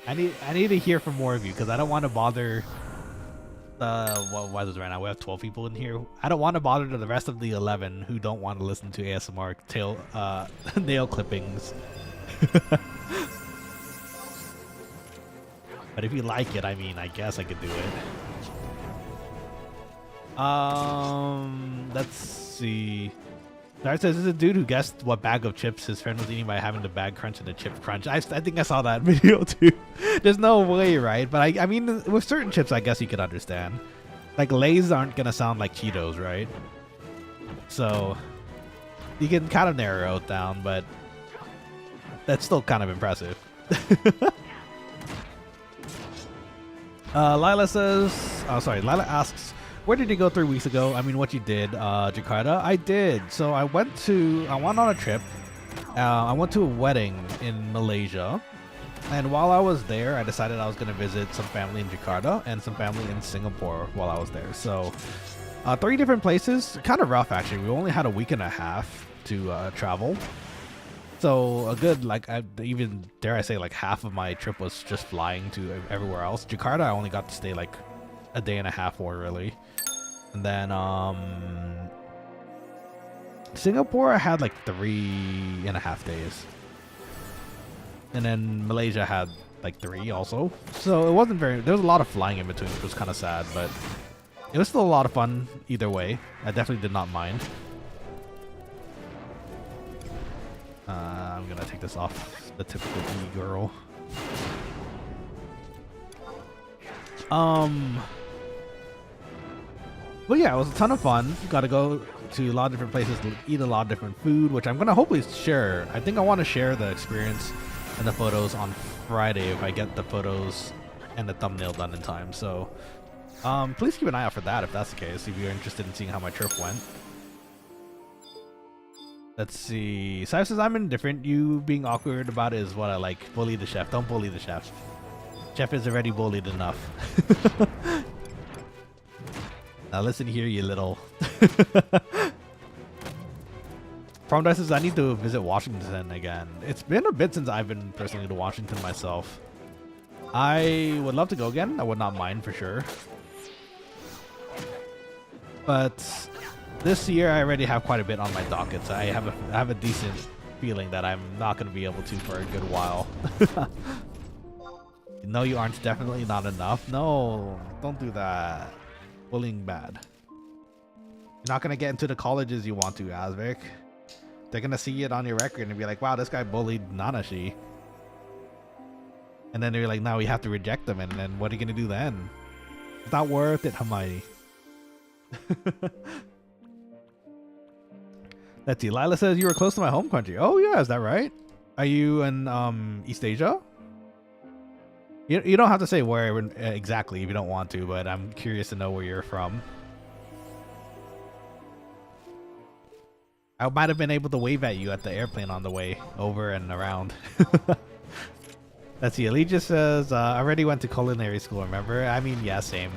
[SPEAKER 1] I need to hear from more of you because I don't want to bother. Why is it right now? We have 12 people in here. I don't want to bother the rest of the 11 who don't want to listen to ASMR nail clippings. But if you like it, I mean, I guess I could do it. Let's see. Dart says, this is a dude who guessed what bag of chips his friend was eating by having the bag crunch and the chip crunch. I think I saw that video too. There's no way, right? But I mean, with certain chips, I guess you could understand. Like, Lay's aren't going to sound like Cheetos, right? So, you can kind of narrow it down, but that's still kind of impressive. Lila says, Lila asks, where did you go 3 weeks ago? I mean, what you did, Jakarta? I did. So I went on a trip. I went to a wedding in Malaysia. And while I was there, I decided I was going to visit some family in Jakarta and some family in Singapore while I was there. So 3 different places. Kind of rough, actually. We only had a week and a half to travel. So a good, like, even dare I say, like half of my trip was just flying to everywhere else. Jakarta, I only got to stay like a day and a half more, really. And then Singapore, I had like 3.5 days. And then Malaysia had like 3 also. So it wasn't very, there was a lot of flying in between, which was kind of sad, but it was still a lot of fun either way. I definitely did not mind. I'm gonna take this off the typical e-girl. But yeah, it was a ton of fun. Got to go to a lot of different places, eat a lot of different food, which I'm gonna hopefully share. I think I want to share the experience and the photos on Friday if I get the photos and the thumbnail done in time. So please keep an eye out for that if that's the case, if you're interested in seeing how my trip went. Let's see. Sai says, I'm indifferent. You being awkward about it is what I like. Bully the chef. Don't bully the chef. Chef is already bullied enough. Now listen here, you little. Prom Dice says, I need to visit Washington again. It's been a bit since I've been personally to Washington myself. I would love to go again. I would not mind for sure. But this year I already have quite a bit on my docket, so I have a decent feeling that I'm not going to be able to for a good while. No, you aren't definitely not enough. No, don't do that. Bullying bad. You're not going to get into the colleges you want to, Asvik. They're going to see it on your record and be like, wow, this guy bullied Nanashi. And then they're like, now we have to reject them, and then what are you going to do then? It's not worth it, Hermione. Let's see. Lila says you were close to my home country. Oh yeah, is that right? Are you in East Asia? You don't have to say where exactly if you don't want to, but I'm curious to know where you're from. I might have been able to wave at you at the airplane on the way over and around. Let's see. Allegia says I already went to culinary school. Remember? I mean, yeah, same.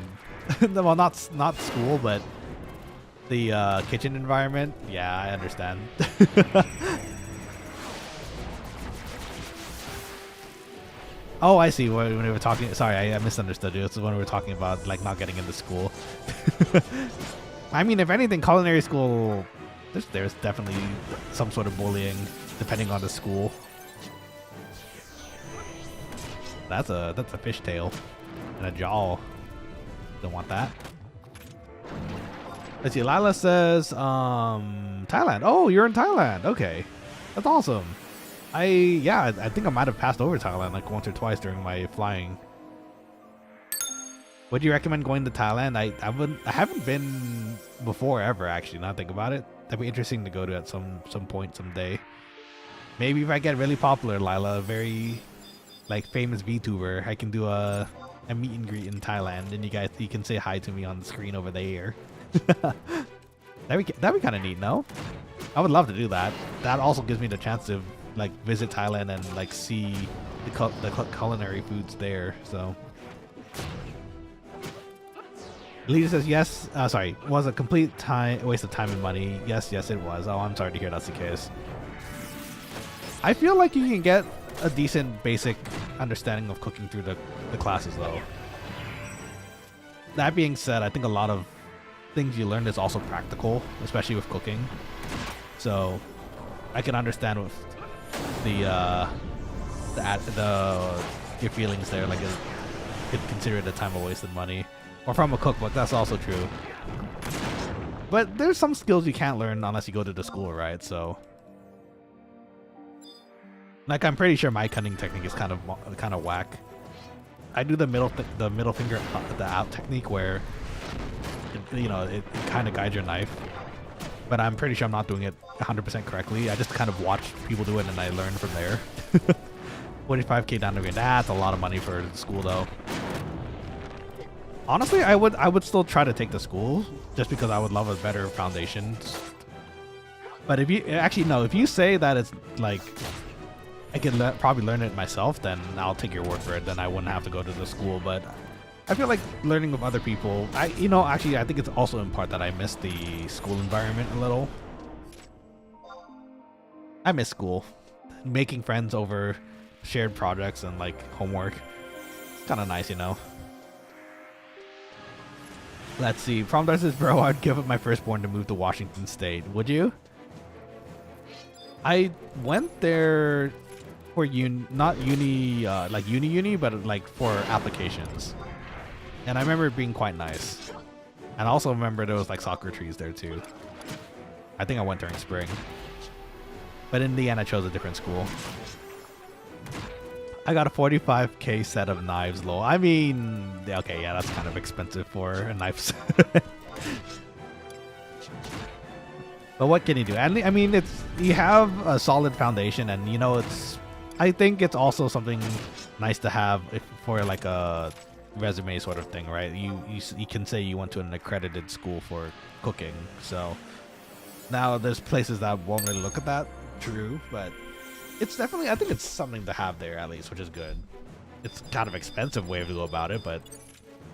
[SPEAKER 1] Well, not school, but the kitchen environment. Yeah, I understand. Oh, I see. When we were talking, sorry, I misunderstood you. It's when we were talking about like not getting into school. I mean, if anything, culinary school, there's definitely some sort of bullying depending on the school. That's a fishtail and a jaw. Don't want that. Let's see. Lila says, Thailand. Oh, you're in Thailand. Okay, that's awesome. I think I might have passed over Thailand like once or twice during my flying. Would you recommend going to Thailand? I haven't been before ever, actually. Now I think about it, that'd be interesting to go to at some point someday. Maybe if I get really popular, Lila, a very like famous VTuber, I can do a meet and greet in Thailand, and you can say hi to me on the screen over there. That'd be kind of neat, no? I would love to do that. That also gives me the chance to like visit Thailand and like see the culinary foods there. So Lisa says yes. Sorry, was a complete waste of time and money. Yes, it was. Oh, I'm sorry to hear that's the case. I feel like you can get a decent basic understanding of cooking through the classes though. That being said, I think a lot of things you learn is also practical, especially with cooking. So I can understand with your feelings there, like you could consider it a time of wasted money. Or from a cookbook, that's also true. But there's some skills you can't learn unless you go to the school, right? So, like, I'm pretty sure my cutting technique is kind of whack. I do the middle finger the out technique where it kind of guides your knife, but I'm pretty sure I'm not doing it 100% correctly. I just kind of watch people do it and I learn from there. 45k down the grade. That's a lot of money for the school though. Honestly, I would still try to take the school just because I would love a better foundation. But if you say that it's like I can probably learn it myself, then I'll take your word for it. Then I wouldn't have to go to the school. But I feel like learning with other people, I think it's also in part that I miss the school environment a little. I miss school, making friends over shared projects and like homework. It's kind of nice, Let's see. Prom says, bro, I'd give up my firstborn to move to Washington State. Would you? I went there for not uni, like uni, but like for applications. And I remember it being quite nice. And I also remember there was like soccer trees there too. I think I went during spring. But in the end, I chose a different school. I got a 45k set of knives, lol. I mean, okay, yeah, that's kind of expensive for a knife set. But what can you do? And I mean, you have a solid foundation, and I think it's also something nice to have for like a resume sort of thing, right? You can say you went to an accredited school for cooking. So now there's places that won't really look at that. True, but it's definitely, I think it's something to have there at least, which is good. It's kind of expensive way to go about it, but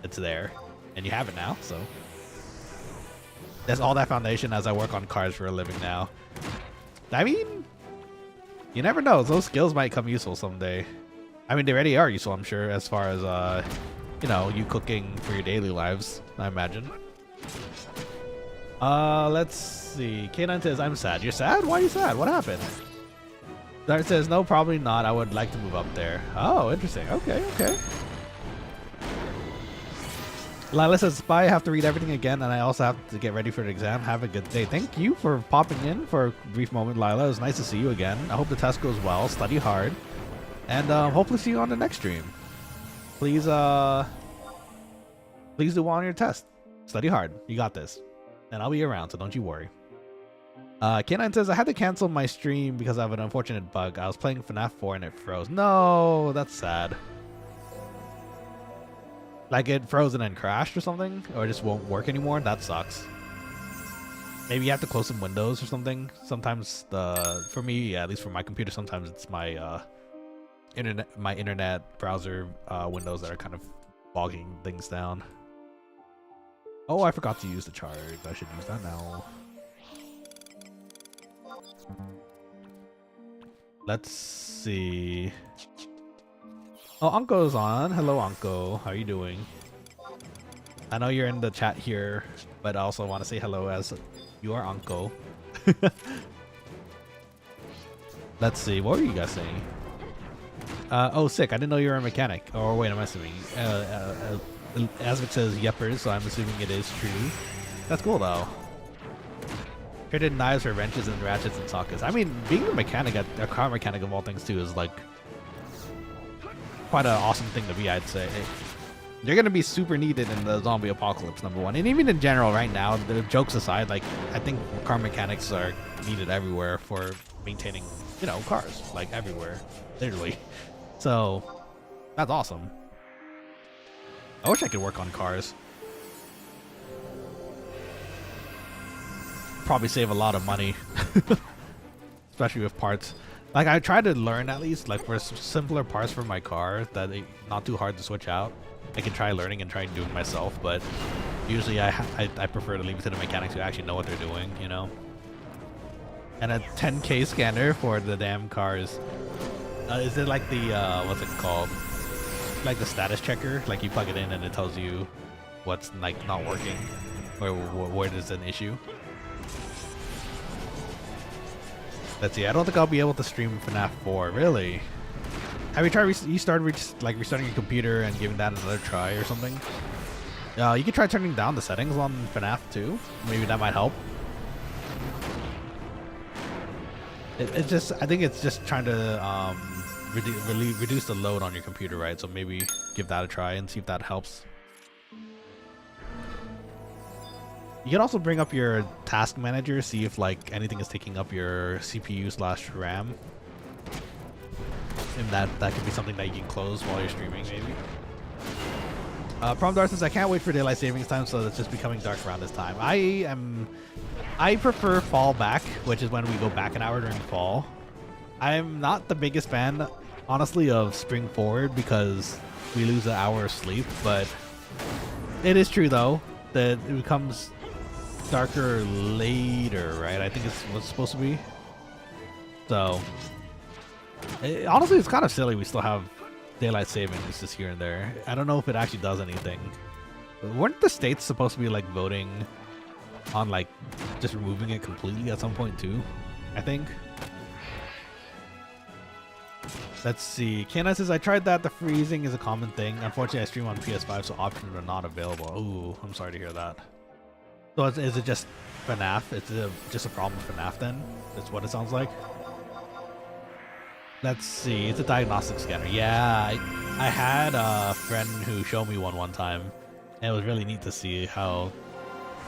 [SPEAKER 1] it's there and you have it now. So there's all that foundation as I work on cars for a living now. I mean, you never know. Those skills might come useful someday. I mean, they already are useful, I'm sure, as far as, you cooking for your daily lives, I imagine. Let's see. K9 says, I'm sad. You're sad? Why are you sad? What happened? Dart says, no, probably not. I would like to move up there. Oh, interesting. Okay. Lila says, bye. I have to read everything again, and I also have to get ready for the exam. Have a good day. Thank you for popping in for a brief moment, Lila. It was nice to see you again. I hope the test goes well. Study hard. And hopefully see you on the next stream. Please do well on your test. Study hard. You got this. And I'll be around, so don't you worry. K9 says, I had to cancel my stream because of an unfortunate bug. I was playing FNAF 4 and it froze. No, that's sad. Like it froze and then crashed or something? Or it just won't work anymore? That sucks. Maybe you have to close some windows or something. Sometimes for me, yeah, at least for my computer, sometimes it's my internet browser windows that are kind of bogging things down. Oh, I forgot to use the charge. I should use that now. Let's see. Oh, Anko's on. Hello, Anko. How are you doing? I know you're in the chat here, but I also want to say hello as you are Anko. Let's see. What were you guys saying? Oh, sick. I didn't know you were a mechanic. Oh, wait, I'm assuming. Asvik says yeppers, so I'm assuming it is true. That's cool, though. Traded knives for wrenches and ratchets and sockets. I mean, being a mechanic, a car mechanic of all things, too, is like quite an awesome thing to be, I'd say. They're going to be super needed in the zombie apocalypse, number one. And even in general, right now, the jokes aside, like, I think car mechanics are needed everywhere for maintaining, cars. Like, everywhere. Literally. So, that's awesome. I wish I could work on cars. Probably save a lot of money. Especially with parts. Like, I try to learn at least, like, for simpler parts for my car that are not too hard to switch out. I can try learning and try doing myself, but usually I prefer to leave it to the mechanics who actually know what they're doing, And a 10K scanner for the damn cars. Is it like the, what's it called? Like the status checker? Like you plug it in and it tells you what's, like, not working or where there's an issue? Let's see. I don't think I'll be able to stream FNAF 4. Really? Have you tried restarting your computer and giving that another try or something? You could try turning down the settings on FNAF too. Maybe that might help. It's just, I think it's just trying to reduce the load on your computer, right? So maybe give that a try and see if that helps. You can also bring up your task manager, see if like anything is taking up your CPU/RAM. And that could be something that you can close while you're streaming, maybe. Prom Dark says, I can't wait for daylight savings time, so it's just becoming dark around this time. I prefer fall back, which is when we go back an hour during fall. I'm not the biggest fan, honestly, of spring forward because we lose an hour of sleep, but it is true though that it becomes darker later, right? I think it's what's supposed to be. So honestly, it's kind of silly we still have daylight savings just here and there. I don't know if it actually does anything. Weren't the states supposed to be like voting on like just removing it completely at some point too? I think. Let's see. K9 says, I tried that. The freezing is a common thing. Unfortunately, I stream on PS5, so options are not available. Ooh, I'm sorry to hear that. So is it just FNAF? Is it just a problem with FNAF then? That's what it sounds like. Let's see. It's a diagnostic scanner. Yeah, I had a friend who showed me one time, and it was really neat to see how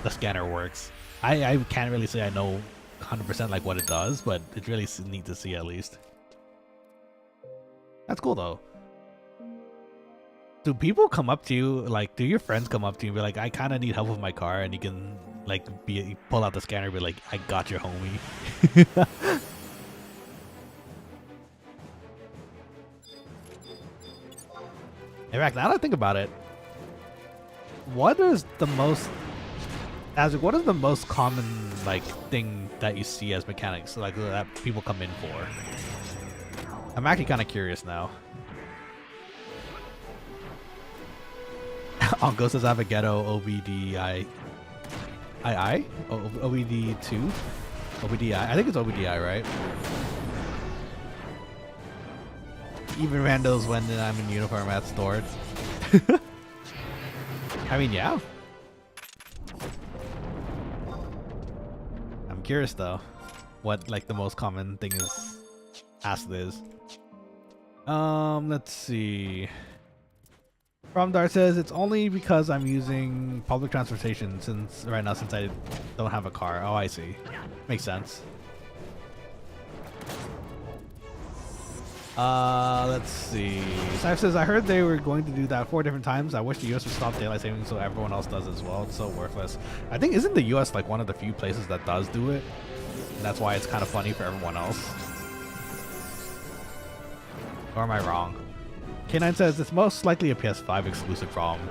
[SPEAKER 1] the scanner works. I can't really say I know 100% like what it does, but it's really neat to see at least. That's cool though. Do people come up to you, like, do your friends come up to you and be like, I kind of need help with my car, and you can like pull out the scanner and be like, I got your homie. In fact, now that I think about it, what is the most common like thing that you see as mechanics, like that people come in for? I'm actually kind of curious now. Uncle says I have a ghetto OBDI. OBD2? OBDI? I think it's OBDI, right? Even randos when I'm in uniform at stored. I mean, yeah. I'm curious though, what like the most common thing is asked is. Let's see. Romdar says it's only because I'm using public transportation since I don't have a car. Oh, I see. Makes sense. Let's see. Snipe says, I heard they were going to do that 4 different times. I wish the US would stop daylight savings so everyone else does as well. It's so worthless. I think, isn't the US like one of the few places that does do it? And that's why it's kind of funny for everyone else. Or am I wrong? K9 says it's most likely a PS5 exclusive problem.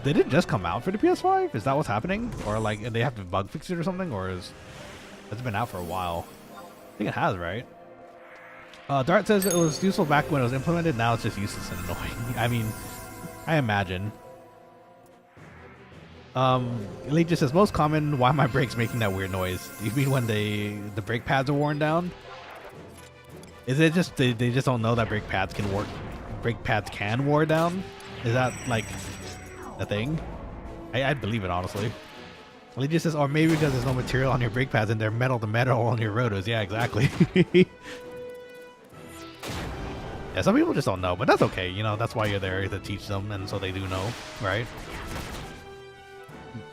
[SPEAKER 1] Did it just come out for the PS5? Is that what's happening? Or like they have to bug fix it or something? Or it's been out for a while? I think it has, right? Dart says it was useful back when it was implemented. Now it's just useless and annoying. I mean, I imagine. Elite just says most common. Why are my brakes making that weird noise? Do you mean when the brake pads are worn down? Is it just they just don't know that brake pads can work? Brake pads can wear down? Is that like a thing? I believe it honestly. Elite just says, or maybe because there's no material on your brake pads and they're metal to metal on your rotors. Yeah, exactly. Yeah, some people just don't know, but that's okay. You know, that's why you're there to teach them, and so they do know, right?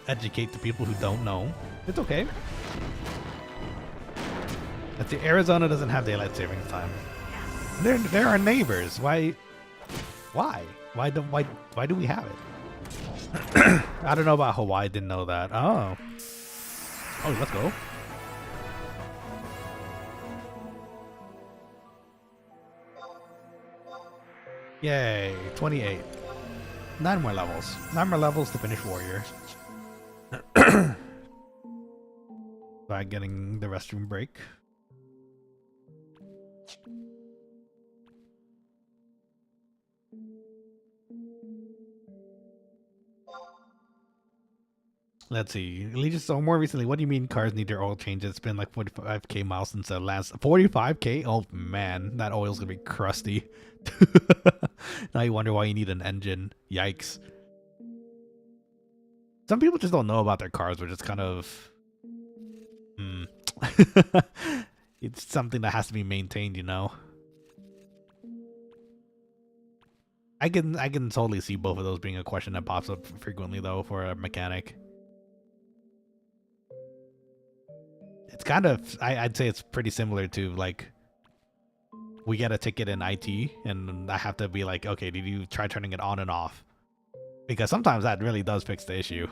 [SPEAKER 1] Educate the people who don't know. It's okay. Let's see, Arizona doesn't have daylight savings time. They're our neighbors. Why do we have it? I don't know about Hawaii. Didn't know that. Oh, let's go. Yay, 28. 9 more levels. 9 more levels to finish Warrior. By getting the restroom break. Let's see. So more recently, what do you mean cars need their oil changes? It's been like 45k miles since the last 45k. Oh man, that oil's gonna be crusty. Now you wonder why you need an engine. Yikes. Some people just don't know about their cars, which is kind of it's something that has to be maintained, you know. I can totally see both of those being a question that pops up frequently though for a mechanic. It's kind of I'd say it's pretty similar to like we get a ticket in IT and I have to be like, okay, did you try turning it on and off? Because sometimes that really does fix the issue.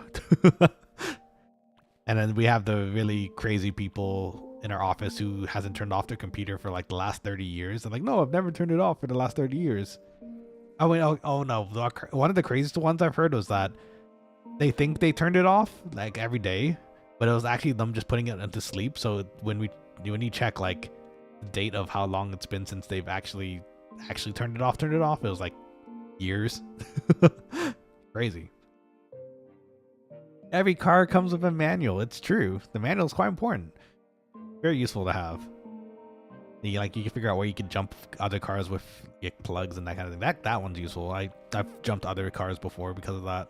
[SPEAKER 1] And then we have the really crazy people in our office who hasn't turned off their computer for like the last 30 years. I'm like, no, I've never turned it off for the last 30 years. Oh wait, oh no. One of the craziest ones I've heard was that they think they turned it off like every day, but it was actually them just putting it into sleep. So when you check like the date of how long it's been since they've actually turned it off, it was like years. Crazy. Every car comes with a manual. It's true. The manual is quite important. Very useful to have. You can figure out where you can jump other cars with plugs and that kind of thing. That one's useful. I've jumped other cars before because of that.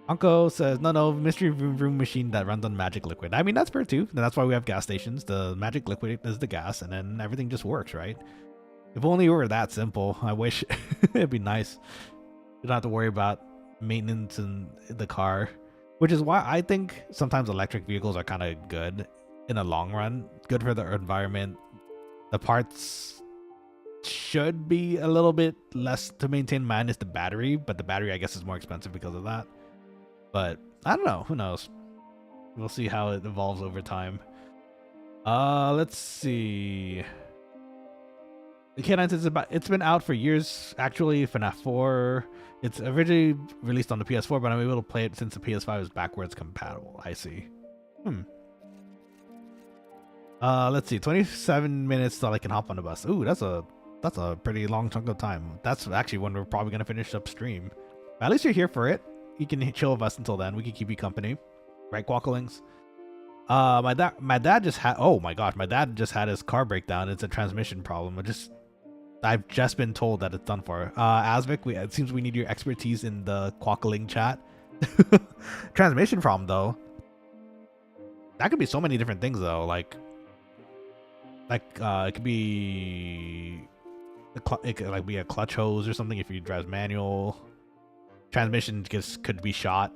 [SPEAKER 1] Uncle says, no, mystery room machine that runs on magic liquid. I mean, that's fair too. And that's why we have gas stations. The magic liquid is the gas, and then everything just works, right? If only it were that simple. I wish. It'd be nice. You don't have to worry about maintenance in the car, which is why I think sometimes electric vehicles are kind of good in the long run. Good for the environment. The parts should be a little bit less to maintain, minus the battery, but the battery I guess is more expensive because of that. But I don't know, who knows. We'll see how it evolves over time. Let's see. The K9 says it's been out for years actually. FNAF 4. It's originally released on the PS4, but I'm able to play it since the PS5 is backwards compatible. I see. Let's see. 27 minutes till I can hop on the bus. Ooh, that's a pretty long chunk of time. That's actually when we're probably gonna finish up stream. But at least you're here for it. You can chill with us until then. We can keep you company, right, Quokkalings? My dad just had. Oh my gosh, my dad just had his car break down. It's a transmission problem. I've just been told that it's done for. Asvik, it seems we need your expertise in the Quokkaling chat. Transmission problem though. That could be so many different things though. Like it could be it could like be a clutch hose or something if you drive manual. Transmission could be shot.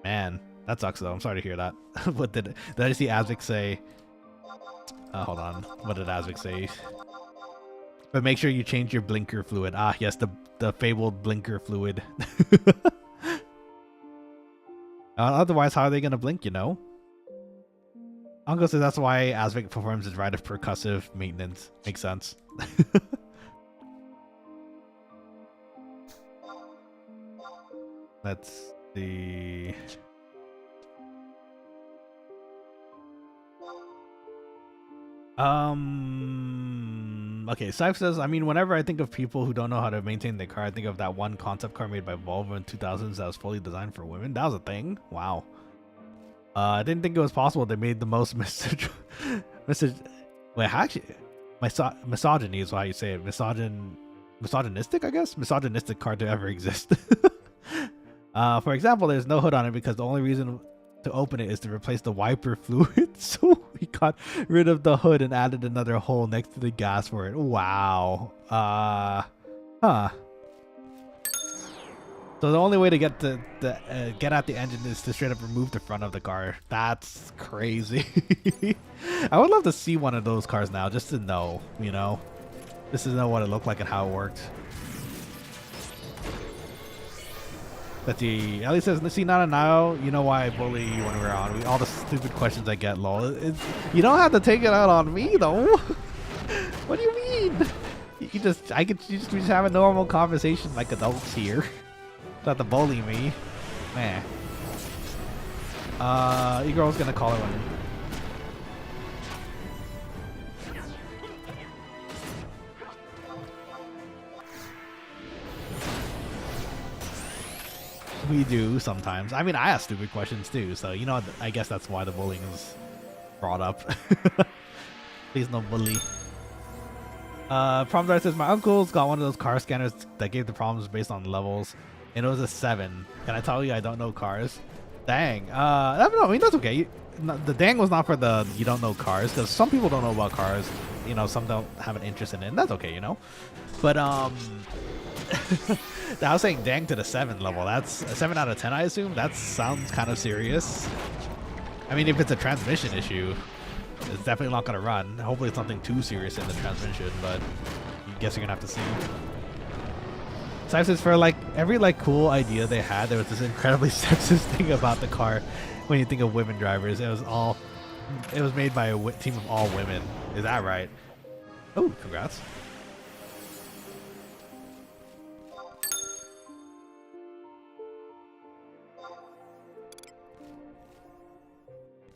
[SPEAKER 1] Man, that sucks though. I'm sorry to hear that. What did I see Asvik say? Hold on. What did Asvik say? But make sure you change your blinker fluid. Ah, yes, the fabled blinker fluid. Otherwise, how are they gonna blink, you know? Uncle says that's why Asvik performs his rite of percussive maintenance. Makes sense. Let's see. Okay, Saif says, I mean, whenever I think of people who don't know how to maintain their car, I think of that one concept car made by Volvo in 2000s that was fully designed for women. That was a thing? Wow. I didn't think it was possible they made the most misogynistic, misogyny is how you say it. Misogynistic, I guess? Misogynistic car to ever exist. For example, there's no hood on it because the only reason to open it is to replace the wiper fluid. So we got rid of the hood and added another hole next to the gas for it. Wow. Huh. So the only way to get get out the engine is to straight up remove the front of the car. That's crazy. I would love to see one of those cars now, just to know, you know, just to know what it looked like and how it worked. Let's see. Ellie says, see, Nana, now you know why I bully you when we're on. All the stupid questions I get, lol. You don't have to take it out on me, though. What do you mean? You just have a normal conversation like adults here. Not to bully me. Man. E-girl's gonna call it one. We do sometimes. I mean, I ask stupid questions too, so you know, I guess that's why the bullying is brought up. Please no bully. Problem says my uncle's got one of those car scanners that gave the problems based on levels. and it was a 7. Can I tell you I don't know cars? Dang. I mean, that's okay. The dang was not for the you don't know cars, because some people don't know about cars. You know, some don't have an interest in it, and that's okay, you know. But I was saying dang to the 7 level. That's a 7 out of 10, I assume. That sounds kind of serious. I mean, if it's a transmission issue, it's definitely not going to run. Hopefully it's nothing too serious in the transmission, but I guess you're going to have to see. Says for like every like cool idea they had, there was this incredibly sexist thing about the car. When you think of women drivers, it was made by a team of all women. Is that right? Oh, congrats.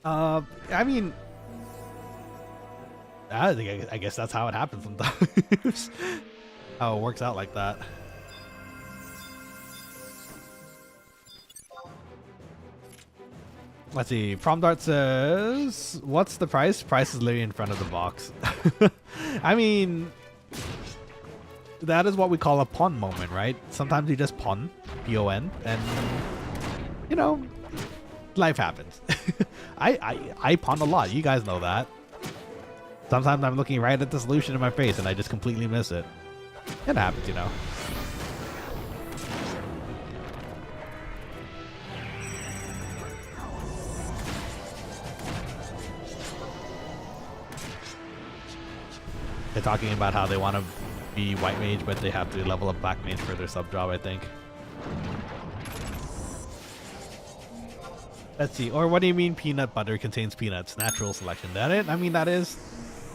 [SPEAKER 1] I mean, I guess that's how it happens sometimes. How it works out like that. Let's see. Prom Dart says, "What's the price?" Price is literally in front of the box. I mean, that is what we call a pun moment, right? Sometimes you just pun, P-O-N, and you know, life happens. I pun a lot. You guys know that. Sometimes I'm looking right at the solution in my face and I just completely miss it. It happens, you know. They're talking about how they want to be white mage, but they have to level up black mage for their sub job, I think. Let's see. Or what do you mean peanut butter contains peanuts? Natural selection. That it? I mean, that is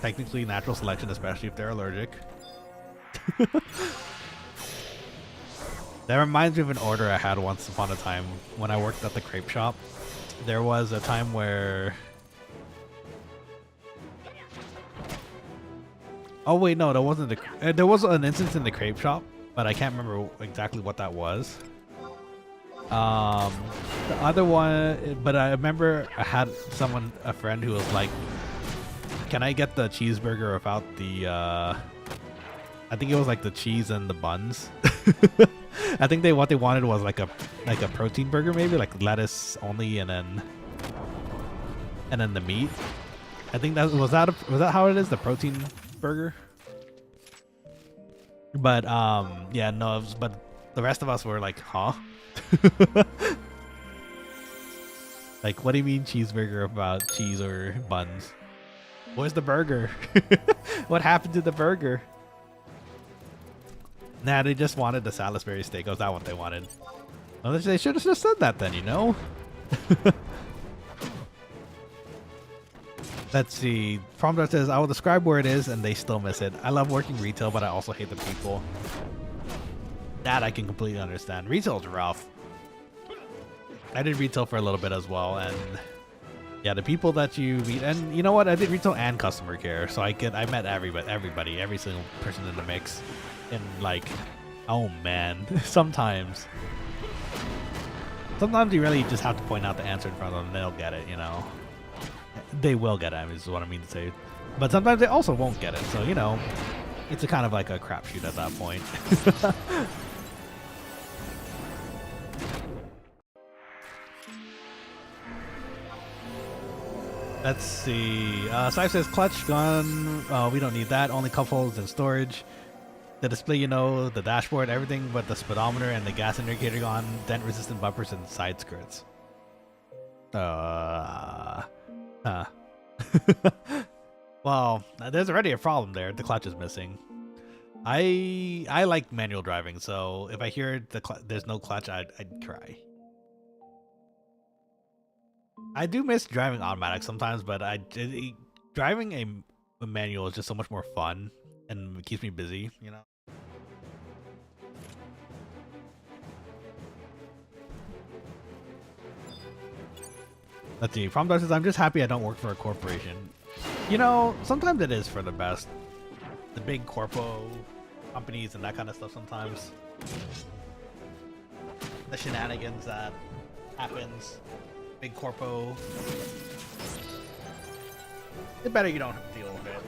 [SPEAKER 1] technically natural selection, especially if they're allergic. That reminds me of an order I had once upon a time when I worked at the crepe shop. There was a time where... Oh wait, no, there wasn't there was an instance in the crepe shop, but I can't remember exactly what that was. The other one, but I remember I had a friend who was like, "Can I get the cheeseburger without the I think it was like the cheese and the buns." I think what they wanted was like a protein burger, maybe like lettuce only, and then the meat. I think was that how it is, the protein burger? But yeah, no, but the rest of us were like, huh? Like, what do you mean cheeseburger about cheese or buns? Where's the burger? What happened to the burger? Nah, they just wanted the Salisbury steak. Was that what they wanted? Well, they should have just said that then, you know? Let's see. Promdar says, "I will describe where it is and they still miss it. I love working retail, but I also hate the people." That I can completely understand. Retail's rough. I did retail for a little bit as well, and yeah, the people that you meet, and you know what? I did retail and customer care, so I met everybody, every single person in the mix. And like, oh man, sometimes you really just have to point out the answer in front of them and they'll get it, you know. They will get it, is what I mean to say. But sometimes they also won't get it, so you know, it's a kind of like a crapshoot at that point. Let's see. Saif says clutch gun. We don't need that. Only cup holes and storage. The display, you know, the dashboard, everything but the speedometer and the gas indicator gone. Dent resistant bumpers and side skirts. Well, there's already a problem there. The clutch is missing. I like manual driving, so if I hear there's no clutch, I'd cry. I do miss driving automatic sometimes, but driving a manual is just so much more fun and it keeps me busy, you know. Let's see. Promdar says, "I'm just happy I don't work for a corporation." You know, sometimes it is for the best. The big corpo companies and that kind of stuff sometimes. The shenanigans that happens. Big corpo. It's better you don't deal with it.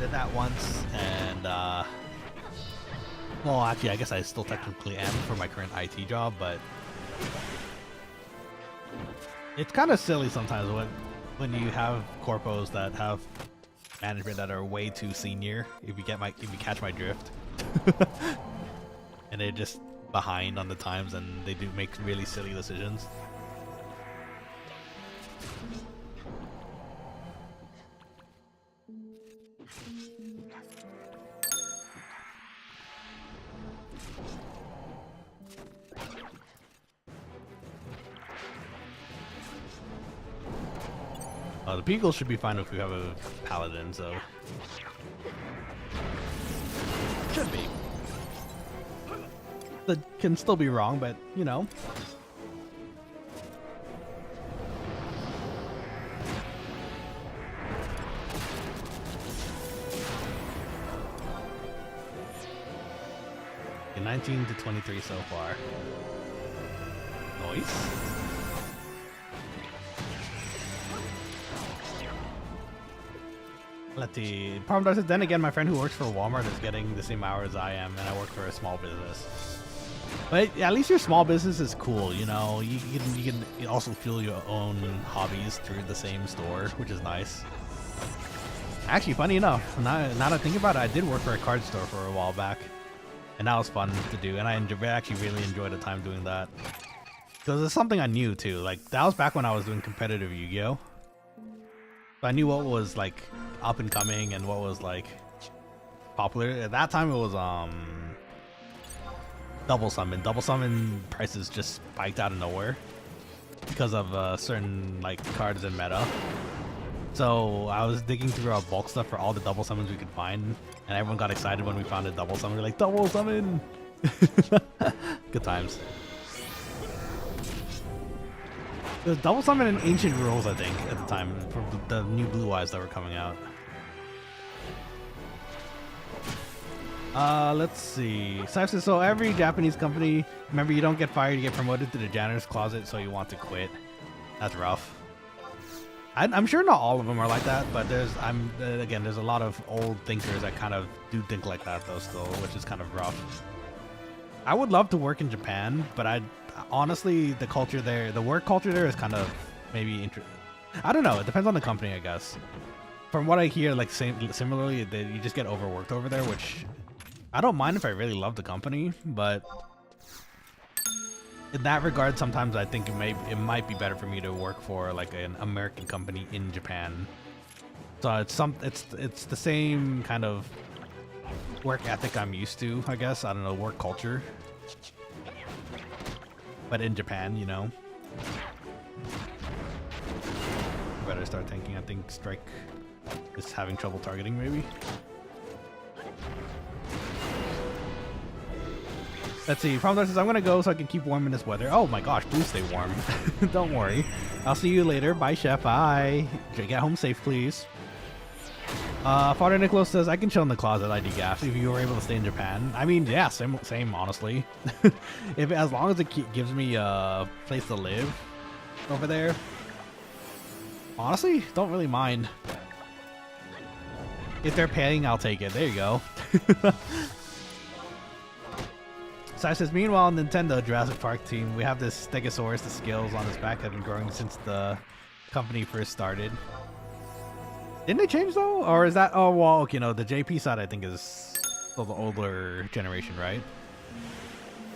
[SPEAKER 1] did that once, and well, actually, I guess I still technically am for my current IT job, but it's kind of silly sometimes when you have corpos that have management that are way too senior. If you catch my drift, and they're just behind on the times, and they do make really silly decisions. The Beagle should be fine if we have a paladin, so should be. That can still be wrong, but you know. Okay, 19 to 23 so far. Nice. Let's see. Problem is, then again, my friend who works for Walmart is getting the same hours I am, and I work for a small business. But at least your small business is cool, you know. You can also fuel your own hobbies through the same store, which is nice. Actually, funny enough, now that I think about it, I did work for a card store for a while back, and that was fun to do, and I actually really enjoyed the time doing that. Because it's something I knew too. Like, that was back when I was doing competitive Yu-Gi-Oh! So I knew what was like up and coming and what was like popular. At that time it was double summon. Double summon prices just spiked out of nowhere because of certain like cards in meta. So I was digging through our bulk stuff for all the double summons we could find, and everyone got excited when we found a double summon. We're like, double summon! Good times. There's double summon in ancient rules, I think, at the time, for the new blue eyes that were coming out. Let's see. So every Japanese company, remember, you don't get fired, you get promoted to the janitor's closet, so you want to quit. That's rough. I'm sure not all of them are like that, but again, there's a lot of old thinkers that kind of do think like that though still, which is kind of rough. I would love to work in Japan, but honestly, the culture there, the work culture there is kind of maybe I don't know. It depends on the company, I guess. From what I hear, like similarly, you just get overworked over there, which I don't mind if I really love the company, but in that regard, sometimes I think it might be better for me to work for like an American company in Japan. So it's the same kind of work ethic I'm used to, I guess. I don't know, work culture. But in Japan, you know. Better start thinking. I think Strike is having trouble targeting, maybe. Let's see. Problem is, I'm gonna go so I can keep warm in this weather. Oh my gosh, please stay warm. Don't worry. I'll see you later. Bye, Chef. Bye. Get home safe, please. Father Nicholas says, I can chill in the closet, ID Gaff, if you were able to stay in Japan. I mean, yeah, same honestly. As long as it gives me a place to live over there. Honestly, don't really mind. If they're paying, I'll take it. There you go. Sai says, meanwhile, Nintendo Jurassic Park team, we have this Stegosaurus. The scales on his back have been growing since the company first started. Didn't they change though? Or is that, oh well, okay, no, the JP side I think is still the older generation, right?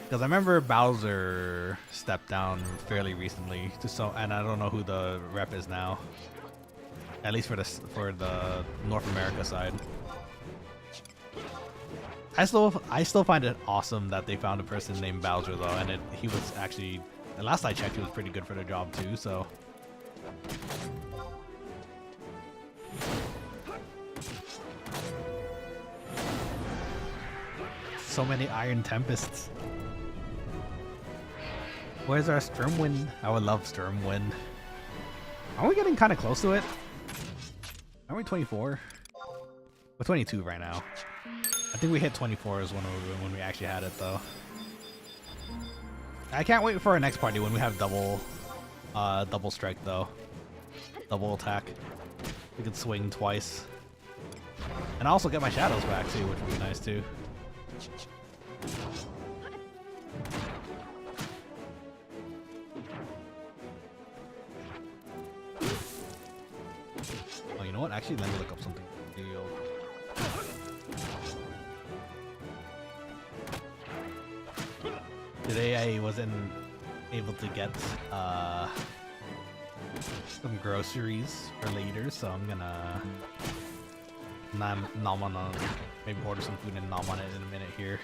[SPEAKER 1] Because I remember Bowser stepped down fairly recently, and I don't know who the rep is now. At least for the North America side. I still find it awesome that they found a person named Bowser though, and he was actually, the last I checked, he was pretty good for the job too, so. So many Iron Tempests. Where's our Sturmwind? I would love Sturmwind. Are we getting kind of close to it? Are we 24? We're 22 right now. I think we hit 24 is when we actually had it though. I can't wait for our next party when we have double strike though. Double attack. We could swing twice. And also get my shadows back too, which would be nice too. Oh, you know what? Actually, let me look up something. Today I wasn't able to get some groceries for later, so I'm gonna nom on maybe order some food and nom on it in a minute here.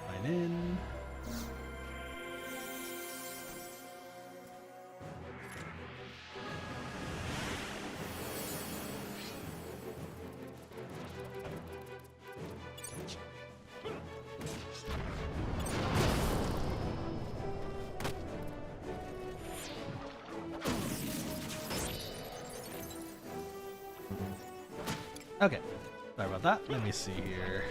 [SPEAKER 1] Sign in. Okay, sorry about that. Let me see here.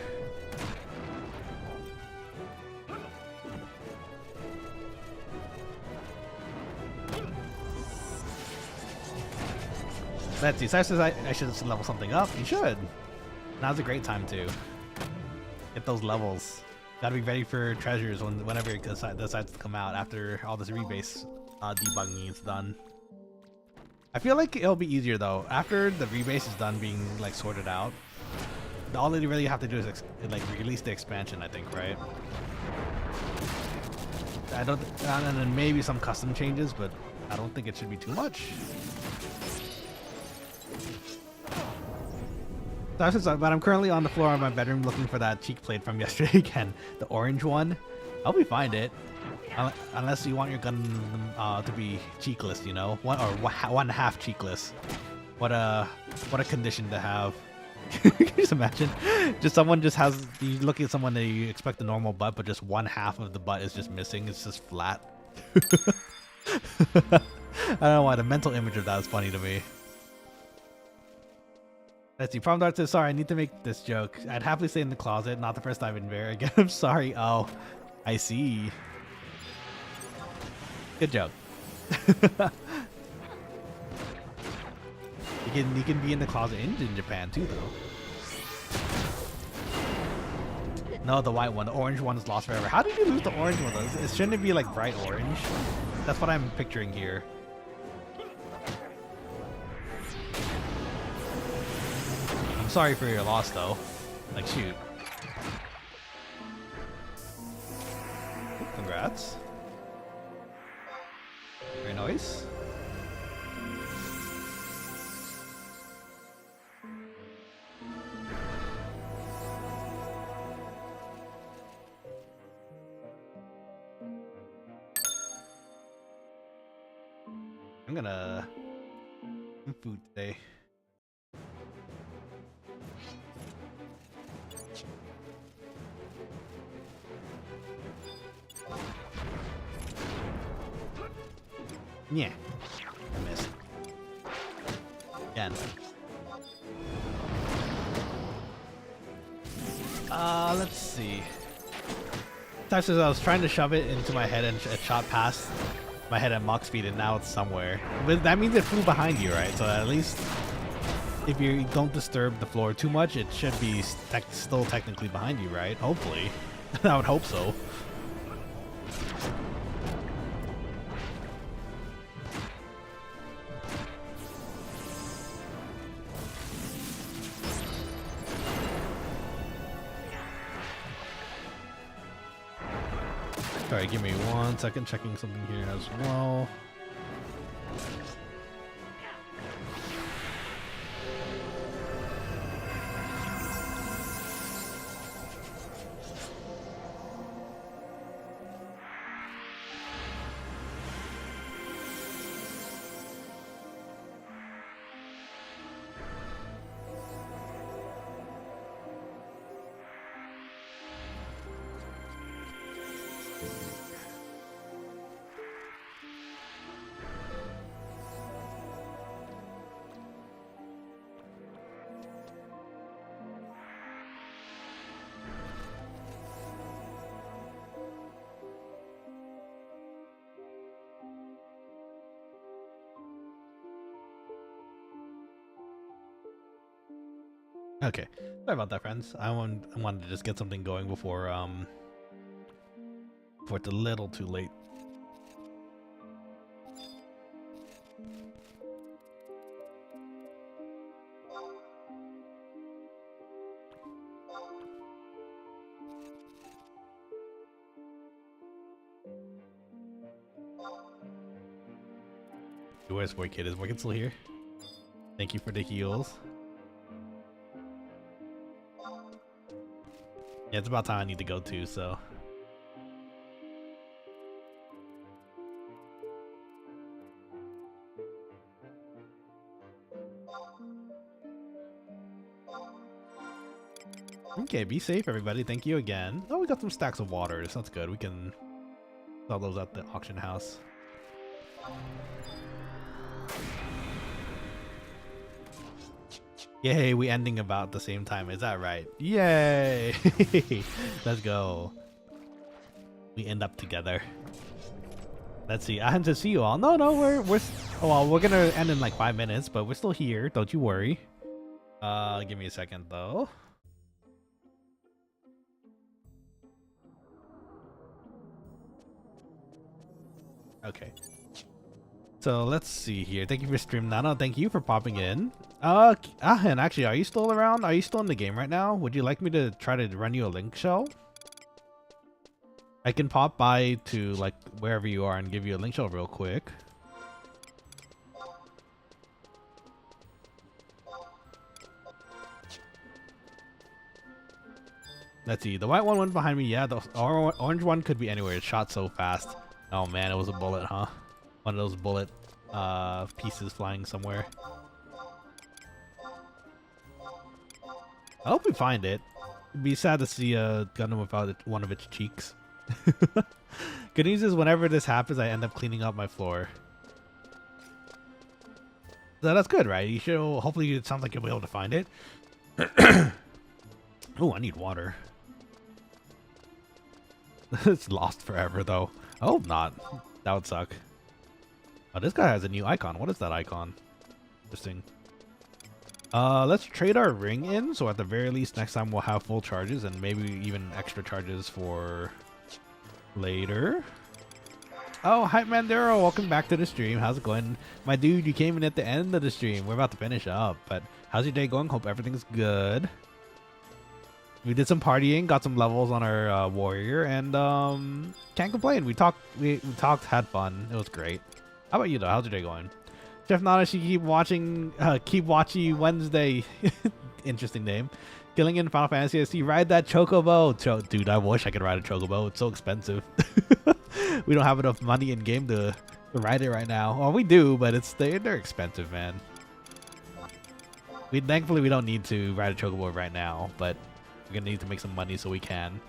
[SPEAKER 1] Let's see. Says I should level something up. You should. Now's a great time to get those levels. Gotta be ready for treasures whenever it decides to come out after all this rebase debugging is done. I feel like it'll be easier though after the rebase is done being like sorted out. All they really have to do is like release the expansion, I think, right? And then maybe some custom changes, but I don't think it should be too much. But I'm currently on the floor of my bedroom looking for that cheek plate from yesterday again, the orange one. I'll be find it, unless you want your gun to be cheekless, you know, one half cheekless. What a condition to have. Can you just imagine? Just someone just has you look at someone that you expect a normal butt, but just one half of the butt is just missing. It's just flat. I don't know why the mental image of that is funny to me. Let's see. Prom Dart says, sorry, I need to make this joke. I'd happily stay in the closet, not the first time in there again. I'm sorry. Oh, I see. Good joke. You can be in the closet in Japan too, though. No, the white one. The orange one is lost forever. How did you lose the orange one, though? Shouldn't it be like bright orange? That's what I'm picturing here. I'm sorry for your loss, though. Like, shoot. Congrats. Very nice. I'm gonna eat food today. Yeah, I missed. Again. Let's see. Says I was trying to shove it into my head and it shot past my head at Mach speed and now it's somewhere. But that means it flew behind you, right? So at least if you don't disturb the floor too much, it should be still technically behind you, right? Hopefully. I would hope so. Sorry, give me 1 second, checking something here as well. Okay, sorry about that, friends. I wanted to just get something going before it's a little too late. Where's Boy Kid? Is Boy Kid still here? Thank you for the heals. Yeah, it's about time I need to go too, so. Okay, be safe, everybody. Thank you again. Oh, we got some stacks of waters. That's good. We can sell those at the auction house. Yay, we ending about the same time. Is that right? Yay! Let's go. We end up together. Let's see. I had to see you all. No, we're well, we're gonna end in like 5 minutes, but we're still here. Don't you worry. Give me a second though. Okay. So let's see here. Thank you for stream, Nana. Thank you for popping in. And actually, are you still around? Are you still in the game right now? Would you like me to try to run you a link shell? I can pop by to like wherever you are and give you a link shell real quick. Let's see. The white one went behind me. Yeah, the orange one could be anywhere. It shot so fast. Oh man, it was a bullet, huh? One of those bullet pieces flying somewhere. I hope we find it. It'd be sad to see a Gundam without one of its cheeks. Good news is whenever this happens, I end up cleaning up my floor. So that's good, right? You should. Hopefully, it sounds like you'll be able to find it. Oh, I need water. It's lost forever, though. I hope not. That would suck. Oh, this guy has a new icon. What is that icon? Interesting. Let's trade our ring in, so at the very least next time we'll have full charges and maybe even extra charges for later. Oh, Hype Mandero, welcome back to the stream. How's it going? My dude, you came in at the end of the stream. We're about to finish up, but how's your day going? Hope everything's good. We did some partying, got some levels on our warrior, and can't complain. We talked, had fun. It was great. How about you though? How's your day going? Chef Nanashi, keep watching Wednesday. Interesting name. Killing in Final Fantasy SC. Ride that chocobo. Dude, I wish I could ride a chocobo. It's so expensive. We don't have enough money in game to ride it right now. Well, we do, but they're expensive, man. Thankfully we don't need to ride a chocobo right now, but we're gonna need to make some money so we can.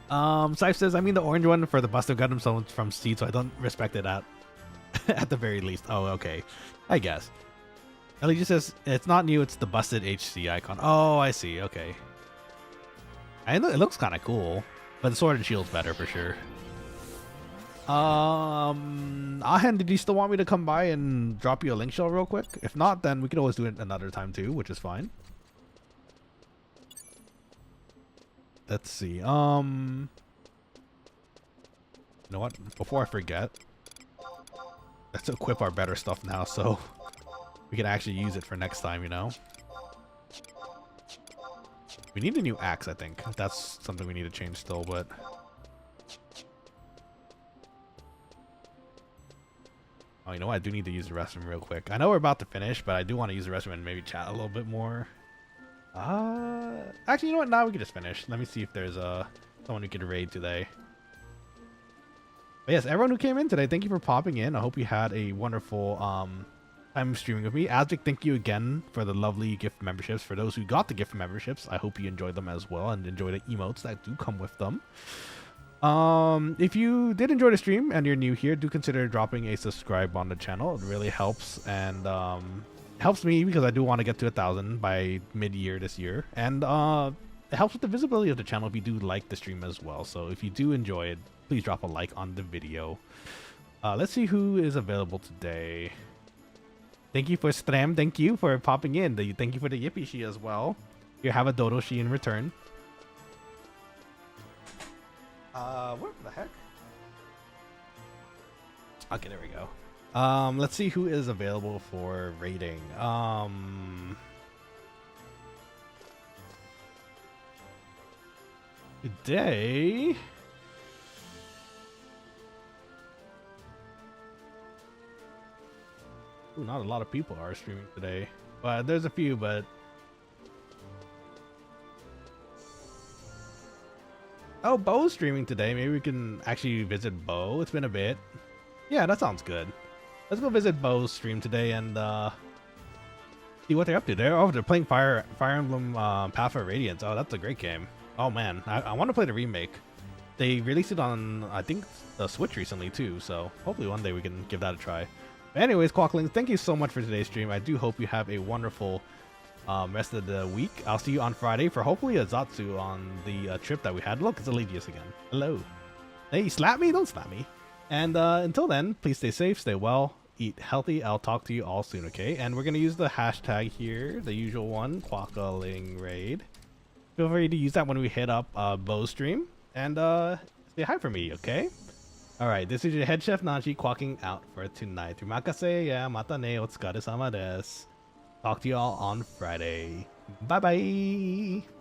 [SPEAKER 1] Scythe says, I mean the orange one for the Buster Gundam someone from Seed, so I don't respect it at the very least. Oh, okay. I guess. Ellie just says, it's not new, it's the busted HC icon. Oh, I see. Okay. I know it looks kind of cool, but the sword and shield's better for sure. Ahen, did you still want me to come by and drop you a link shell real quick? If not, then we could always do it another time too, which is fine. Let's see. You know what? Before I forget, let's equip our better stuff now so we can actually use it for next time, you know? We need a new axe, I think. That's something we need to change still, but... Oh, you know what? I do need to use the restroom real quick. I know we're about to finish, but I do want to use the restroom and maybe chat a little bit more. Actually, you know what? Now we can just finish. Let me see if there's someone we could raid today. But yes, everyone who came in today, thank you for popping in. I hope you had a wonderful time streaming with me. Azvic, thank you again for the lovely gift memberships. For those who got the gift memberships, I hope you enjoyed them as well and enjoy the emotes that do come with them. If you did enjoy the stream and you're new here, do consider dropping a subscribe on the channel. It really helps and helps me because I do want to get to 1,000 by mid-year this year, and it helps with the visibility of the channel if you do like the stream as well. So if you do enjoy it, please drop a like on the video. Let's see who is available today. Thank you for Stram. Thank you for popping in. Thank you for the Yippee Shi as well. You have a Dodo Shi in return. What the heck? Okay, there we go. Let's see who is available for raiding. Today. Ooh, not a lot of people are streaming today, but there's a few. But oh, Bo's streaming today. Maybe we can actually visit Bo. It's been a bit. Yeah, that sounds good. Let's go visit Bo's stream today and see what they're up to. They're playing Fire Emblem Path of Radiance. Oh, that's a great game. Oh man, I want to play the remake. They released it on, I think, the Switch recently too. So hopefully one day we can give that a try. But anyways, Quokkalings, thank you so much for today's stream. I do hope you have a wonderful rest of the week. I'll see you on Friday for hopefully a Zatsu on the trip that we had. Look, it's Eligius again. Hello. Hey, slap me? Don't slap me. And until then, please stay safe, stay well, eat healthy. I'll talk to you all soon, okay? And we're going to use the hashtag here, the usual one, Quokkaling Raid. Feel free to use that when we hit up Bo's stream. And say hi for me, okay? Alright, this is your head chef Nanashi quacking out for tonight. Terima ya, mata ne, otsukaresama desu. Talk to you all on Friday. Bye-bye!